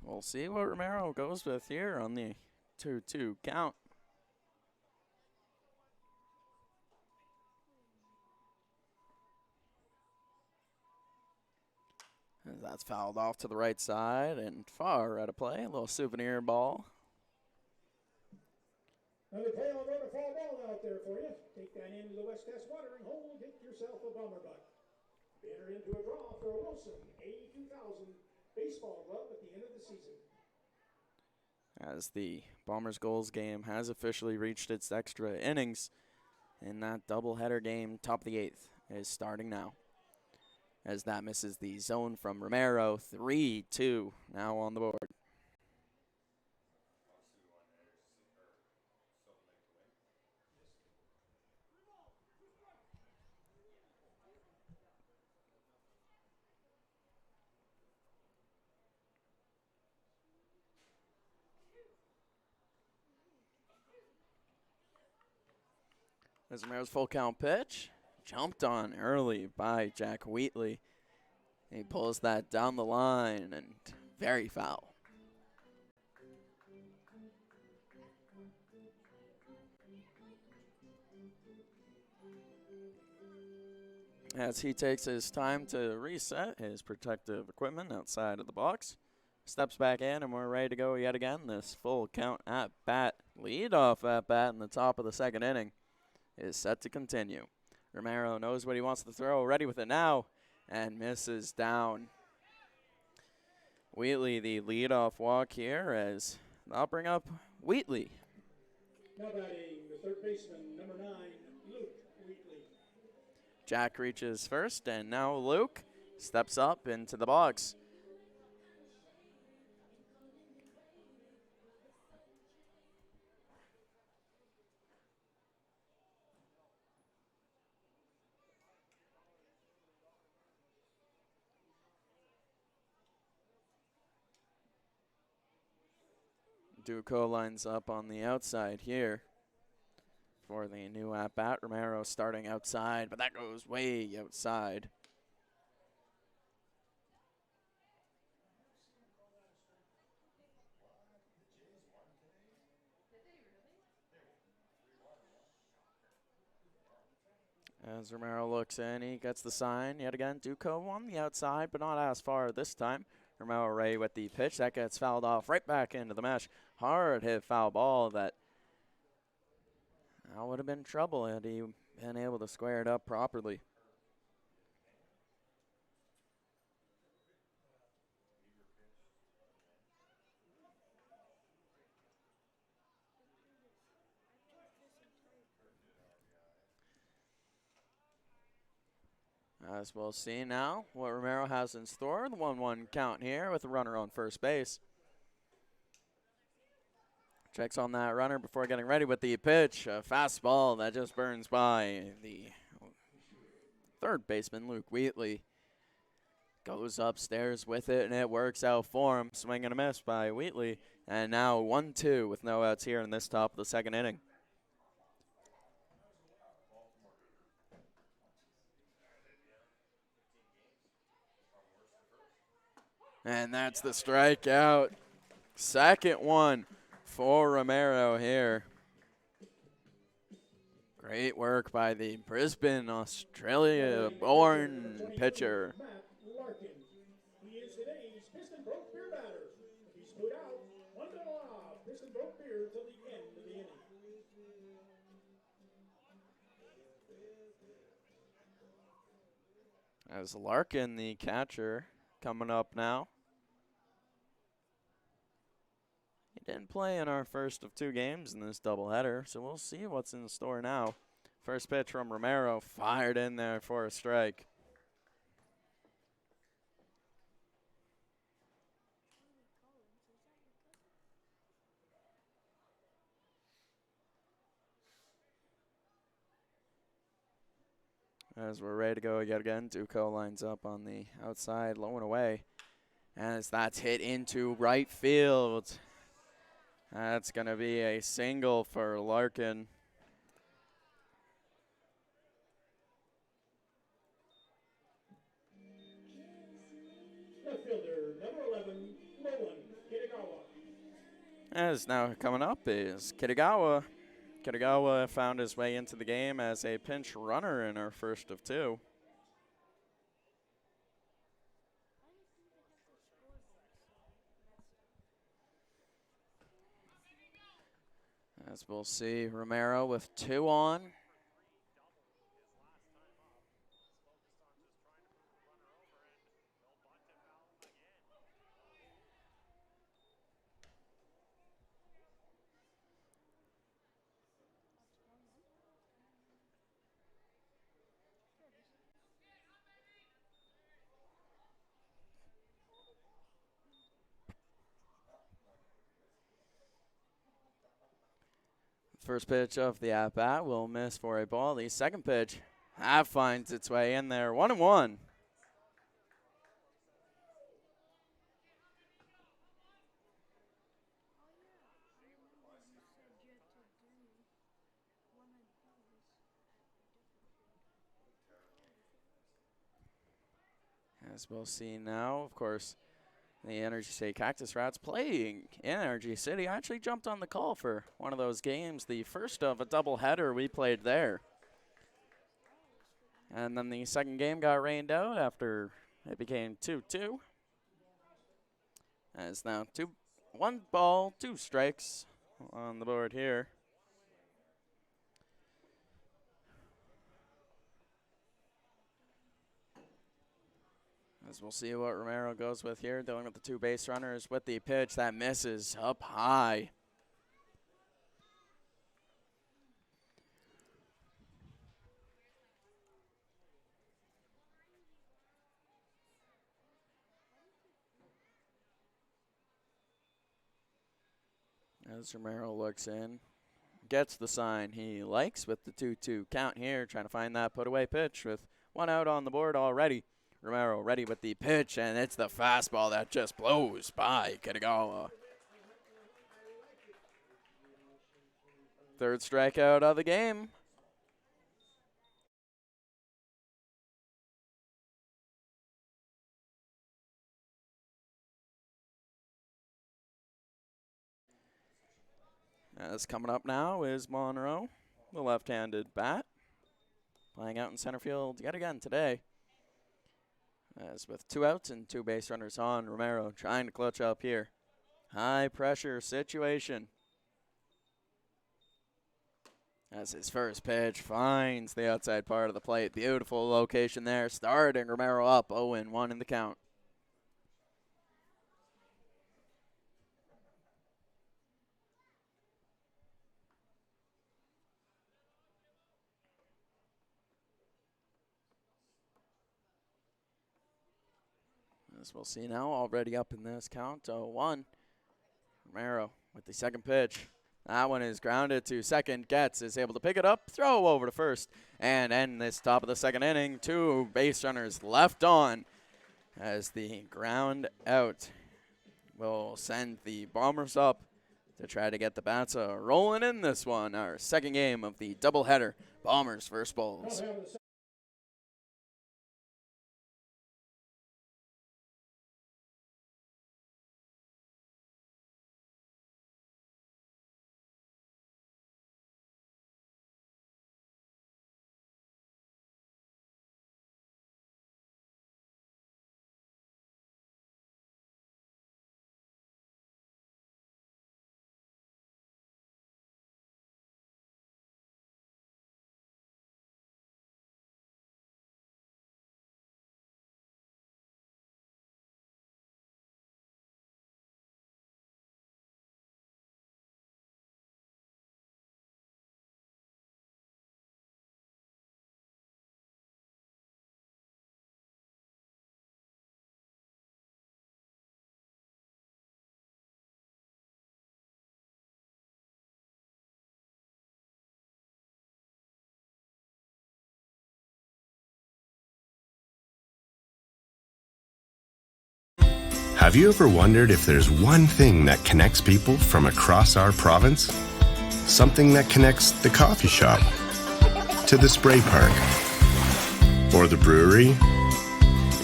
We'll see what Romero goes with here on the 2-2 count. That's fouled off to the right side and far out of play. A little souvenir ball. Another play on road, a foul ball out there for you. Take that into the West Test watering hole, get yourself a bomber buck. Enter into a draw for a Wilson A2000 baseball glove at the end of the season. As the Bombers goals game has officially reached its extra innings, and that doubleheader game, top of the 8th, is starting now. As that misses the zone from Romero, 3-2 now on the board. As Romero's full count pitch, jumped on early by Jack Wheatley. He pulls that down the line and very foul. As he takes his time to reset his protective equipment outside of the box, steps back in, and we're ready to go yet again. This full count at bat, leadoff at bat in the top of the second inning, is set to continue. Romero knows what he wants to throw, ready with it now, and misses down. Wheatley, the leadoff walk here, as I'll bring up Wheatley. Now batting the third baseman, number 9, Luke Wheatley. Jack reaches first, and now Luke steps up into the box. Duco lines up on the outside here for the new at-bat. Romero starting outside, but that goes way outside. As Romero looks in, he gets the sign yet again. Duco on the outside, but not as far this time. Romero ready with the pitch. That gets fouled off right back into the mesh. Hard hit foul ball that would have been trouble had he been able to square it up properly. As we'll see now what Romero has in store. The 1-1 count here with a runner on first base. Checks on that runner before getting ready with the pitch. A fastball that just burns by the third baseman, Luke Wheatley. Goes upstairs with it, and it works out for him. Swing and a miss by Wheatley. And now 1-2 with no outs here in this top of the second inning. And that's the strikeout. Second one for Romero here. Great work by the Brisbane, Australia-born pitcher. He is today's Piston Broke Beer batter. He's put out 1-0 off. Piston Broke Beer till the end of the inning. As Larkin, the catcher, coming up now. He didn't play in our first of 2 games in this doubleheader, so we'll see what's in store now. First pitch from Romero, fired in there for a strike. As we're ready to go yet again, Duco lines up on the outside, low and away. As that's hit into right field. That's going to be a single for Larkin. Left fielder, number 11, Nolan Kitagawa. As now coming up is Kitagawa. Kitagawa found his way into the game as a pinch runner in our first of 2. As we'll see Romero with 2 on. First pitch of the at-bat will miss for a ball. The second pitch, that finds its way in there. 1-1. As we'll see now, of course, the Energy City Cactus Rats playing in Energy City. I actually jumped on the call for one of those games, the first of a doubleheader we played there. And then the second game got rained out after it became 2-2. As now 1 ball, 2 strikes on the board here. As we'll see what Romero goes with here, dealing with the 2 base runners with the pitch that misses up high. As Romero looks in, gets the sign he likes with the 2-2 count here, trying to find that put-away pitch with 1 out on the board already. Romero ready with the pitch, and it's the fastball that just blows by Kitagawa. 3rd strikeout of the game. As coming up now is Monroe, the left-handed bat, playing out in center field yet again today. As with 2 outs and 2 base runners on, Romero trying to clutch up here. High pressure situation. As his first pitch finds the outside part of the plate. Beautiful location there, starting Romero up 0-1 in the count. As we'll see now, already up in this count, 0-1. Romero with the second pitch. That one is grounded to second. Is able to pick it up, throw over to first, and end this top of the second inning. 2 base runners left on as the ground out will send the Bombers up to try to get the bats rolling in this one. Our second game of the doubleheader, Bombers versus Bulls. Have you ever wondered if there's one thing that connects people from across our province? Something that connects the coffee shop to the spray park, or the brewery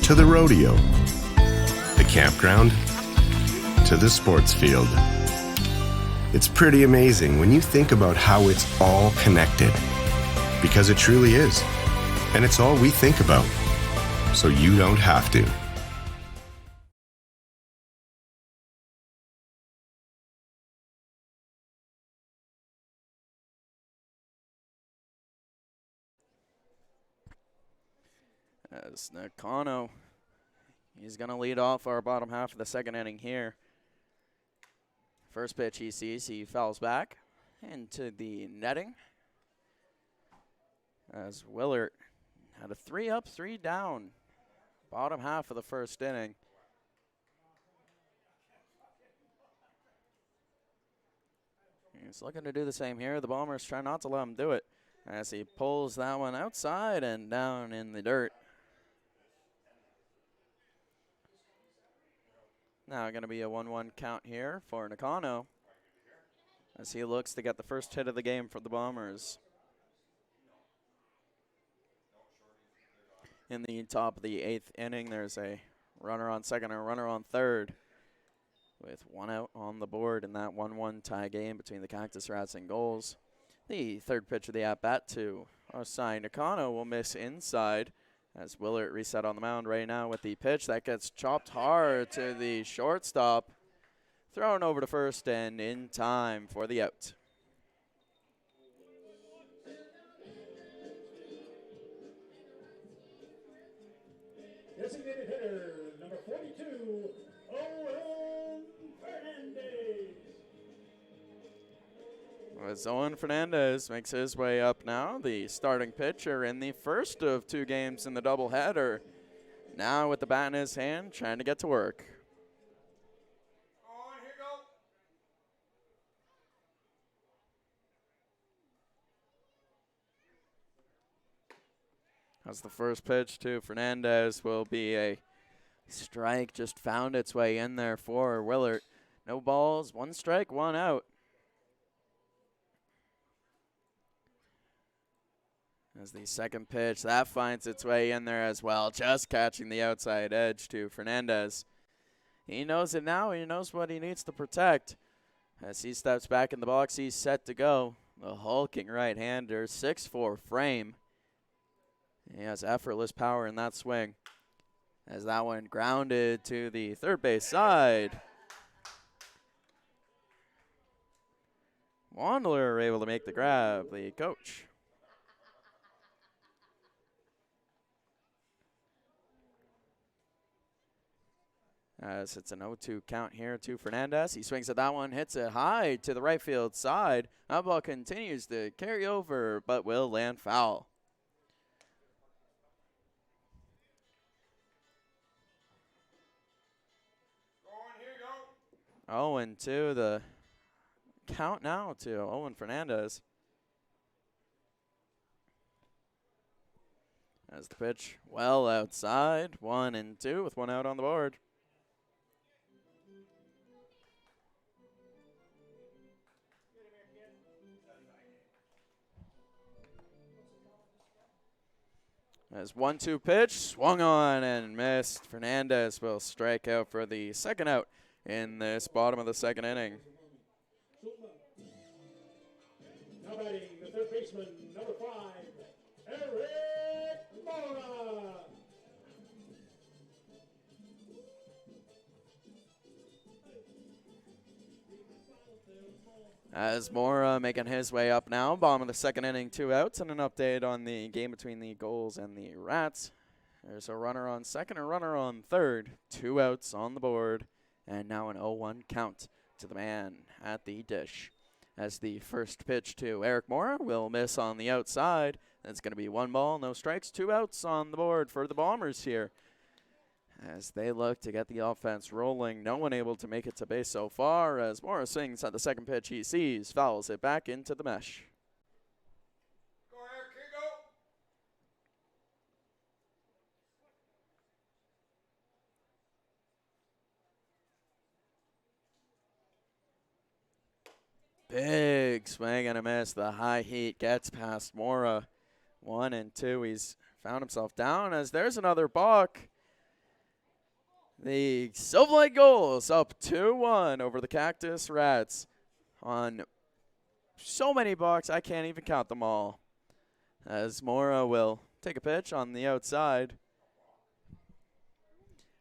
to the rodeo, the campground to the sports field. It's pretty amazing when you think about how it's all connected, because it truly is. And it's all we think about, so you don't have to. as Nakano, he's going to lead off our bottom half of the second inning here. First pitch he sees, he fouls back into the netting as Willert had a 3 up, 3 down bottom half of the first inning. He's looking to do the same here. The Bombers try not to let him do it as he pulls that one outside and down in the dirt. Now going to be a 1-1 count here for Nakano as he looks to get the first hit of the game for the Bombers. In the top of the 8th inning, there's a runner on second and a runner on third with 1 out on the board in that 1-1 tie game between the Cactus Rats and Goals. The third pitch of the at-bat to Osai Nakano will miss inside as Willert reset on the mound right now with the pitch that gets chopped hard to the shortstop. Thrown over to first and in time for the out. Designated hitter, number 42, Owen Fernandez. As Owen Fernandez makes his way up now, the starting pitcher in the first of 2 games in the doubleheader. Now with the bat in his hand, trying to get to work. As the first pitch to Fernandez will be a strike, just found its way in there for Willert. No balls, 1 strike, 1 out. As the second pitch, that finds its way in there as well, just catching the outside edge to Fernandez. He knows it now, he knows what he needs to protect. As he steps back in the box, he's set to go. The hulking right-hander, 6'4" frame. He has effortless power in that swing as that one grounded to the third base side. Wandler able to make the grab, the coach. As it's an 0-2 count here to Fernandez. He swings at that one, hits it high to the right field side. That ball continues to carry over, but will land foul. 0-2, the count now to Owen Fernandez. As the pitch well outside, 1-2 with 1 out on the board. As 1-2 pitch, swung on and missed. Fernandez will strike out for the second out in this bottom of the second inning. Now batting the third baseman, number 5, Eric Mora. As Mora making his way up now, bottom of the second inning, 2 outs, and an update on the game between the Goals and the Rats. There's a runner on second, a runner on third, 2 outs on the board. And now an 0-1 count to the man at the dish. As the first pitch to Eric Mora will miss on the outside. That's going to be 1 ball, no strikes, 2 outs on the board for the Bombers here. As they look to get the offense rolling, no one able to make it to base so far. As Mora swings at the second pitch he sees, fouls it back into the mesh. Big swing and a miss. The high heat gets past Mora. 1-2. He's found himself down as there's another balk. The Silver Lake Goals up 2-1 over the Cactus Rats on so many balks I can't even count them all. As Mora will take a pitch on the outside.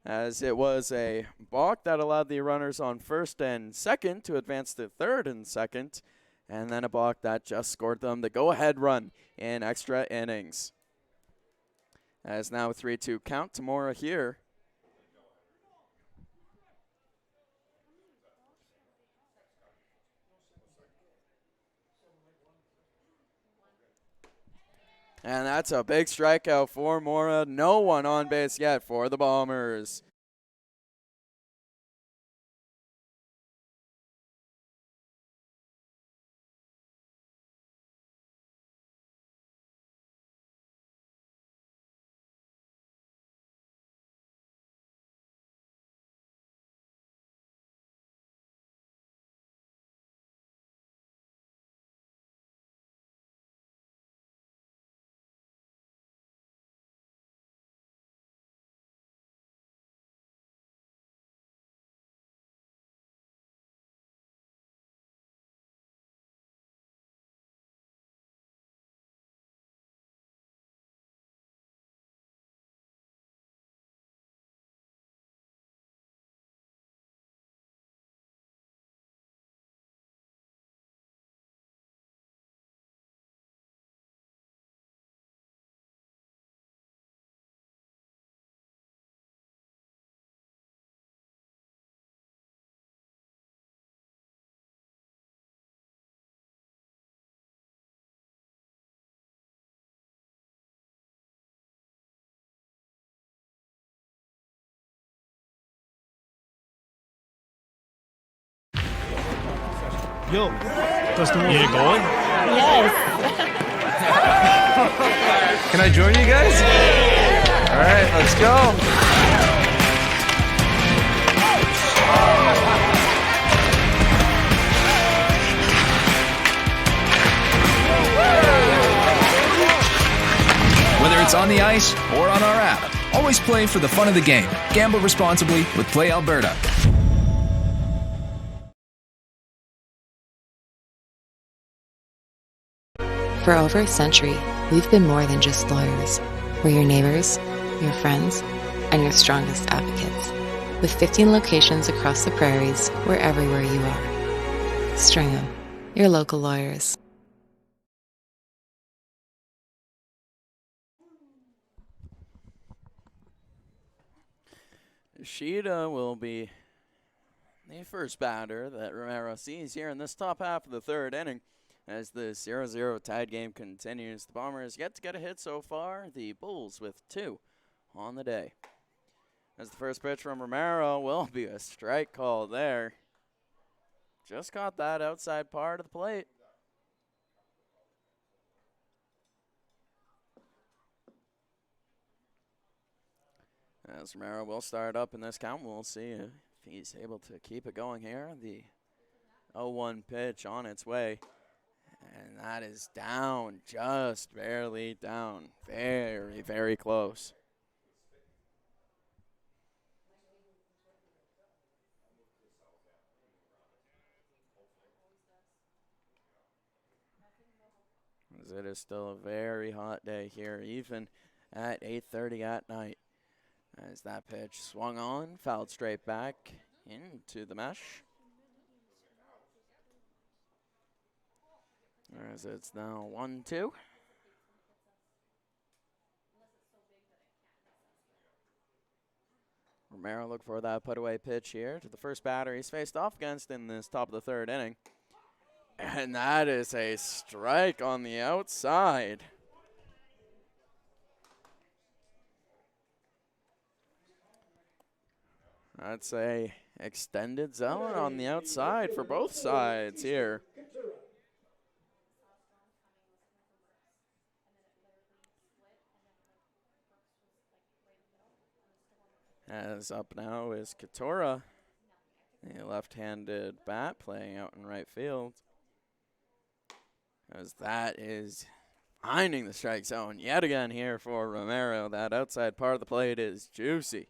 As it was a balk that allowed the runners on first and second to advance to third and second, and then a balk that just scored them the go-ahead run in extra innings. As now 3-2 count to Mora here. And that's a big strikeout for Mora. No one on base yet for the Bombers. Yo, does the get it going? Yes. Can I join you guys? All right, let's go. Whether it's on the ice or on our app, always play for the fun of the game. Gamble responsibly with Play Alberta. For over a century, we've been more than just lawyers. We're your neighbors, your friends, and your strongest advocates. With 15 locations across the prairies, we're everywhere you are. Stringham, your local lawyers. Sheeta will be the first batter that Romero sees here in this top half of the third inning. As the 0-0 tied game continues, the Bombers yet to get a hit so far. The Bulls with 2 on the day. As the first pitch from Romero will be a strike call there. Just caught that outside part of the plate. As Romero will start up in this count, we'll see if he's able to keep it going here. The 0-1 pitch on its way. And that is down, just barely down. Very, very close. As it is still a very hot day here, even at 8:30 at night. As that pitch swung on, fouled straight back into the mesh. As it's now 1-2. Romero look for that put-away pitch here to the first batter he's faced off against in this top of the third inning. And that is a strike on the outside. That's a extended zone on the outside for both sides here. As up now is Katora, a left-handed bat playing out in right field. As that is finding the strike zone yet again here for Romero. That outside part of the plate is juicy.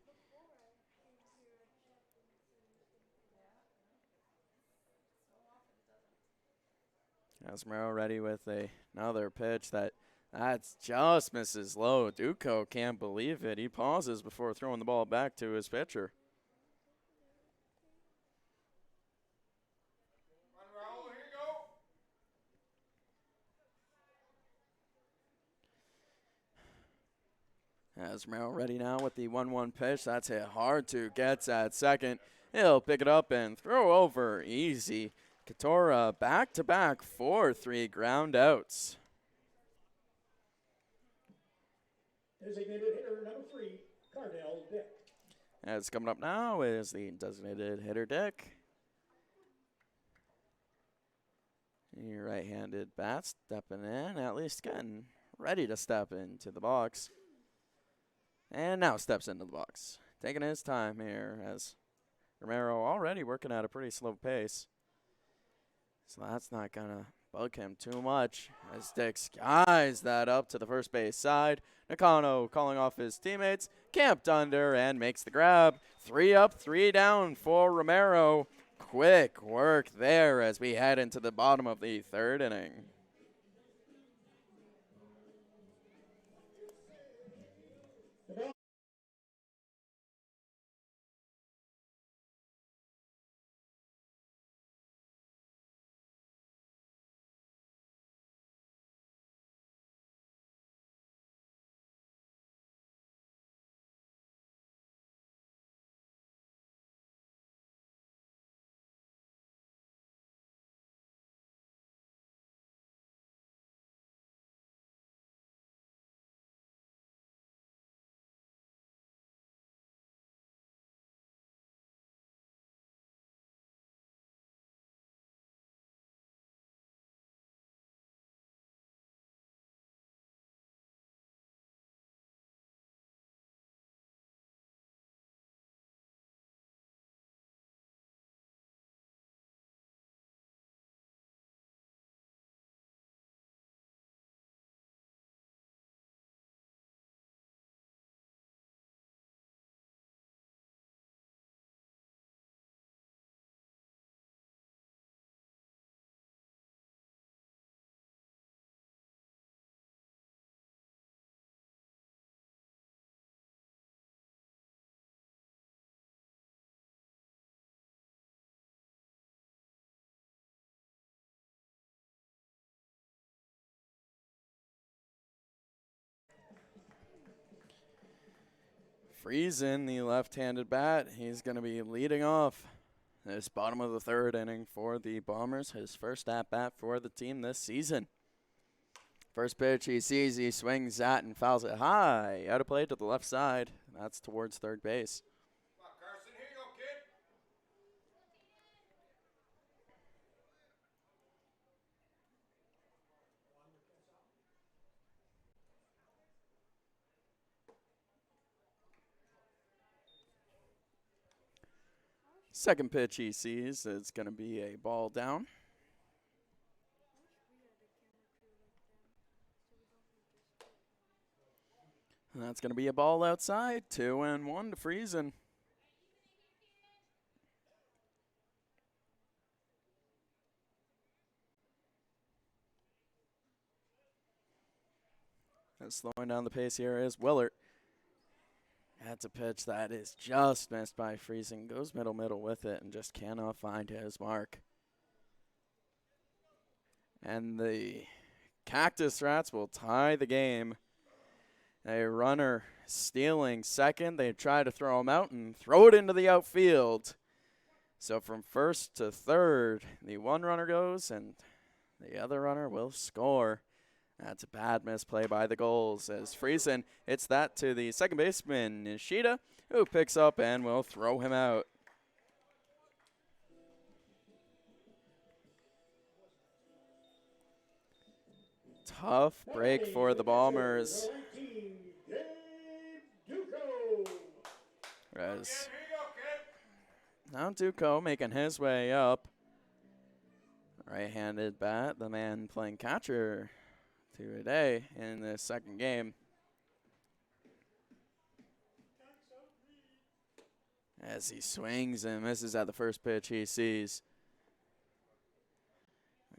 As Romero ready with another pitch that's just misses low. Duco can't believe it. He pauses before throwing the ball back to his pitcher. As Romero ready now with the 1-1 pitch. That's hit hard to gets at second. He'll pick it up and throw over easy. Katora back-to-back 4-3 ground outs. Designated hitter number 3, Cardell Dick. As coming up now is the designated hitter Dick. The right-handed bat stepping in, at least getting ready to step into the box. And now steps into the box. Taking his time here as Romero already working at a pretty slow pace. So that's not going to bug him too much as Dick skies that up to the first base side. Nakano calling off his teammates, camped under and makes the grab. 3 up, 3 down for Romero. Quick work there as we head into the bottom of the 3rd inning. Friesen, the left-handed bat, he's going to be leading off this bottom of the 3rd inning for the Bombers. His first at-bat for the team this season. First pitch he sees, he swings at and fouls it high. Out of play to the left side. That's towards 3rd base. Second pitch he sees, it's going to be a ball down. And that's going to be a ball outside. 2-1 to Friesen. And slowing down the pace here is Willert. That's a pitch that is just missed by Friesen. Goes middle with it and just cannot find his mark. And the Cactus Rats will tie the game. A runner stealing second. They try to throw him out and throw it into the outfield. So from first to third, the one runner goes and the other runner will score. That's a bad misplay by the goals as Friesen hits that to the second baseman, Nishida, who picks up and will throw him out. Tough break for the Bombers. As now Duco making his way up. Right-handed bat, the man playing catcher today in the second game. As he swings and misses at the first pitch he sees.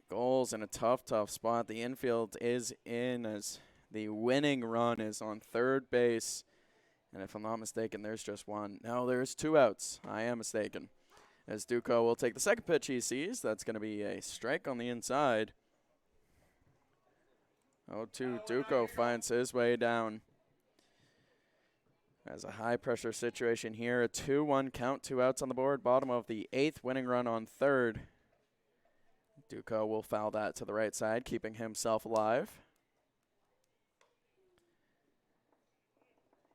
Goals in a tough spot. The infield is in as the winning run is on third base. And if I'm not mistaken, there's just one. No, there's 2 outs. I am mistaken. As Duco will take the second pitch he sees. That's going to be a strike on the inside. 0-2, Duco finds his way down. As a high-pressure situation here, a 2-1 count, 2 outs on the board, bottom of the 8th, winning run on third. Duco will foul that to the right side, keeping himself alive.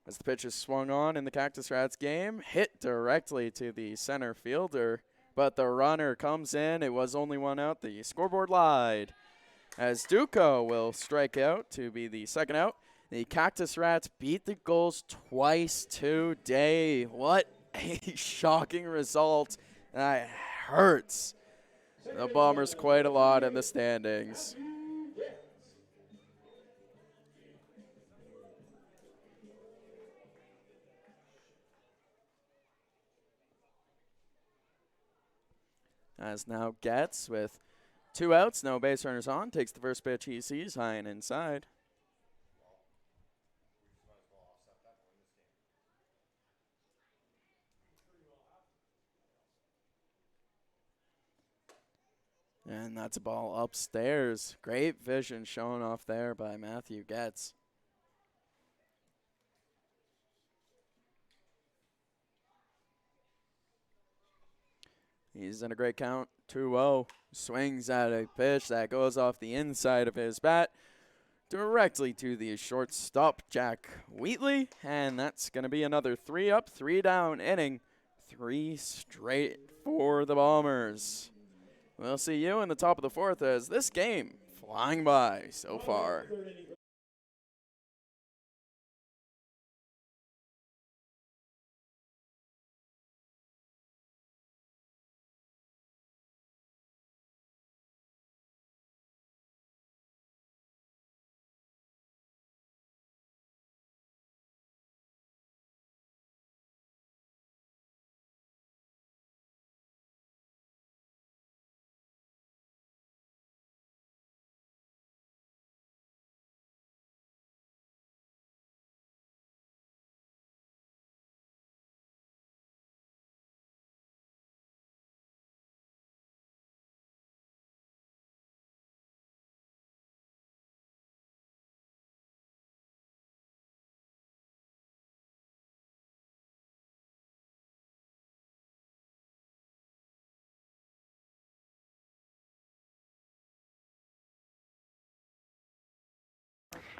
As the pitch is swung on in the Cactus Rats game, hit directly to the center fielder, but the runner comes in. It was only 1 out. The scoreboard lied. As Duco will strike out to be the second out. The Cactus Rats beat the Gulls twice today. What a shocking result. That hurts the Bombers quite a lot in the standings. As now Getz with 2 outs, no base runners on, takes the first pitch he sees, high and inside. And that's a ball upstairs. Great vision shown off there by Matthew Getz. He's in a great count, 2-0. Swings at a pitch that goes off the inside of his bat directly to the shortstop, Jack Wheatley. And that's going to be another 3 up, 3 down inning. 3 straight for the Bombers. We'll see you in the top of the 4th as this game flying by so far.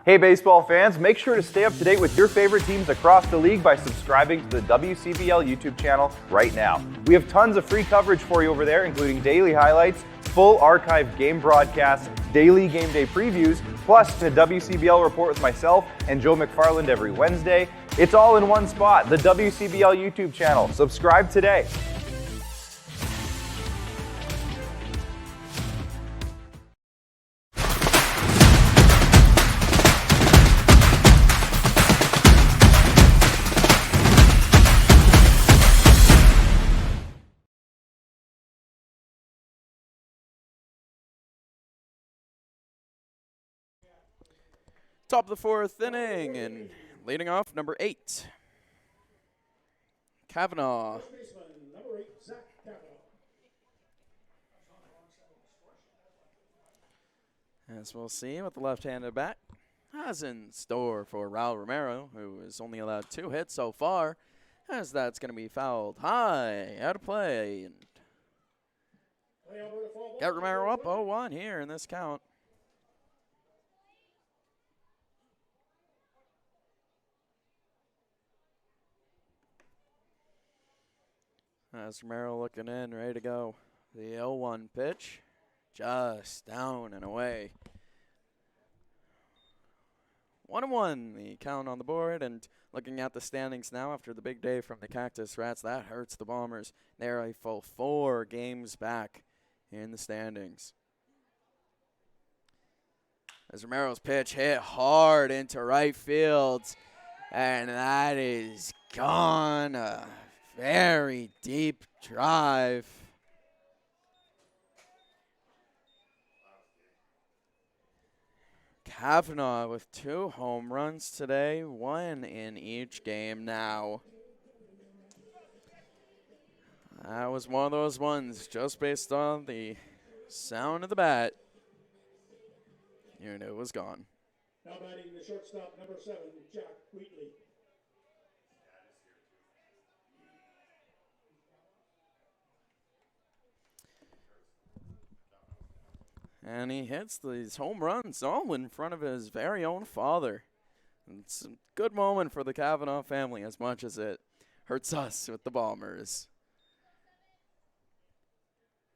Hey baseball fans, make sure to stay up to date with your favorite teams across the league by subscribing to the WCBL YouTube channel right now. We have tons of free coverage for you over there, including daily highlights, full archived game broadcasts, daily game day previews, plus the WCBL report with myself and Joe McFarland every Wednesday. It's all in one spot, the WCBL YouTube channel. Subscribe today. Top of the 4th inning, and leading off, number 8, Kavanaugh. As we'll see what the left-handed bat has in store for Raul Romero, who has only allowed 2 hits so far, as that's going to be fouled high, out of play. And got Romero up 0-1 here in this count. As Romero looking in, ready to go. The 0-1 pitch, just down and away. 1-1, the count on the board, and looking at the standings now after the big day from the Cactus Rats, that hurts the Bombers. They're a full 4 games back in the standings. As Romero's pitch hit hard into right field, and that is gone. Very deep drive. Kavanaugh with 2 home runs today, 1 in each game now. That was one of those ones just based on the sound of the bat. You knew it was gone. Now batting the shortstop, number 7, Jack Wheatley. And he hits these home runs all in front of his very own father. It's a good moment for the Kavanaugh family as much as it hurts us with the Bombers.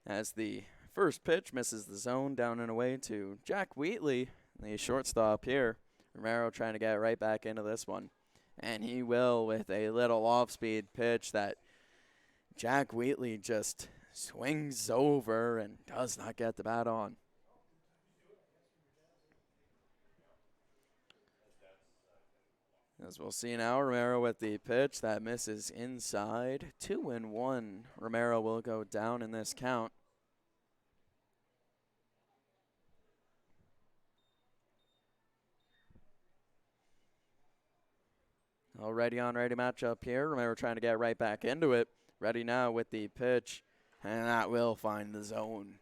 As the first pitch misses the zone down and away to Jack Wheatley, the shortstop here. Romero trying to get right back into this one. And he will with a little off-speed pitch that Jack Wheatley just swings over and does not get the bat on. As we'll see now, Romero with the pitch that misses inside. 2-1. Romero will go down in this count. Already on ready matchup here. Romero trying to get right back into it. Ready now with the pitch. And that will find the zone.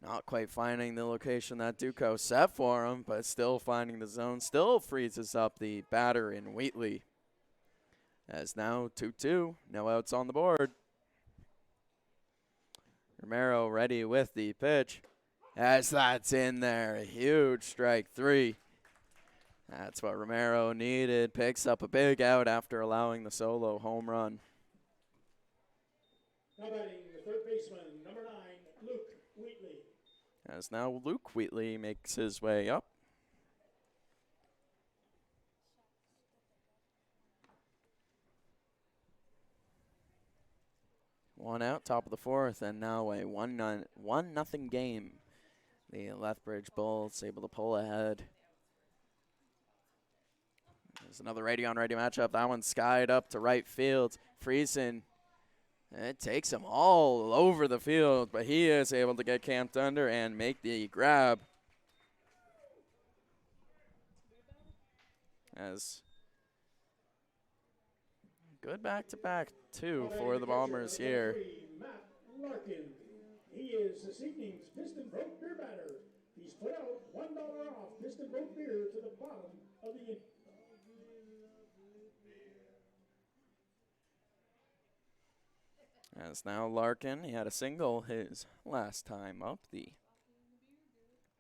Not quite finding the location that Duco set for him, but still finding the zone. Still freezes up the batter in Wheatley. As now 2-2. No outs on the board. Romero ready with the pitch. As that's in there. A huge strike three. That's what Romero needed. Picks up a big out after allowing the solo home run. Now batting the third baseman, number 9, Luke Wheatley. As now Luke Wheatley makes his way up. One out, top of the fourth, and now a 1-0 game. The Lethbridge Bulls able to pull ahead. There's another righty-on-righty matchup. That one's skied up to right field. Friesen, it takes him all over the field, but he is able to get camped under and make the grab. As good back-to-back, too, for the Bombers here. Matt Larkin. He is this evening's Piston Broke Beer batter. He's put out $1 off Piston Broke Beer to the bottom of the inning. As now Larkin, he had a single his last time up, the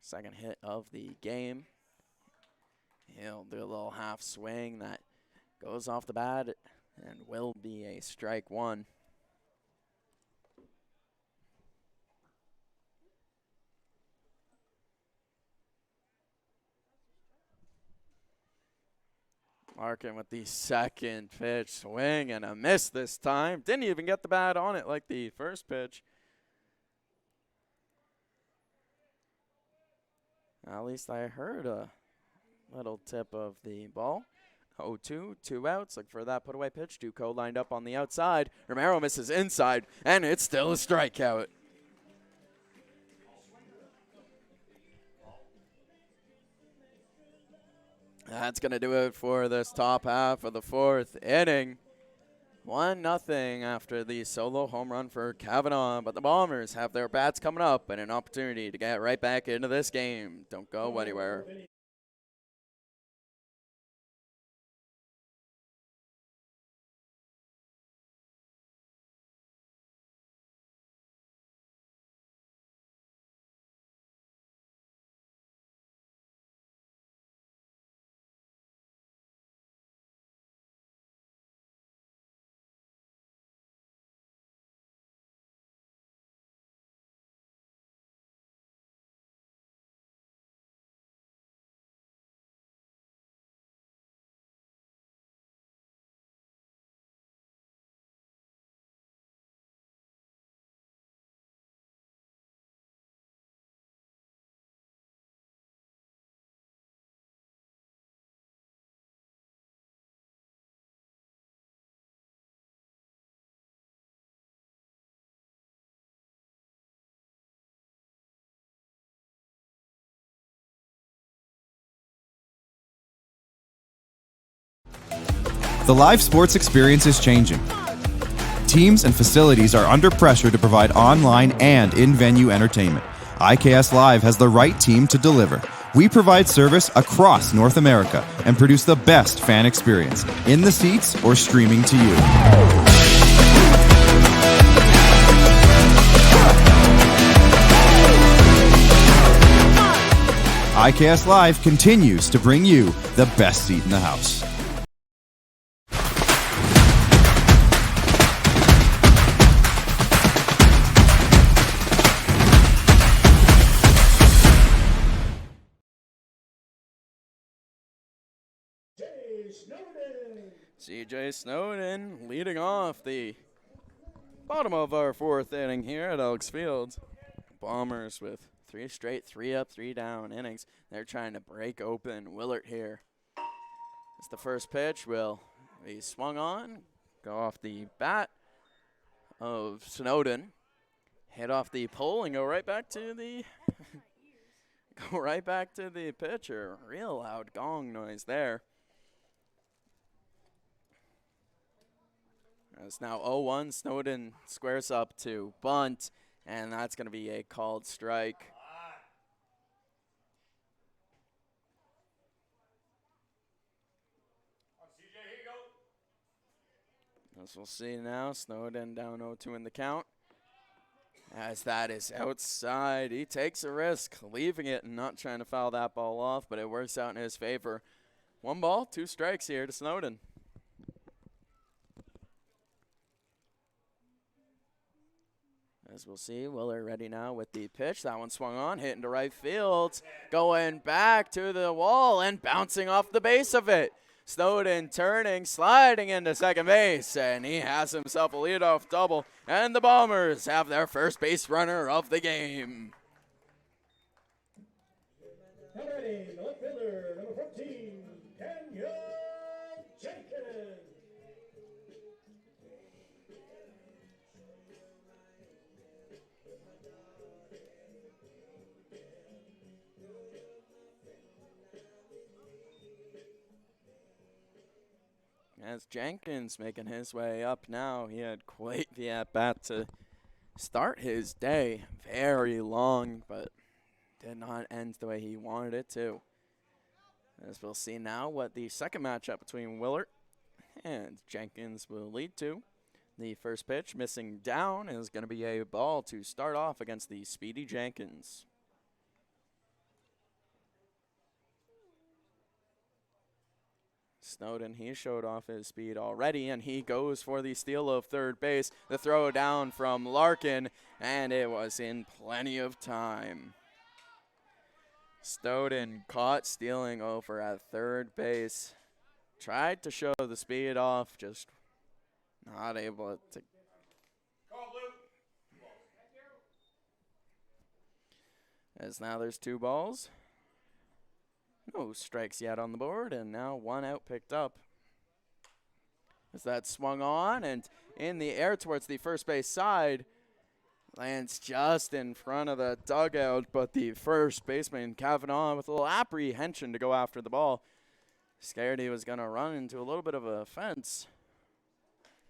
second hit of the game. He'll do a little half swing that goes off the bat and will be a strike one. Larkin with the second pitch, swing and a miss this time. Didn't even get the bat on it like the first pitch. At least I heard a little tip of the ball. 0-2, 2 outs. Look for that put-away pitch. Duco lined up on the outside. Romero misses inside, and it's still a strikeout. That's going to do it for this top half of the fourth inning. 1-0 after the solo home run for Kavanaugh, but the Bombers have their bats coming up and an opportunity to get right back into this game. Don't go anywhere. The live sports experience is changing. Teams and facilities are under pressure to provide online and in-venue entertainment. IKS Live has the right team to deliver. We provide service across North America and produce the best fan experience, in the seats or streaming to you. ICAST Live continues to bring you the best seat in the house. CJ Snowden leading off the bottom of our fourth inning here at Elks Field. Bombers with 3 straight, 3 up, 3 down innings. They're trying to break open Willard here. It's the first pitch. Will be swung on, go off the bat of Snowden, hit off the pole and go right back to the pitcher. Real loud gong noise there. It's now 0-1. Snowden squares up to bunt, and that's going to be a called strike. As we'll see now, Snowden down 0-2 in the count. As that is outside, he takes a risk, leaving it and not trying to foul that ball off, but it works out in his favor. 1 ball, 2 strikes here to Snowden. As we'll see, Willard ready now with the pitch. That one swung on, hit into right field. Going back to the wall and bouncing off the base of it. Snowden turning, sliding into second base, and he has himself a leadoff double. And the Bombers have their first base runner of the game. Now batting, the left fielder, number 14, Daniel Jenkins. As Jenkins making his way up now, he had quite the at-bat to start his day. Very long, but did not end the way he wanted it to. As we'll see now what the second matchup between Willard and Jenkins will lead to. The first pitch missing down is going to be a ball to start off against the speedy Jenkins. Snowden, he showed off his speed already, and he goes for the steal of third base. The throw down from Larkin, and it was in plenty of time. Snowden caught stealing over at third base. Tried to show the speed off, just not able to. As now there's 2 balls. No strikes yet on the board, and now 1 out picked up. As that swung on and in the air towards the first base side, lands just in front of the dugout, but the first baseman, Kavanaugh, with a little apprehension to go after the ball. Scared he was going to run into a little bit of a fence.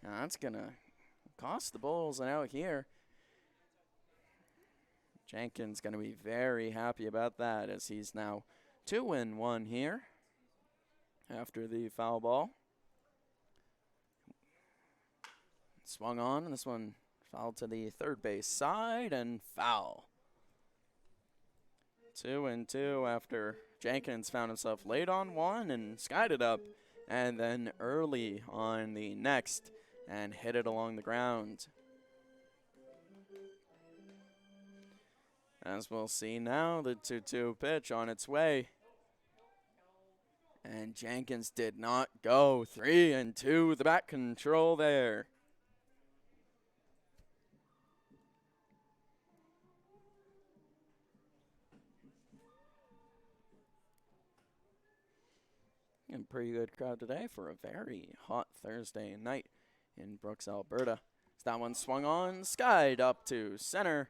Now that's going to cost the Bulls an out here. Jenkins going to be very happy about that, as he's now 2-1 here after the foul ball. Swung on, and this one fouled to the third base side and foul. 2-2 after Jenkins found himself late on one and skied it up, and then early on the next and hit it along the ground. As we'll see now, the 2-2 pitch on its way. And Jenkins did not go. 3-2, the back control there. And pretty good crowd today for a very hot Thursday night in Brooks, Alberta. So that one swung on, skied up to center.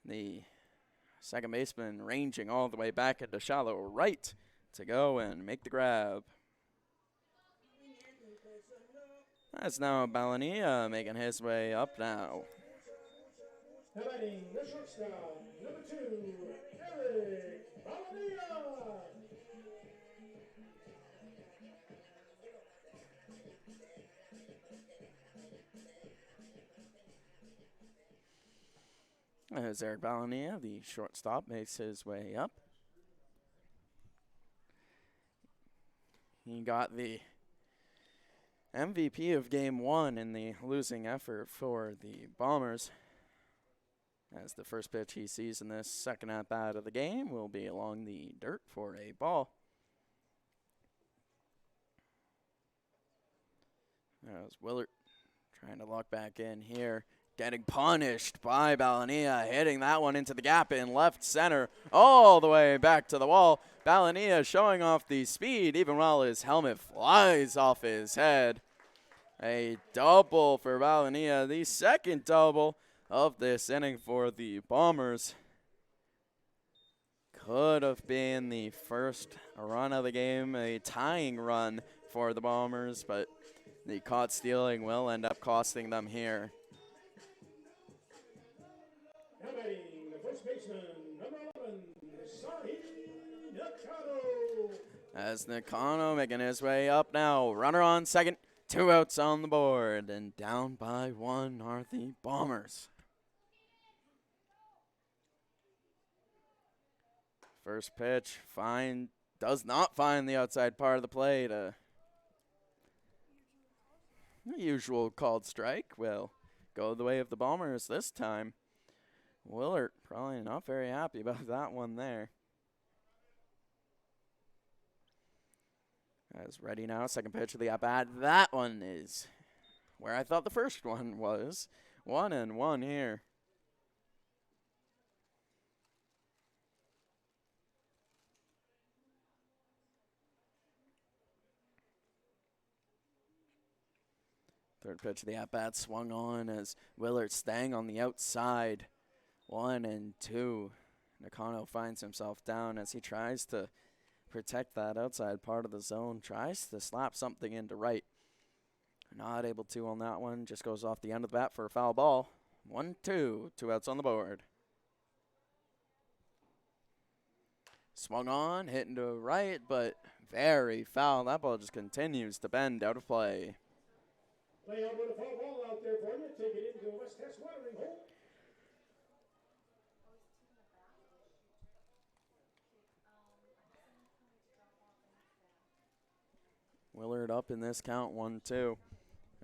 The second baseman ranging all the way back into shallow right to go and make the grab. That's now Balania making his way up now. Now batting, the shortstop, number 2, Eric Balania. As Eric Balania, the shortstop, makes his way up. He got the MVP of Game 1 in the losing effort for the Bombers, as the first pitch he sees in this second at-bat of the game will be along the dirt for a ball. There's Willard trying to lock back in here. Getting punished by Balania, hitting that one into the gap in left center, all the way back to the wall. Balania showing off the speed, even while his helmet flies off his head. A double for Balania, the second double of this inning for the Bombers. Could have been the first run of the game, a tying run for the Bombers, but the caught stealing will end up costing them here. Now batting, the first baseman, number 11, Nakano. As Nakano making his way up now. Runner on second, 2 outs on the board, and down by 1 are the Bombers. First pitch, does not find the outside part of the plate. The usual called strike will go the way of the Bombers this time. Willard probably not very happy about that one there. As ready now, second pitch of the at-bat. That one is where I thought the first one was. 1-1 here. Third pitch of the at-bat swung on as Willard staying on the outside. 1-2. Nakano finds himself down as he tries to protect that outside part of the zone. Tries to slap something into right. Not able to on that one. Just goes off the end of the bat for a foul ball. 1-2. 2 outs on the board. Swung on, hit into right, but very foul. That ball just continues to bend out of play. Play out with a foul ball out there for you. Take it into the West Test watering hole. Willard up in this count, 1-2.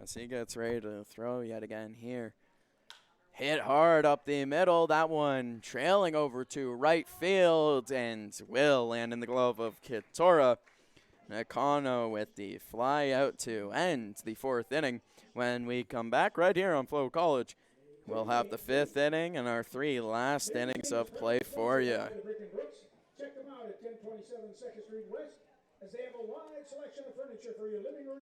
As he gets ready to throw yet again here. Hit hard up the middle. That one trailing over to right field and will land in the glove of Kitora. Nakano with the fly out to end the 4th inning. When we come back right here on FloCollege, we'll have the 5th inning and our 3 last innings of play for you. Check them out at 1027 2nd Street West, as they have a wide selection of furniture for your living room.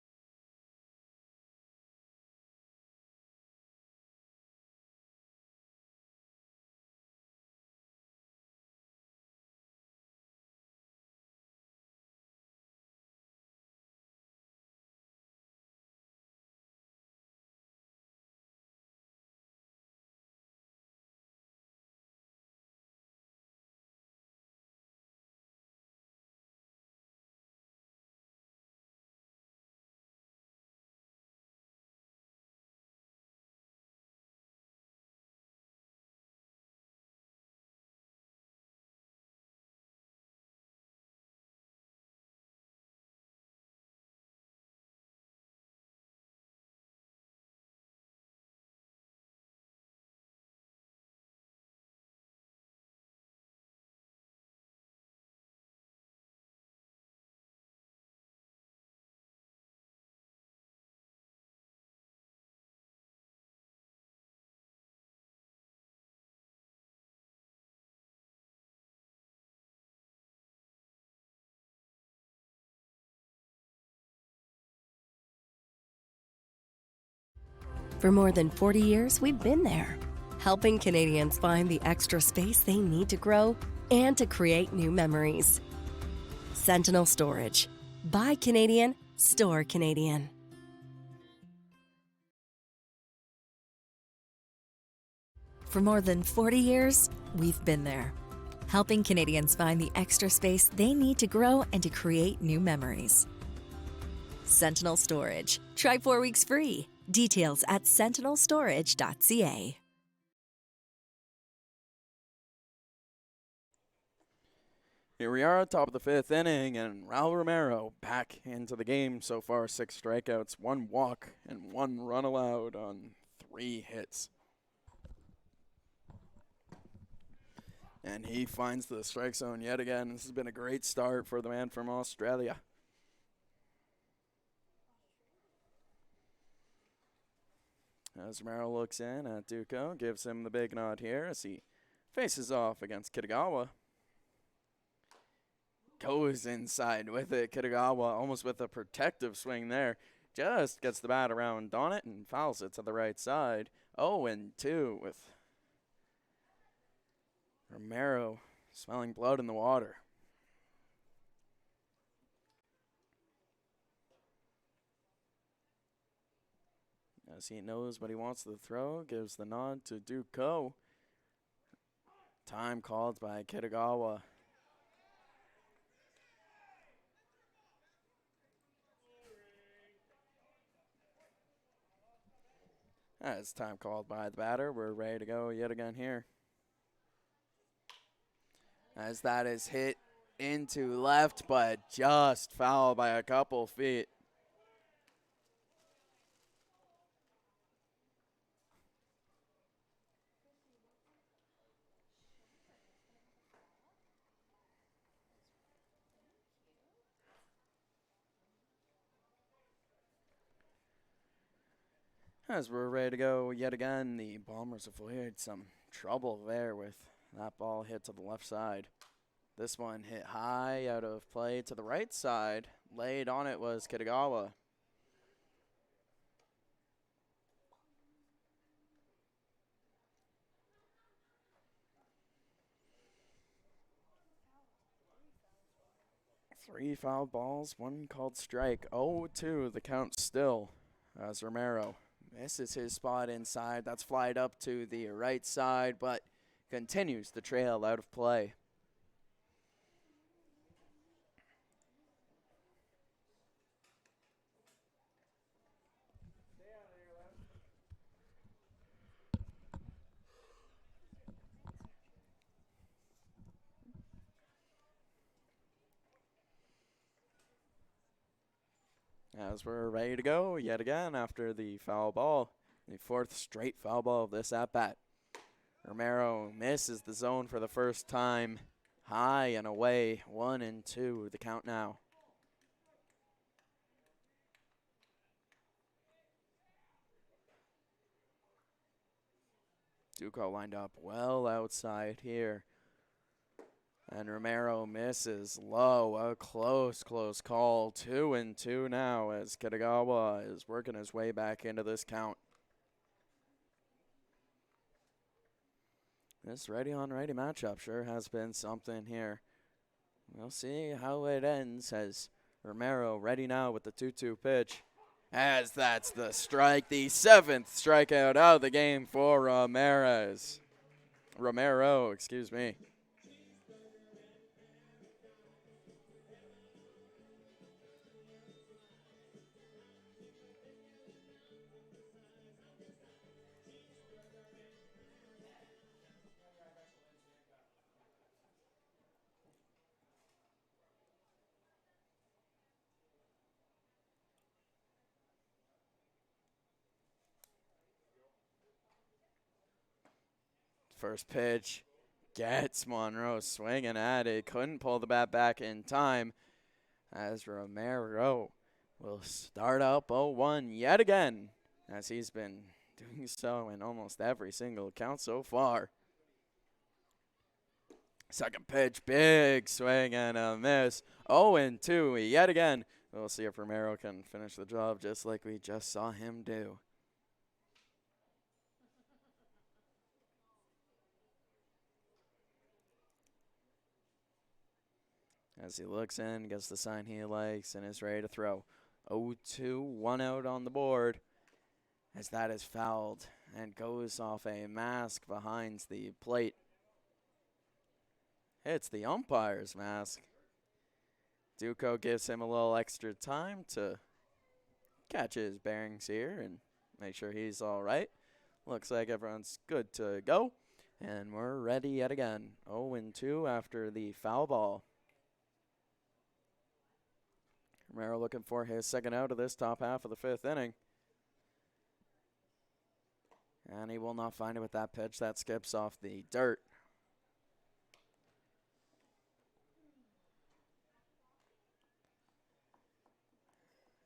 For more than 40 years, we've been there, helping Canadians find the extra space they need to grow and to create new memories. Sentinel Storage. Buy Canadian, store Canadian. For more than 40 years, we've been there, helping Canadians find the extra space they need to grow and to create new memories. Sentinel Storage. Try 4 weeks free. Details at sentinelstorage.ca. Here we are, top of the 5th inning, and Raul Romero back into the game. So far, 6 strikeouts, 1 walk, and 1 run allowed on 3 hits. And he finds the strike zone yet again. This has been a great start for the man from Australia. As Romero looks in at Duco, gives him the big nod here as he faces off against Kitagawa. Goes inside with it. Kitagawa almost with a protective swing there. Just gets the bat around on it and fouls it to the right side. 0-2 with Romero smelling blood in the water. As he knows what he wants to throw, gives the nod to Duco. Time called by Kitagawa. As time called by the batter, we're ready to go yet again here. As that is hit into left, but just foul by a couple feet. As we're ready to go yet again, the Bombers avoid some trouble there with that ball hit to the left side. This one hit high out of play to the right side. Laid on it was Kitagawa. Three fouled balls, 1 called strike. 0-2 the count still as Romero misses his spot inside. That's flied up to the right side, but continues the trail out of play. As we're ready to go yet again after the foul ball, the 4th straight foul ball of this at-bat. Romero misses the zone for the first time. High and away, 1-2 the count now. Duco lined up well outside here. And Romero misses low. A close call. 2-2 now as Kitagawa is working his way back into this count. This righty-on-righty matchup sure has been something here. We'll see how it ends as Romero ready now with the 2-2 pitch. As that's the strike, the 7th strikeout out of the game for Romero, excuse me. First pitch gets Monroe swinging at it. Couldn't pull the bat back in time as Romero will start up 0-1 yet again, as he's been doing so in almost every single count so far. Second pitch, big swing and a miss. 0-2 yet again. We'll see if Romero can finish the job just like we just saw him do. As he looks in, gets the sign he likes, and is ready to throw. 0-2, 1 out on the board. As that is fouled and goes off a mask behind the plate. Hits the umpire's mask. Duco gives him a little extra time to catch his bearings here and make sure he's all right. Looks like everyone's good to go. And we're ready yet again. 0-2 after the foul ball. Romero looking for his second out of this top half of the 5th inning. And he will not find it with that pitch that skips off the dirt.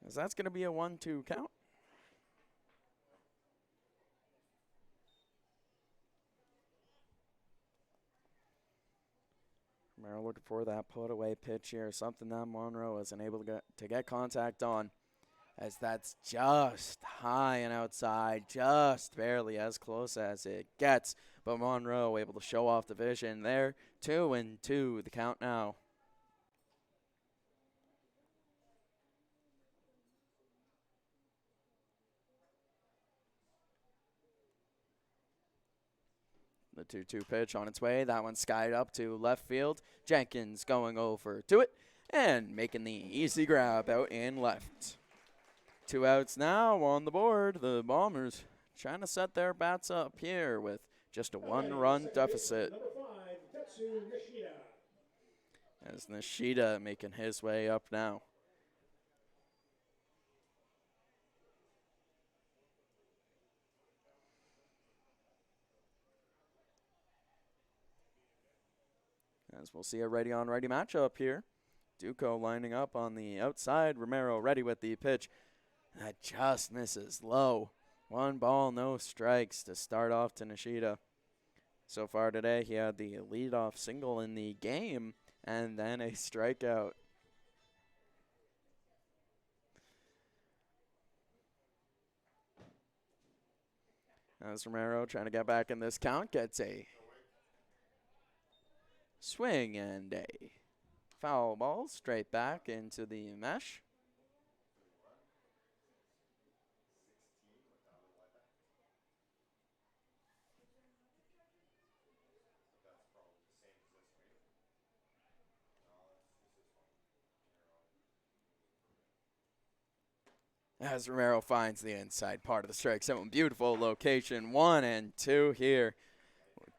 As that's going to be a 1-2 count. Romero looking for that put-away pitch here, something that Monroe isn't able to get contact on, as that's just high and outside, just barely as close as it gets. But Monroe able to show off the vision there. 2-2, the count now. The 2-2 pitch on its way. That one skied up to left field. Jenkins going over to it and making the easy grab out in left. 2 outs now on the board. The Bombers trying to set their bats up here with just a 1-run deficit. As Nishida making his way up now. As we'll see a righty-on-righty matchup here. Duco lining up on the outside. Romero ready with the pitch. That just misses low. 1 ball, no strikes to start off to Nishida. So far today, he had the leadoff single in the game and then a strikeout. As Romero trying to get back in this count, gets a swing and a foul ball straight back into the mesh. As Romero finds the inside part of the strike zone. Beautiful location. 1-2 here.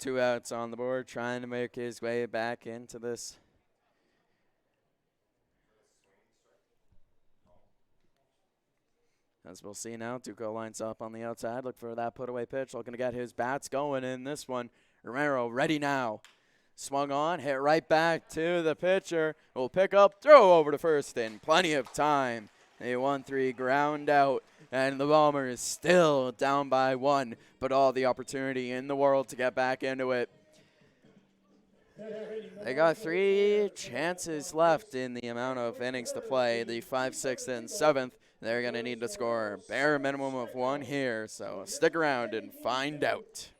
2 outs on the board, trying to make his way back into this. As we'll see now, Duco lines up on the outside. Look for that put-away pitch. Looking to get his bats going in this one. Romero ready now. Swung on, hit right back to the pitcher. Will pick up, throw over to first in plenty of time. A 1-3 ground out. And the Bombers still down by 1, but all the opportunity in the world to get back into it. They got 3 chances left in the amount of innings to play. The 5th, 6th, and 7th. They're going to need to score a bare minimum of 1 here, so stick around and find out.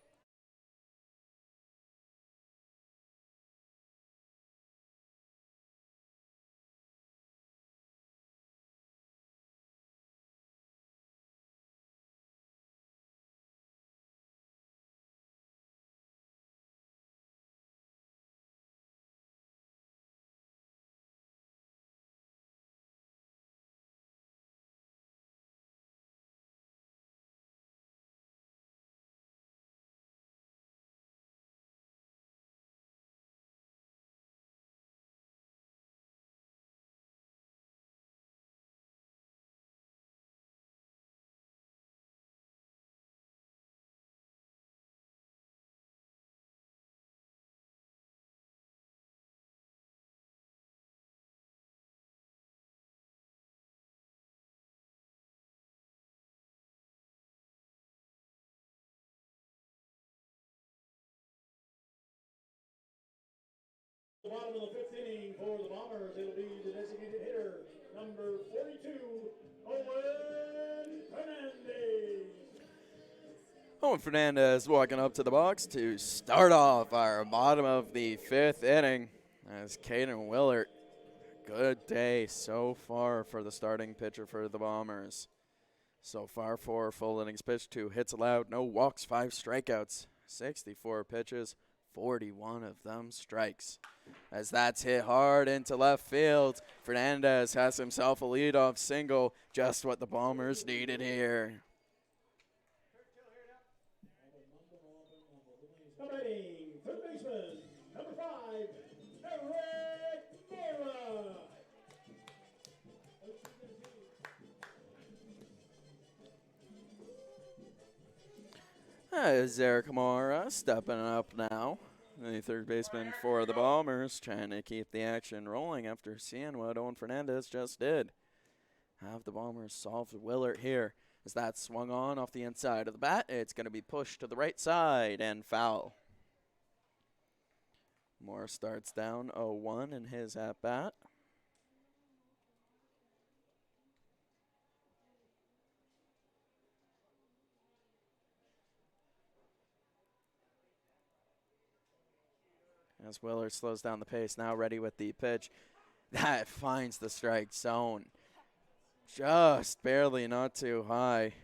The bottom of the 5th inning for the Bombers, it'll be the designated hitter, number 42, Owen Fernandez. Owen Fernandez walking up to the box to start off our bottom of the 5th inning. As Caden Willert, good day so far for the starting pitcher for the Bombers. So far, 4 full innings pitched, 2 hits allowed, no walks, 5 strikeouts, 64 pitches, 41 of them strikes. As that's hit hard into left field, Fernandez has himself a leadoff single, just what the Bombers needed here. Batting, third baseman, number 5, Eric Mora. As Eric Mora stepping up now. The third baseman for the Bombers, trying to keep the action rolling after seeing what Owen Fernandez just did. Have the Bombers solve Willard here. As that swung on off the inside of the bat, it's going to be pushed to the right side and foul. Moore starts down 0-1 in his at-bat. As Willard slows down the pace, now ready with the pitch. That finds the strike zone. Just barely, not too high.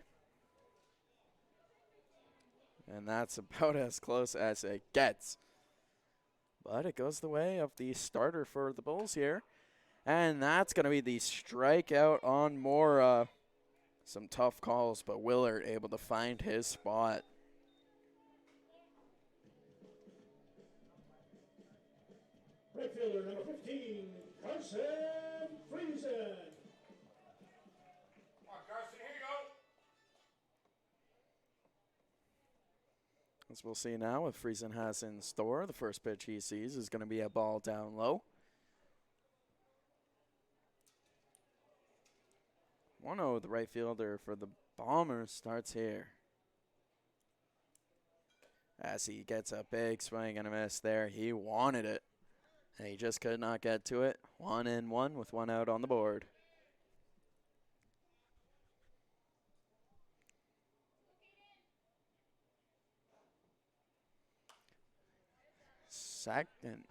And that's about as close as it gets. But it goes the way of the starter for the Bulls here. And that's going to be the strikeout on Mora. Some tough calls, but Willard able to find his spot. Right fielder number 15, Carson Friesen. Come on, Carson, here you go. As we'll see now what Friesen has in store. The first pitch he sees is going to be a ball down low. 1-0, the right fielder for the Bombers starts here. As he gets a big swing and a miss there. He wanted it. And he just could not get to it. 1-1 with 1 out on the board. Second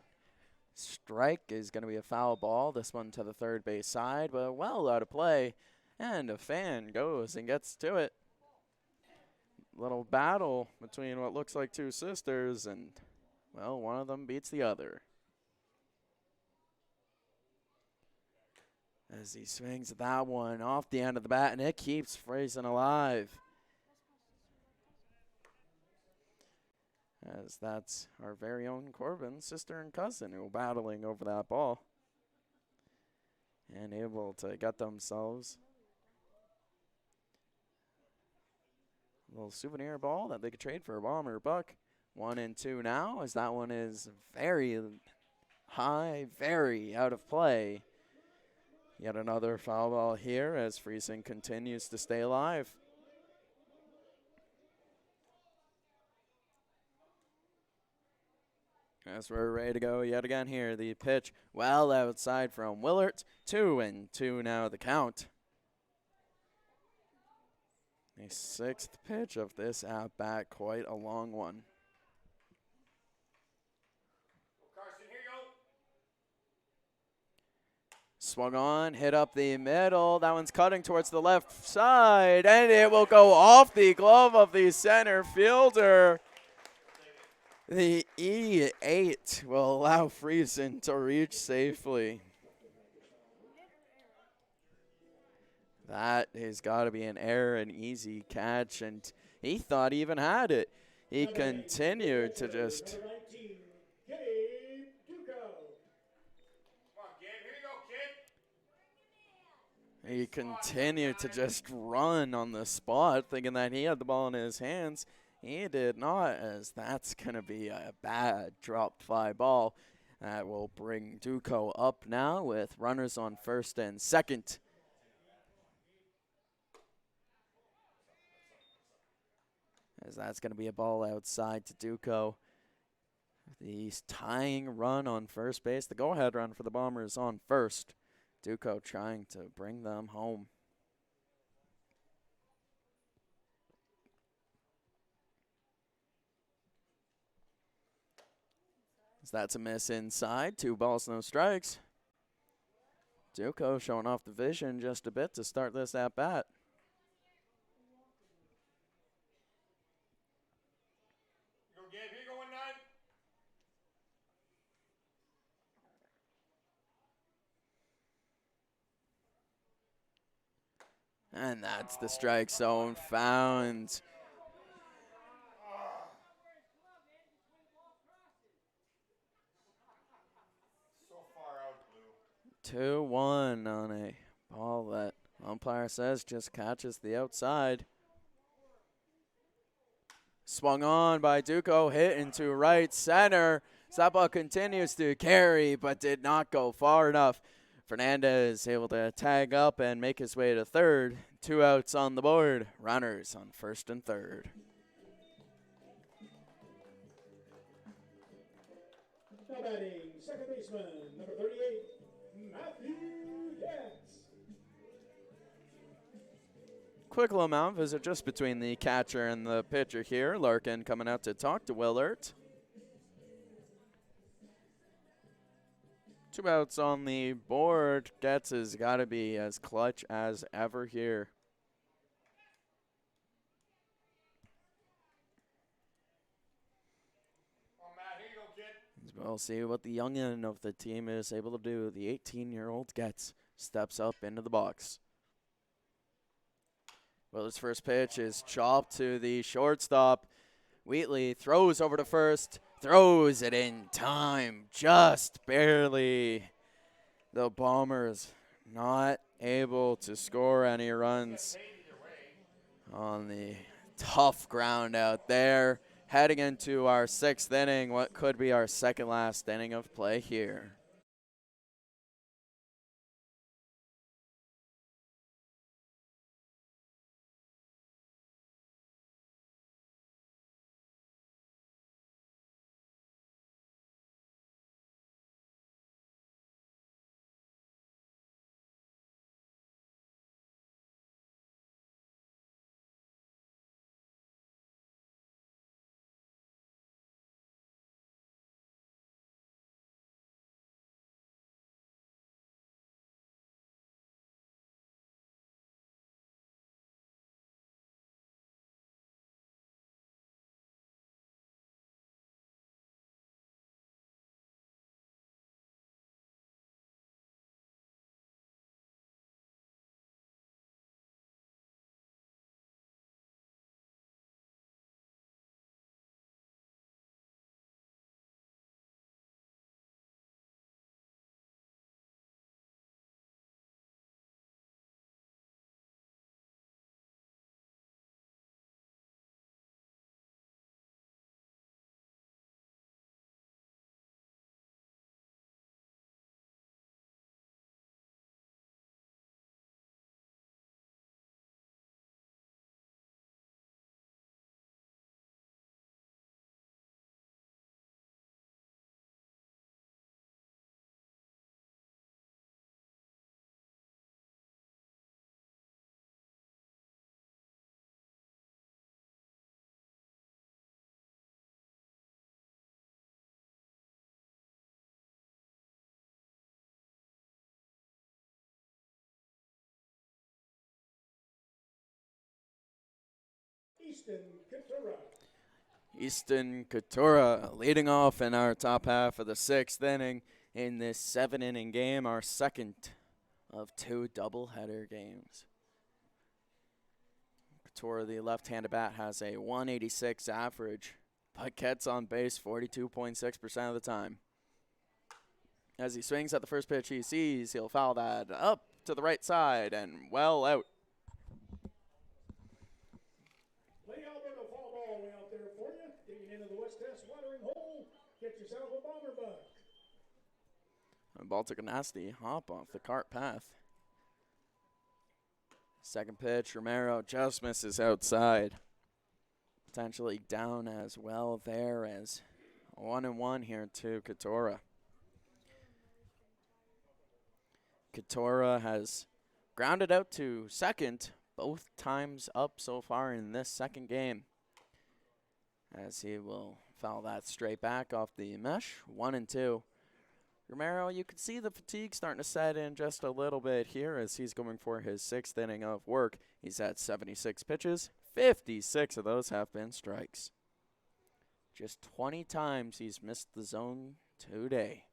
strike is going to be a foul ball. This one to the third base side, but well out of play. And a fan goes and gets to it. Little battle between what looks like two sisters, and, well, one of them beats the other. As he swings that one off the end of the bat, and it keeps Friesen alive. As that's our very own Corbin, sister and cousin, who are battling over that ball. And able to get themselves a little souvenir ball that they could trade for a Bomber buck. 1-2 now, as that one is very high, very out of play. Yet another foul ball here as Friesen continues to stay alive. As we're ready to go yet again here, the pitch well outside from Willert. 2-2 now the count. The sixth pitch of this at-bat, quite a long one. Carson, here you go. Swung on, hit up the middle. That one's cutting towards the left side, and it will go off the glove of the center fielder. The E8 will allow Friesen to reach safely. That has got to be an error, an easy catch, and he thought he even had it. He continued to just... He continued to just run on the spot, thinking that he had the ball in his hands. He did not, as that's going to be a bad drop fly ball. That will bring Duco up now with runners on first and second. As that's going to be a ball outside to Duco. The tying run on first base. The go-ahead run for the Bombers on first. Duco trying to bring them home. As that's a miss inside. 2 balls, no strikes. Duco showing off the vision just a bit to start this at-bat. And that's the strike zone found. So far out, Blue. 2-1 on a ball that umpire says just catches the outside. Swung on by Duco, hit into right center. That ball continues to carry, but did not go far enough. Fernandez able to tag up and make his way to third. 2 outs on the board. Runners on first and third. Now batting, second baseman, number 38, Matthew Yates. Quick little mound visit just between the catcher and the pitcher here. Larkin coming out to talk to Willert. 2 outs on the board. Getz has got to be as clutch as ever here. We'll see what the youngin' of the team is able to do. The 18-year-old Getz steps up into the box. Well, his first pitch is chopped to the shortstop. Wheatley throws over to first, throws it in time, just barely. The Bombers not able to score any runs on the tough ground out there. Heading into our 6th inning, what could be our second last inning of play here. Easton Coutura leading off in our top half of the 6th inning in this 7-inning game, our second of 2 doubleheader games. Coutura, the left-handed bat, has a 186 average, but gets on base 42.6% of the time. As he swings at the first pitch he sees, he'll foul that up to the right side and well out. Lay Alberta fall ball way out there for you. Digging into the West Test watering hole. Get yourself a bomber buck. The ball took a nasty hop off the cart path. Second pitch, Romero just misses outside. Potentially down as well there as 1-1 here to Coutura. Coutura has grounded out to second both times up so far in this second game, as he will foul that straight back off the mesh. 1-2. Romero, you can see the fatigue starting to set in just a little bit here as he's going for his 6th inning of work. He's had 76 pitches. 56 of those have been strikes. Just 20 times he's missed the zone today.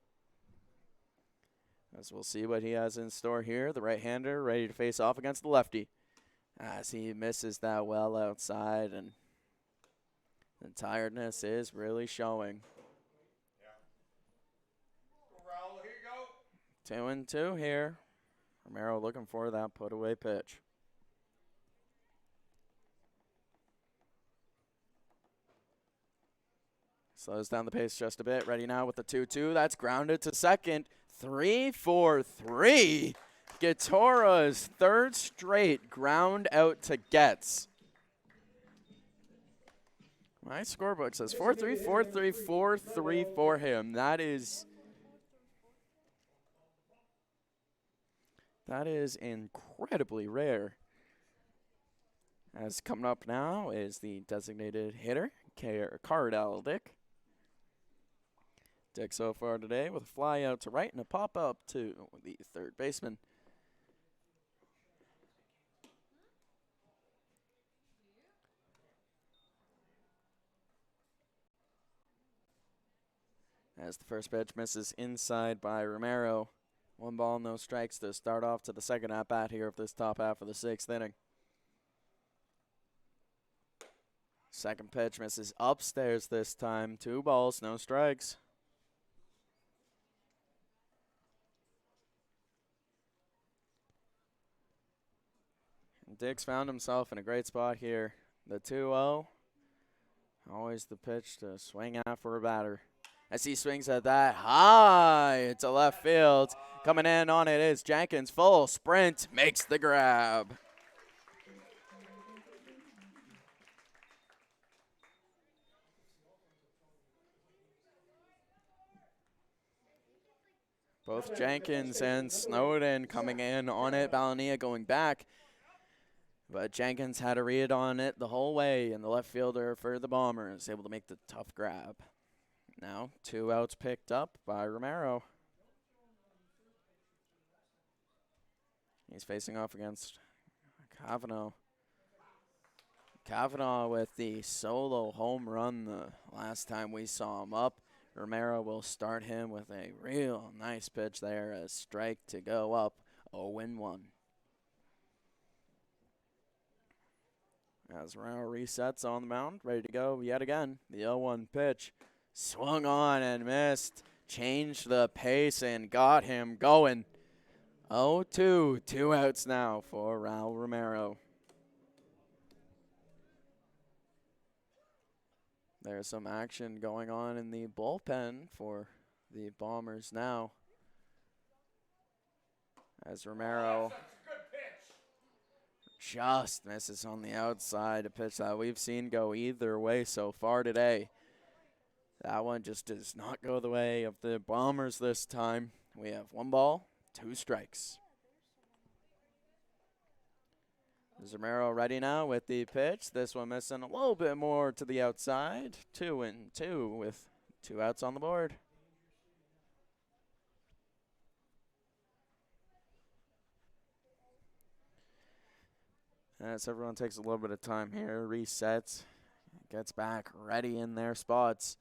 As we'll see what he has in store here. The right-hander ready to face off against the lefty. As he misses that well outside, and the tiredness is really showing. 2-2 here. Romero looking for that put-away pitch. Slows down the pace just a bit. Ready now with the 2-2. That's grounded to second. 3-4-3. Gatora's third straight ground out to gets. My scorebook says 4-3, 4-3, 4-3 for him. That is incredibly rare. As coming up now is the designated hitter, Cardell Dick. Dick so far today with a fly out to right and a pop up to the third baseman. As the first pitch misses inside by Romero. 1 ball, no strikes to start off to the second at bat here of this top half of the 6th inning. Second pitch misses upstairs this time. 2 balls, no strikes. Diggs found himself in a great spot here. The 2-0. Always the pitch to swing out for a batter. As he swings at that high to left field. Coming in on it is Jenkins. Full sprint, makes the grab. Both Jenkins and Snowden coming in on it. Balania going back. But Jenkins had a read on it the whole way, and the left fielder for the Bombers able to make the tough grab. Now 2 outs picked up by Romero. He's facing off against Kavanaugh. Kavanaugh with the solo home run the last time we saw him up. Romero will start him with a real nice pitch there, a strike to go up 0-1. As Romero resets on the mound, ready to go yet again. The 0-1 pitch swung on and missed. Changed the pace and got him going. 0-2, 2 outs now for Raul Romero. There's some action going on in the bullpen for the Bombers now. As Romero just misses on the outside, a pitch that we've seen go either way so far today. That one just does not go the way of the Bombers this time. We have 1 ball, 2 strikes. Romero ready now with the pitch. This one missing a little bit more to the outside. 2-2 with 2 outs on the board. As everyone takes a little bit of time here, resets, gets back ready in their spots.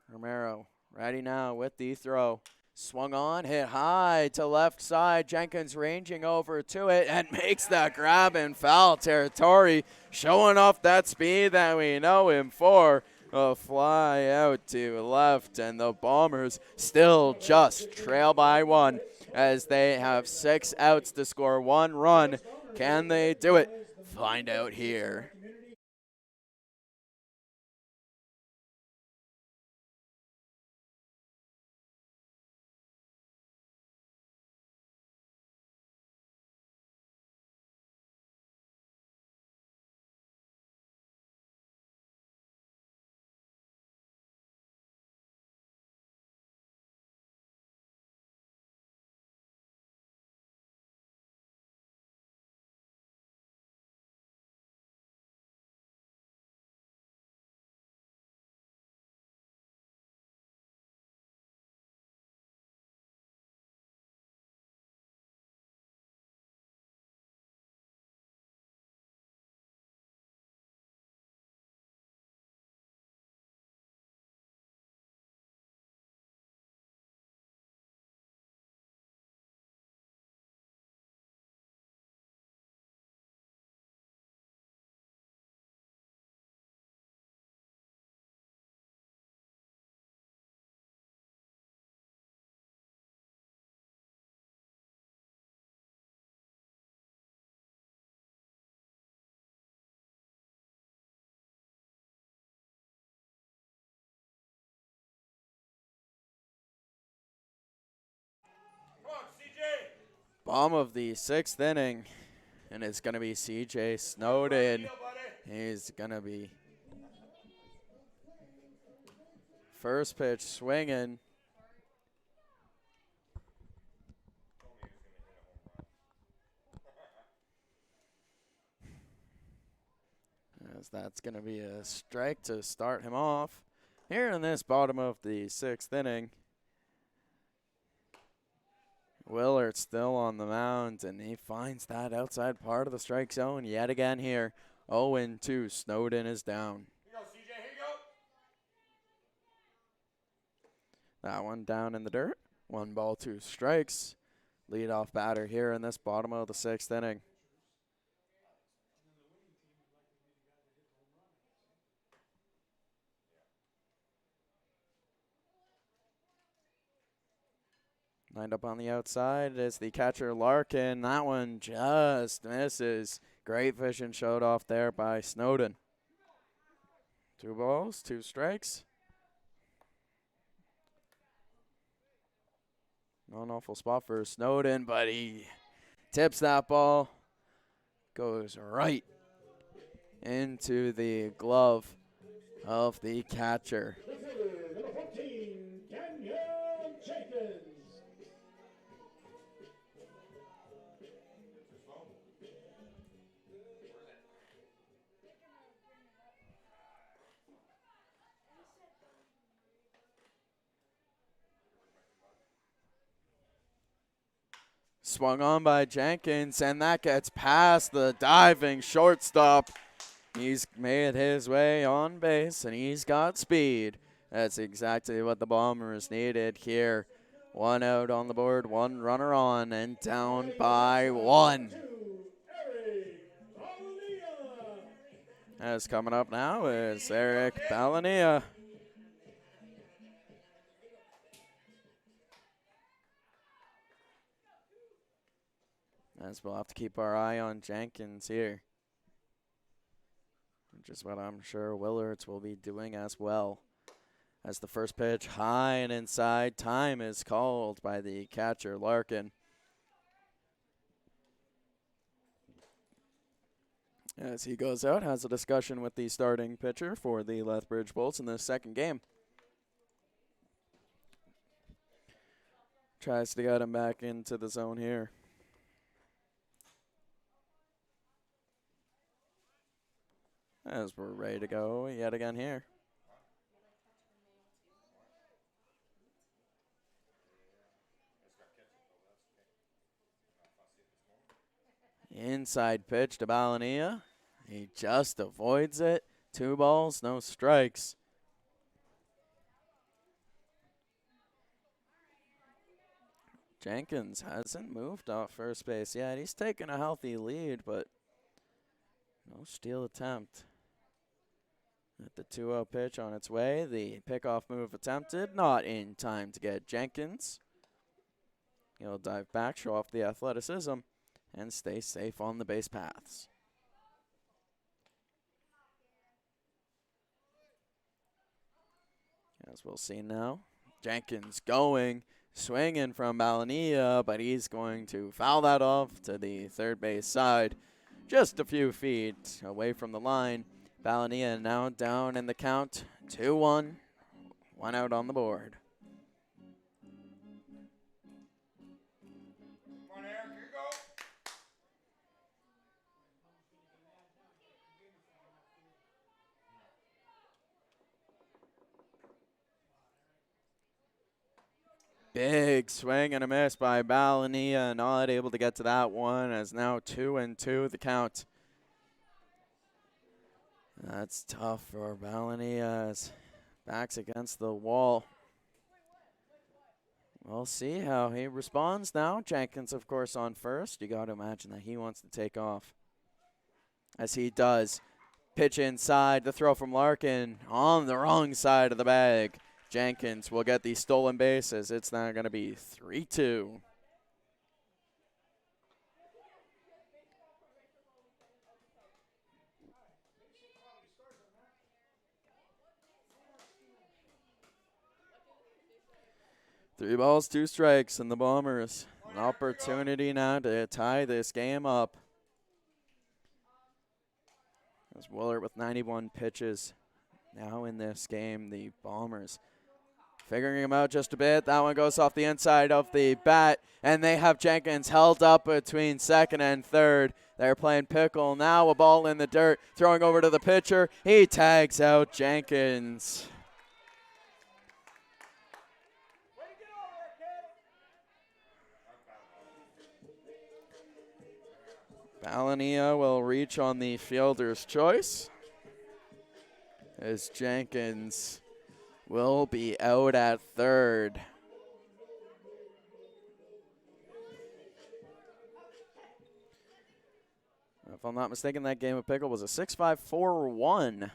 Romero ready now with the throw. Swung on, hit high to left side. Jenkins ranging over to it and makes that grab in foul territory, showing off that speed that we know him for. A fly out to left, and the Bombers still just trail by 1 as they have 6 outs to score 1 run. Can they do it? Find out here. Bomb of the 6th inning, and it's going to be CJ Snowden. He's going to be first pitch swinging. As that's going to be a strike to start him off here in this bottom of the 6th inning. Willard still on the mound, and he finds that outside part of the strike zone yet again here. 0-2, Snowden is down. Here you go, CJ, here you go. That one down in the dirt. 1 ball, 2 strikes. Leadoff batter here in this bottom of the 6th inning. Lined up on the outside is the catcher Larkin. That one just misses. Great vision showed off there by Snowden. 2 balls, 2 strikes. Not an awful spot for Snowden, but he tips that ball. Goes right into the glove of the catcher. Number 14, Danielle Jenkins. Swung on by Jenkins, and that gets past the diving shortstop. He's made his way on base, and he's got speed. That's exactly what the Bombers needed here. 1 out on the board, 1 runner on, and down by 1. As coming up now is Eric Balania. As we'll have to keep our eye on Jenkins here, which is what I'm sure Willards will be doing as well. As the first pitch high and inside, time is called by the catcher Larkin. As he goes out, has a discussion with the starting pitcher for the Lethbridge Bolts in the second game. Tries to get him back into the zone here. As we're ready to go yet again here. Inside pitch to Balania. He just avoids it. 2 balls, no strikes. Jenkins hasn't moved off first base yet. He's taken a healthy lead, but no steal attempt. At the 2-0 pitch on its way, the pickoff move attempted, not in time to get Jenkins. He'll dive back, show off the athleticism, and stay safe on the base paths. As we'll see now, Jenkins going, swinging from Balania, but he's going to foul that off to the third base side, just a few feet away from the line. Balania now down in the count, 2-1, 1 out on the board. Come on, Eric, here you go. Big swing and a miss by Balania, not able to get to that one, as now 2-2 the count. That's tough for Balania as back's against the wall. We'll see how he responds now. Jenkins, of course, on first. You got to imagine that he wants to take off. As he does. Pitch inside. The throw from Larkin on the wrong side of the bag. Jenkins will get the stolen bases. It's now going to be 3-2. Three balls, 2 strikes, and the Bombers An opportunity now to tie this game up. As Willard with 91 pitches now in this game, the Bombers figuring him out just a bit. That one goes off the inside of the bat, and they have Jenkins held up between second and third. They're playing pickle. Now a ball in the dirt, throwing over to the pitcher. He tags out Jenkins. Balania will reach on the fielder's choice, as Jenkins will be out at third. If I'm not mistaken, that game of pickle was a 6-5, 4-1.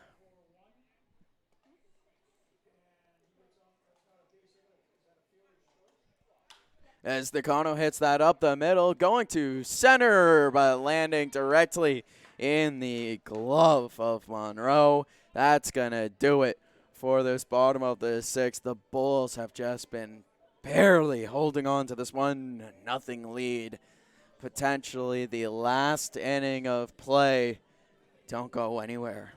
As Nakano hits that up the middle, going to center, but landing directly in the glove of Monroe. That's going to do it for this bottom of the sixth. The Bulls have just been barely holding on to this 1-0 lead. Potentially the last inning of play. Don't go anywhere.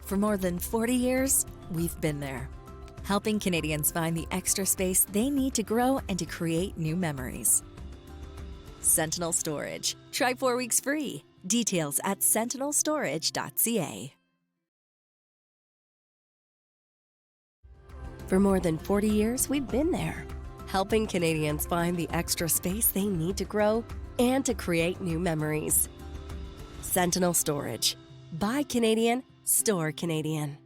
For more than 40 years, we've been there, helping Canadians find the extra space they need to grow and to create new memories. Sentinel Storage. Try 4 weeks free. Details at sentinelstorage.ca. For more than 40 years, we've been there, helping Canadians find the extra space they need to grow and to create new memories. Sentinel Storage. Buy Canadian, store Canadian.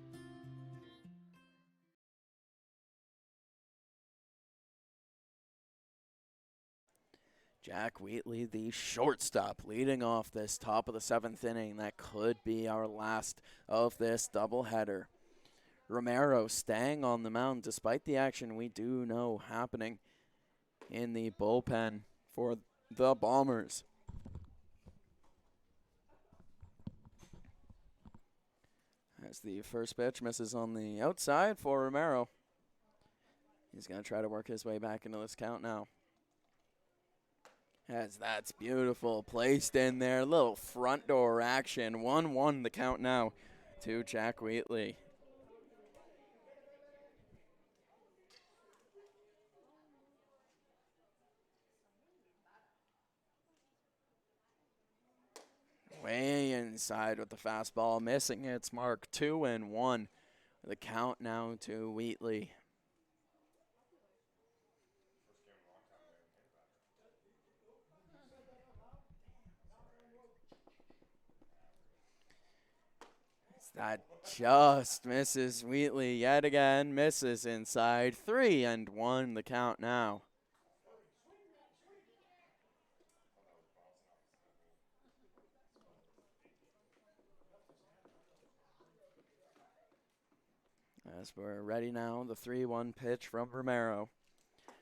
Jack Wheatley, the shortstop, leading off this top of the seventh inning. That could be our last of this doubleheader. Romero staying on the mound despite the action we do know happening in the bullpen for the Bombers. As the first pitch misses on the outside for Romero. He's going to try to work his way back into this count now. As that's beautiful, placed in there, little front door action. 1-1 the count now to Jack Wheatley. Way inside with the fastball, missing its mark. 2-1. The count now to Wheatley. That just misses Wheatley yet again. Misses inside. 3-1 the count now. As we're ready now, the 3-1 pitch from Romero.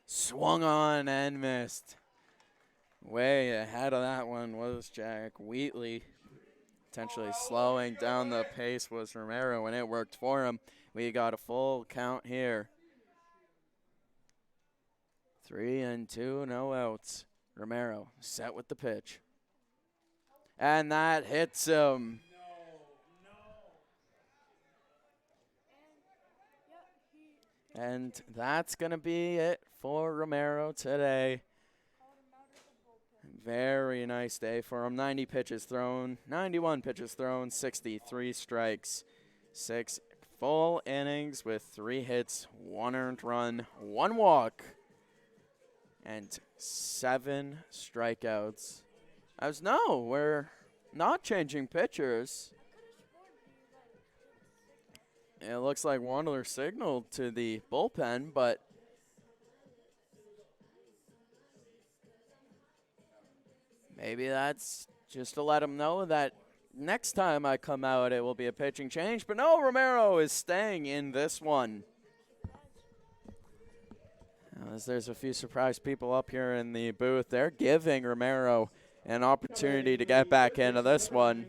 Swung on and missed. Way ahead of that one was Jack Wheatley. Potentially slowing down the pace was Romero, and it worked for him. We got a full count here. 3-2, no outs. Romero set with the pitch. And that hits him. And that's going to be it for Romero today. Very nice day for him. 90 pitches thrown, 91 pitches thrown, 63 strikes, 6 full innings with 3 hits, 1 earned run, 1 walk, and 7 strikeouts. No, we're not changing pitchers. It looks like Wandler signaled to the bullpen, but maybe that's just to let him know that next time I come out, it will be a pitching change. But no, Romero is staying in this one. As there's a few surprised people up here in the booth, they're giving Romero an opportunity to get back into this one.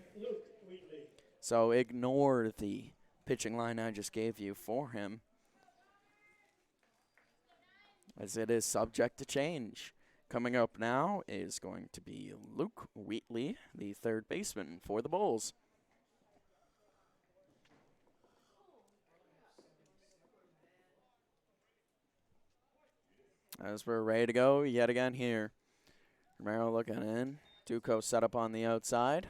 So ignore the pitching line I just gave you for him, as it is subject to change. Coming up now is going to be Luke Wheatley, the third baseman for the Bulls. As we're ready to go yet again here. Romero looking in. Duco set up on the outside.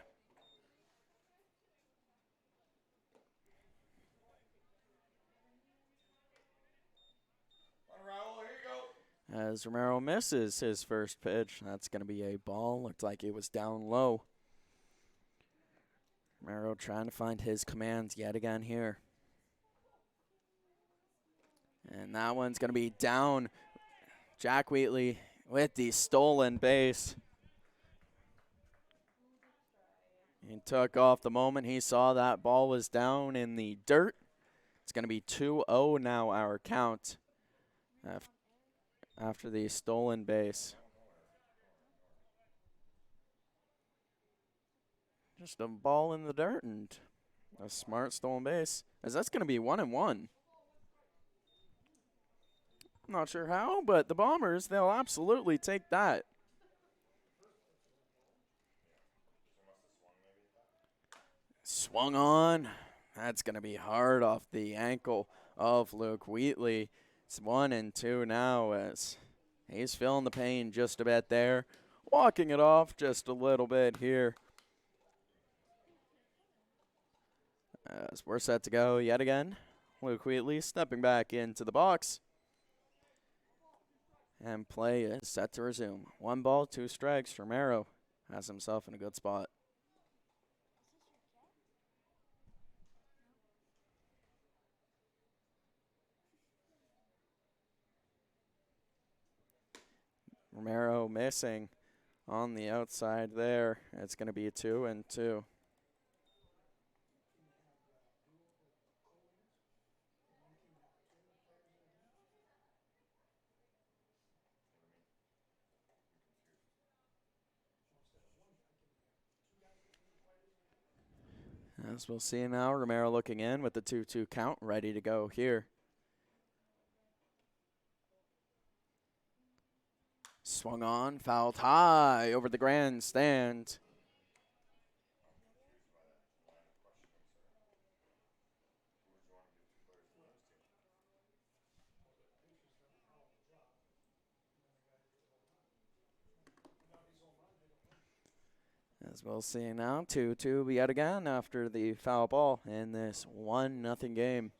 As Romero misses his first pitch, that's going to be a ball. Looked like it was down low. Romero trying to find his commands yet again here. And that one's going to be down. Jack Wheatley with the stolen base. He took off the moment he saw that ball was down in the dirt. It's going to be 2-0 now, our count, after the stolen base. Just a ball in the dirt and a smart stolen base, as that's going to be 1-1. I'm not sure how, but the Bombers, they'll absolutely take that. Swung on. That's going to be hard off the ankle of Luke Wheatley. It's 1-2 now, as he's feeling the pain just a bit there. Walking it off just a little bit here. As we're set to go yet again. Luke Wheatley stepping back into the box. And play is set to resume. 1 ball, 2 strikes. Romero has himself in a good spot. Romero missing on the outside there. It's going to be a 2-2. As we'll see now, Romero looking in with the 2-2 count, ready to go here. Swung on, fouled high over the grandstand. As we'll see now, 2-2 yet again after the foul ball in this 1-0 game.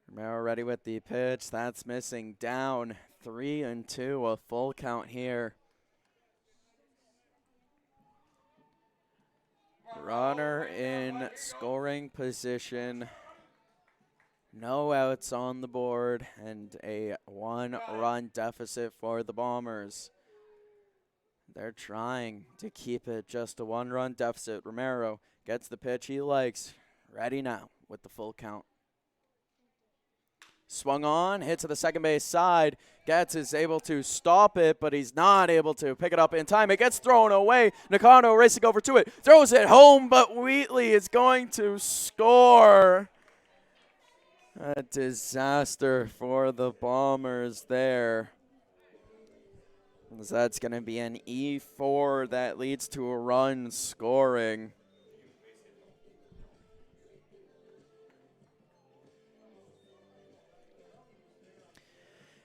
Romero ready with the pitch. That's missing down. 3-2, a full count here. Runner in scoring position. No outs on the board, and a 1-run deficit for the Bombers. They're trying to keep it just a 1-run deficit. Romero gets the pitch he likes. Ready now with the full count. Swung on, hit to the second base side. Getz is able to stop it, but he's not able to pick it up in time. It gets thrown away. Nakano racing over to it. Throws it home, but Wheatley is going to score. A disaster for the Bombers there. So that's going to be an E4 that leads to a run scoring.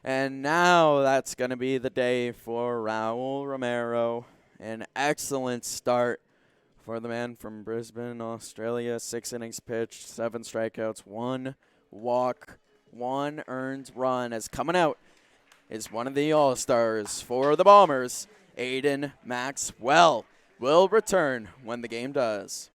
And now that's going to be the day for Raul Romero. An excellent start for the man from Brisbane, Australia. 6 innings pitched, 7 strikeouts, 1 walk, 1 earned run. As coming out is one of the All-Stars for the Bombers, Aiden Maxwell. Will return when the game does.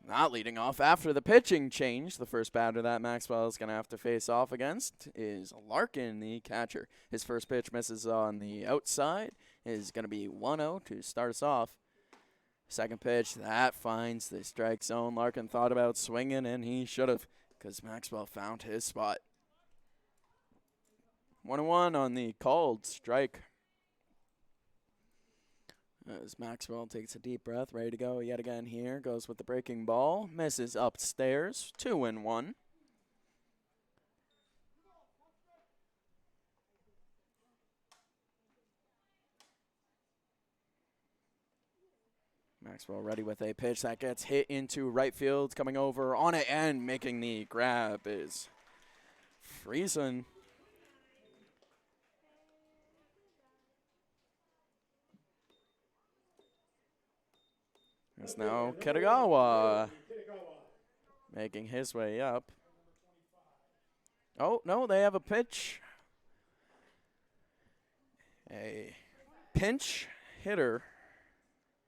Not leading off, after the pitching change, the first batter that Maxwell is going to have to face off against is Larkin, the catcher. His first pitch misses on the outside, is going to be 1-0 to start us off. Second pitch, that finds the strike zone. Larkin thought about swinging, and he should have, because Maxwell found his spot. 1-1 on the called strike. As Maxwell takes a deep breath, ready to go yet again here. Goes with the breaking ball. Misses upstairs. 2-1. Maxwell ready with a pitch that gets hit into right field. Coming over on it and making the grab is Friesen. It's now Kitagawa making his way up. Oh, no, they have a pitch. A pinch hitter,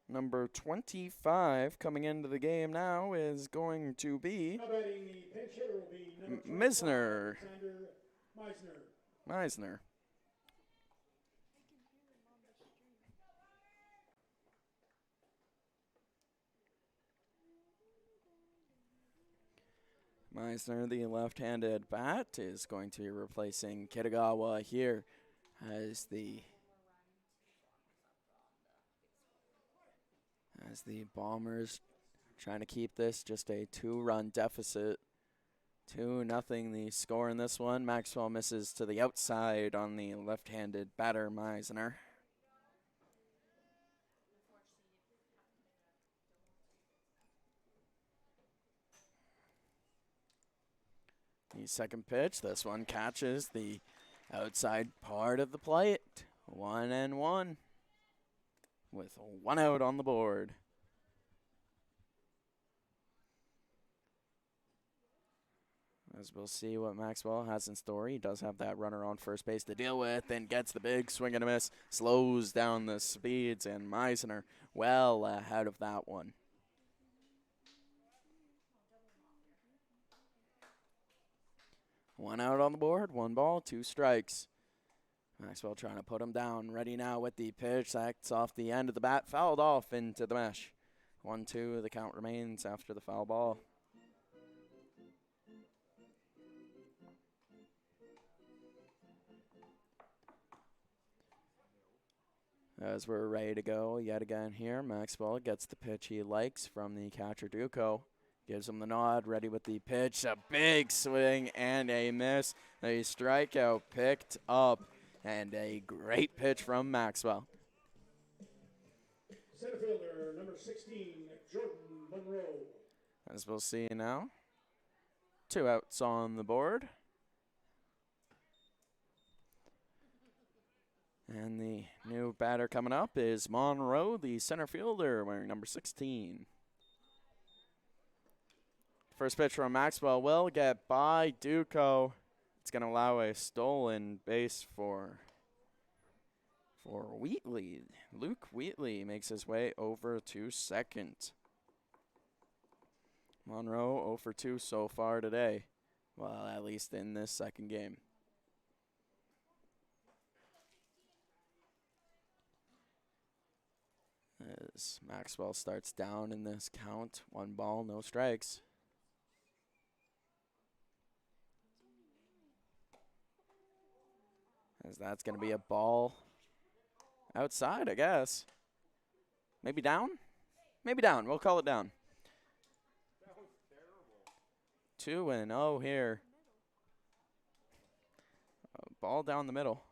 number 25, coming into the game now is going to be Meisner. Meisner, the left-handed bat, is going to be replacing Kitagawa here as the Bombers trying to keep this just a 2-run deficit. 2-0 the score in this one. Maxwell misses to the outside on the left-handed batter, Meisner. The second pitch, this one catches the outside part of the plate. 1-1 with 1 out on the board. As we'll see what Maxwell has in store. He does have that runner on first base to deal with and gets the big swing and a miss. Slows down the speeds, and Meisner well ahead of that one. One out on the board, 1 ball, 2 strikes. Maxwell trying to put him down. Ready now with the pitch. That's off the end of the bat. Fouled off into the mesh. 1-2, the count remains after the foul ball. As we're ready to go yet again here, Maxwell gets the pitch he likes from the catcher Duco. Gives him the nod, ready with the pitch. A big swing and a miss. A strikeout picked up, and a great pitch from Maxwell. Center fielder, number 16, Jordan Monroe. As we'll see now, 2 outs on the board. And the new batter coming up is Monroe, the center fielder, wearing number 16. First pitch from Maxwell will get by Duco. It's going to allow a stolen base for Wheatley. Luke Wheatley makes his way over to second. Monroe 0 for 2 so far today. Well, at least in this second game. As Maxwell starts down in this count, 1 ball, no strikes. As that's going to be a ball outside, I guess. Maybe down? Maybe down. We'll call it down. 2-0 here. Ball down the middle.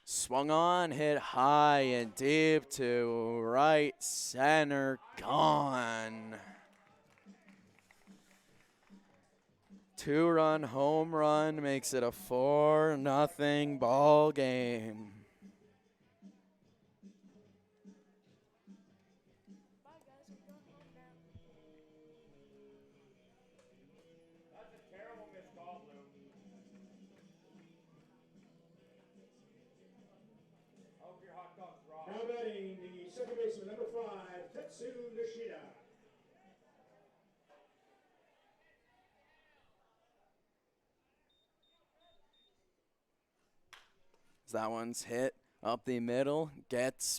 Swung on, hit high and deep to right center, gone. 2-run home run makes it a 4-0 ball game. Now batting, the second baseman, number 5, Tetsu Nishida. That one's hit up the middle.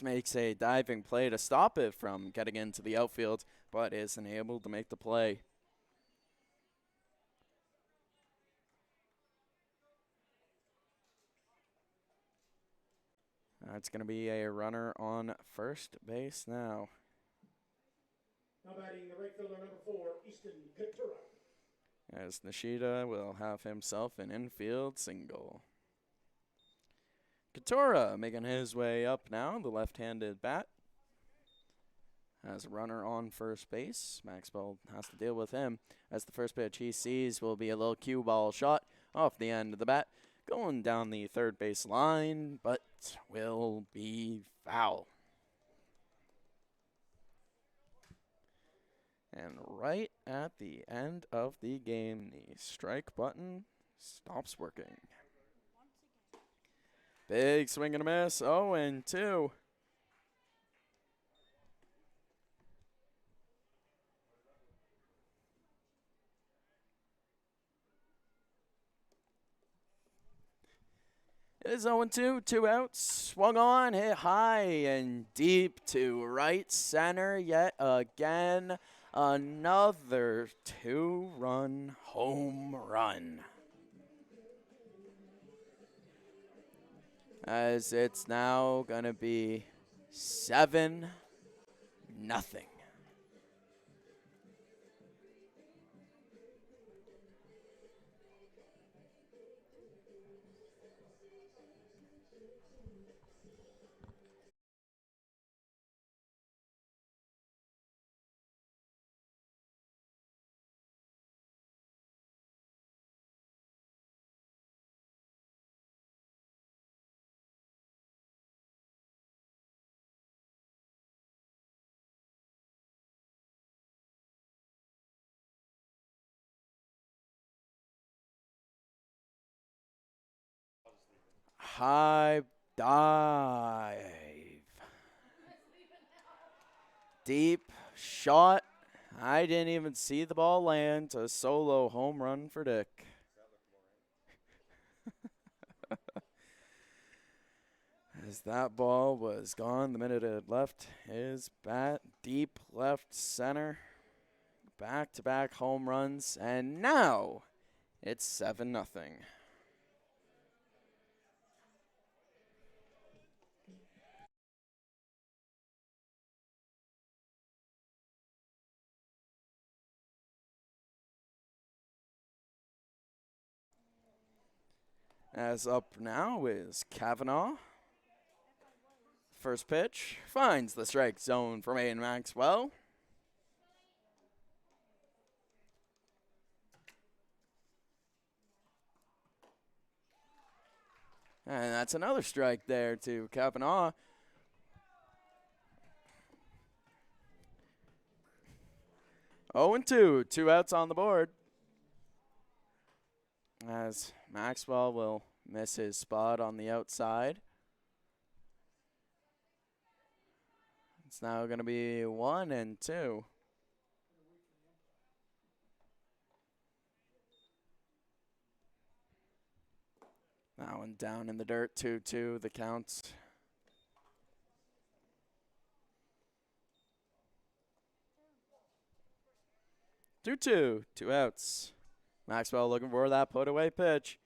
Makes a diving play to stop it from getting into the outfield, but isn't able to make the play. It's going to be a runner on first base now. Now batting the right fielder, number 4, Easton Katura. As Nishida will have himself an infield single. Katura making his way up now, the left-handed bat. Has a runner on first base. Maxwell has to deal with him, as the first pitch he sees will be a little cue ball shot off the end of the bat, going down the third base line, but will be foul. And right at the end of the game, the strike button stops working. Big swing and a miss, 0-2. It is 0-2, 2 outs. Swung on, hit high and deep to right center yet again. Another 2-run home run. As it's now going to be 7-0. High dive. Deep shot. I didn't even see the ball land. A solo home run for Dick. As that ball was gone the minute it left his bat, deep left center. Back-to-back home runs, and now it's 7-0. As up now is Kavanaugh. First pitch finds the strike zone from Aiden Maxwell. And that's another strike there to Kavanaugh. Oh, and 2 outs on the board. As Maxwell will miss his spot on the outside. It's now going to be 1 and 2. That one down in the dirt, 2-2, the count. Two outs. Maxwell looking for that put-away pitch.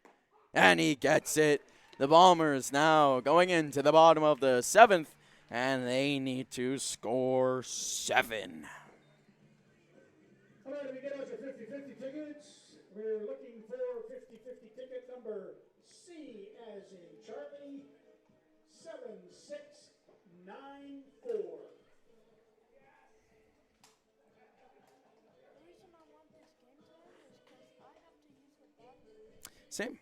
And he gets it. The Bombers now going into the bottom of the 7th, and they need to score 7. All right, if we get out your 50-50 tickets, we're looking for 50-50 ticket number C as in Charlie, 7694. Same.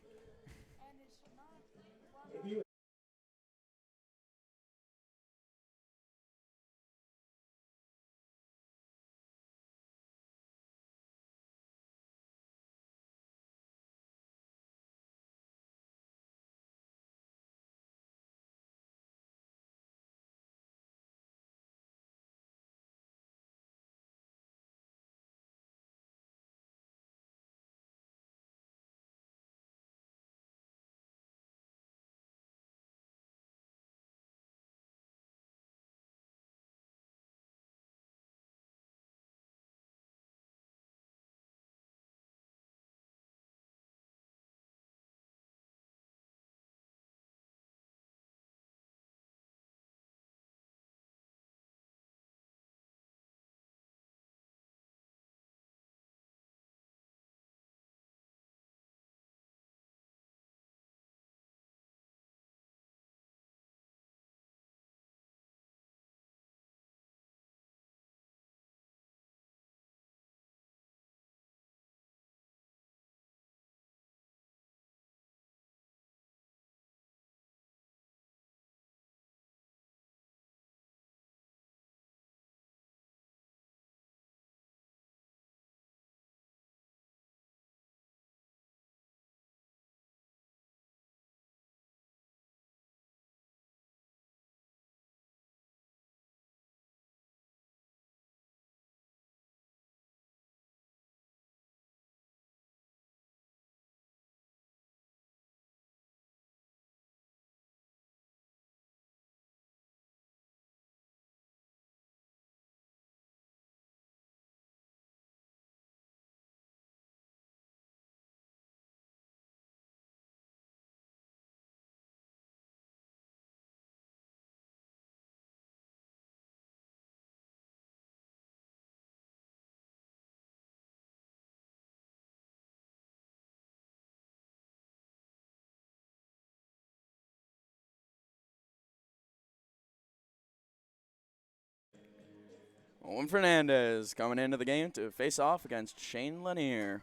Owen Fernandez coming into the game to face off against Shane Lanier.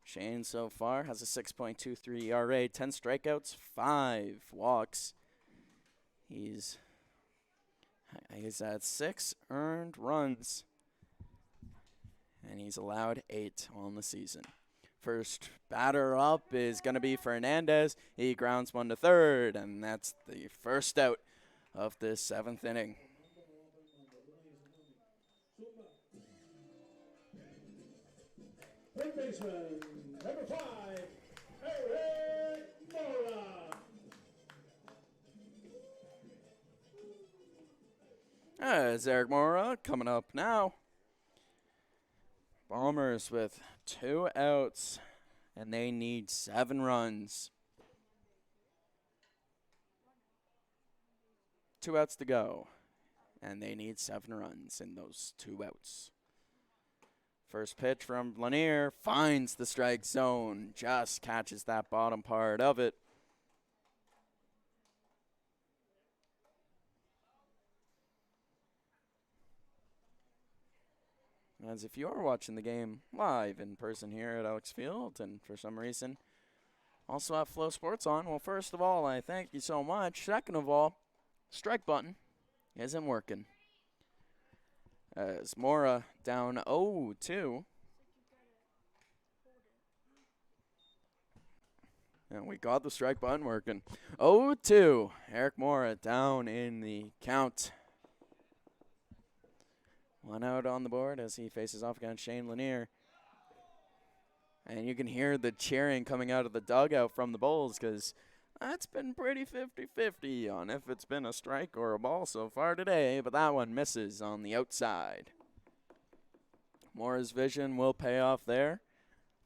Shane so far has a 6.23 ERA, 10 strikeouts, 5 walks. He's at 6 earned runs, and he's allowed 8 on the season. First batter up is going to be Fernandez. He grounds one to third, and that's the first out of this 7th inning. Third baseman, number 5, Eric Mora. As Eric Mora coming up now. Bombers with 2 outs, and they need 7 runs. 2 outs to go, and they need 7 runs in those 2 outs. First pitch from Lanier finds the strike zone, just catches that bottom part of it. As if you are watching the game live in person here at Alex Field, and for some reason also have Flow Sports on, well, first of all, I thank you so much. Second of all, strike button isn't working. As Mora down 0-2. And we got the strike button working. 0-2. Eric Mora down in the count. 1 out on the board as he faces off against Shane Lanier. And you can hear the cheering coming out of the dugout from the Bulls, because that's been pretty 50-50 on if it's been a strike or a ball so far today, but that one misses on the outside. Mora's vision will pay off there.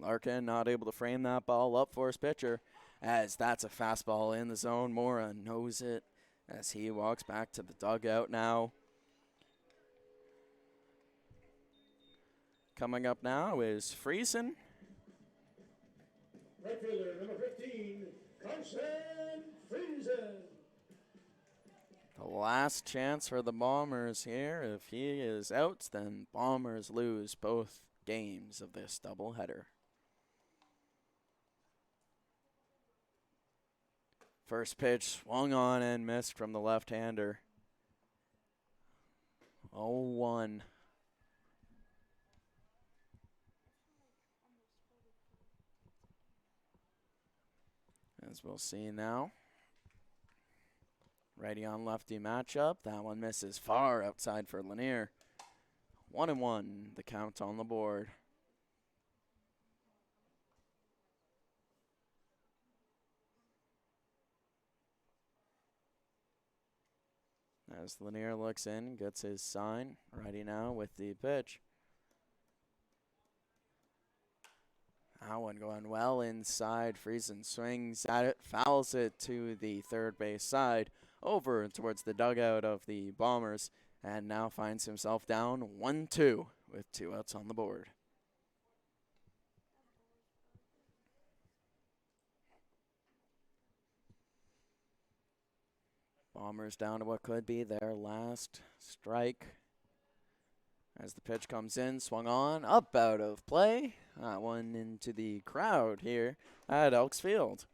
Larkin not able to frame that ball up for his pitcher, as that's a fastball in the zone. Mora knows it as he walks back to the dugout now. Coming up now is Friesen. Right fielder, number 15, Carson Friesen. The last chance for the Bombers here. If he is out, then Bombers lose both games of this doubleheader. First pitch swung on and missed from the left-hander. 0-1. As we'll see now. Righty on lefty matchup. That one misses far outside for Lanier. 1-1, the count on the board. As Lanier looks in, gets his sign. Righty now with the pitch. That one going well inside. Friesen swings at it, fouls it to the third base side, over towards the dugout of the Bombers, and now finds himself down 1-2 with 2 outs on the board. Bombers down to what could be their last strike. As the pitch comes in, swung on, up out of play. That one into the crowd here at Elks Field.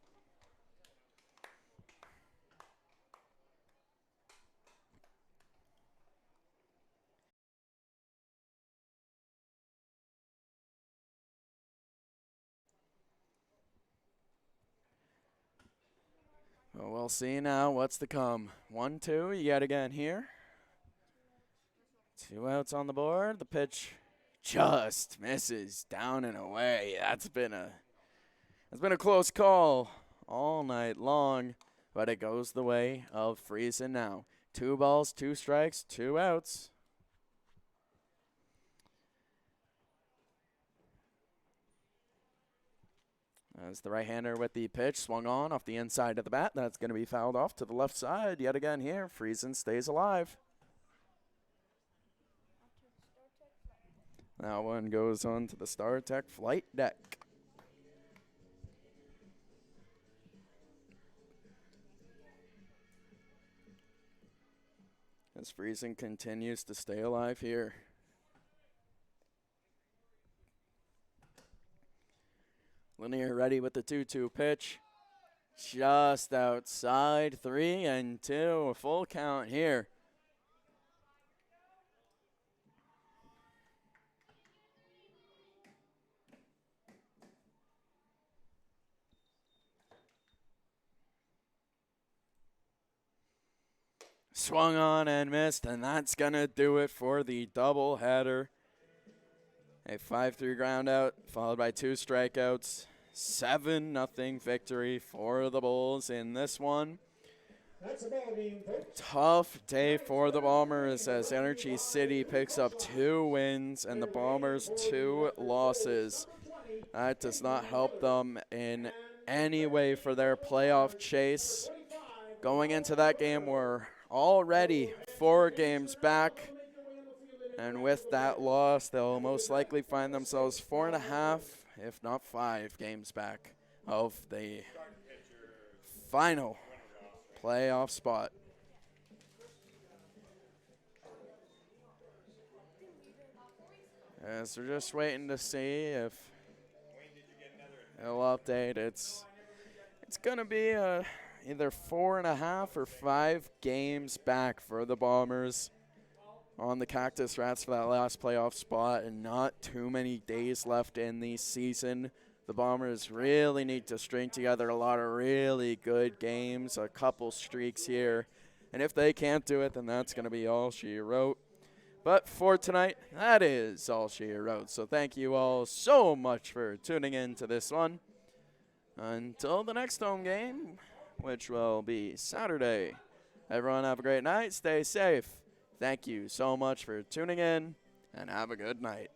Well, we'll see now what's to come. 1-2 yet again here. 2 outs on the board. The pitch just misses down and away. That's been a close call all night long, but it goes the way of Friesen now. 2 balls, 2 strikes, 2 outs. As the right-hander with the pitch swung on off the inside of the bat. That's going to be fouled off to the left side yet again here. Friesen stays alive. That one goes on to the StarTech flight deck. As Friesen continues to stay alive here. Lanier ready with the 2-2 pitch. Just outside, 3-2, a full count here. Swung on and missed, and that's going to do it for the doubleheader. A 5-3 ground out, followed by 2 strikeouts. 7-0 victory for the Bulls in this one. That's the ball game, folks. Tough day for the Bombers as Energy City picks up 2 wins and the Bombers 2 losses. That does not help them in any way for their playoff chase. Going into that game, we're already 4 games back. And with that loss, they'll most likely find themselves 4.5, if not 5 games back of the final playoff spot. As we're just waiting to see if it'll update. It's gonna be either 4.5 or 5 games back for the Bombers on the Cactus Rats for that last playoff spot, and not too many days left in the season. The Bombers really need to string together a lot of really good games, a couple streaks here. And if they can't do it, then that's going to be all she wrote. But for tonight, that is all she wrote. So thank you all so much for tuning in to this one. Until the next home game, which will be Saturday. Everyone have a great night. Stay safe. Thank you so much for tuning in, and have a good night.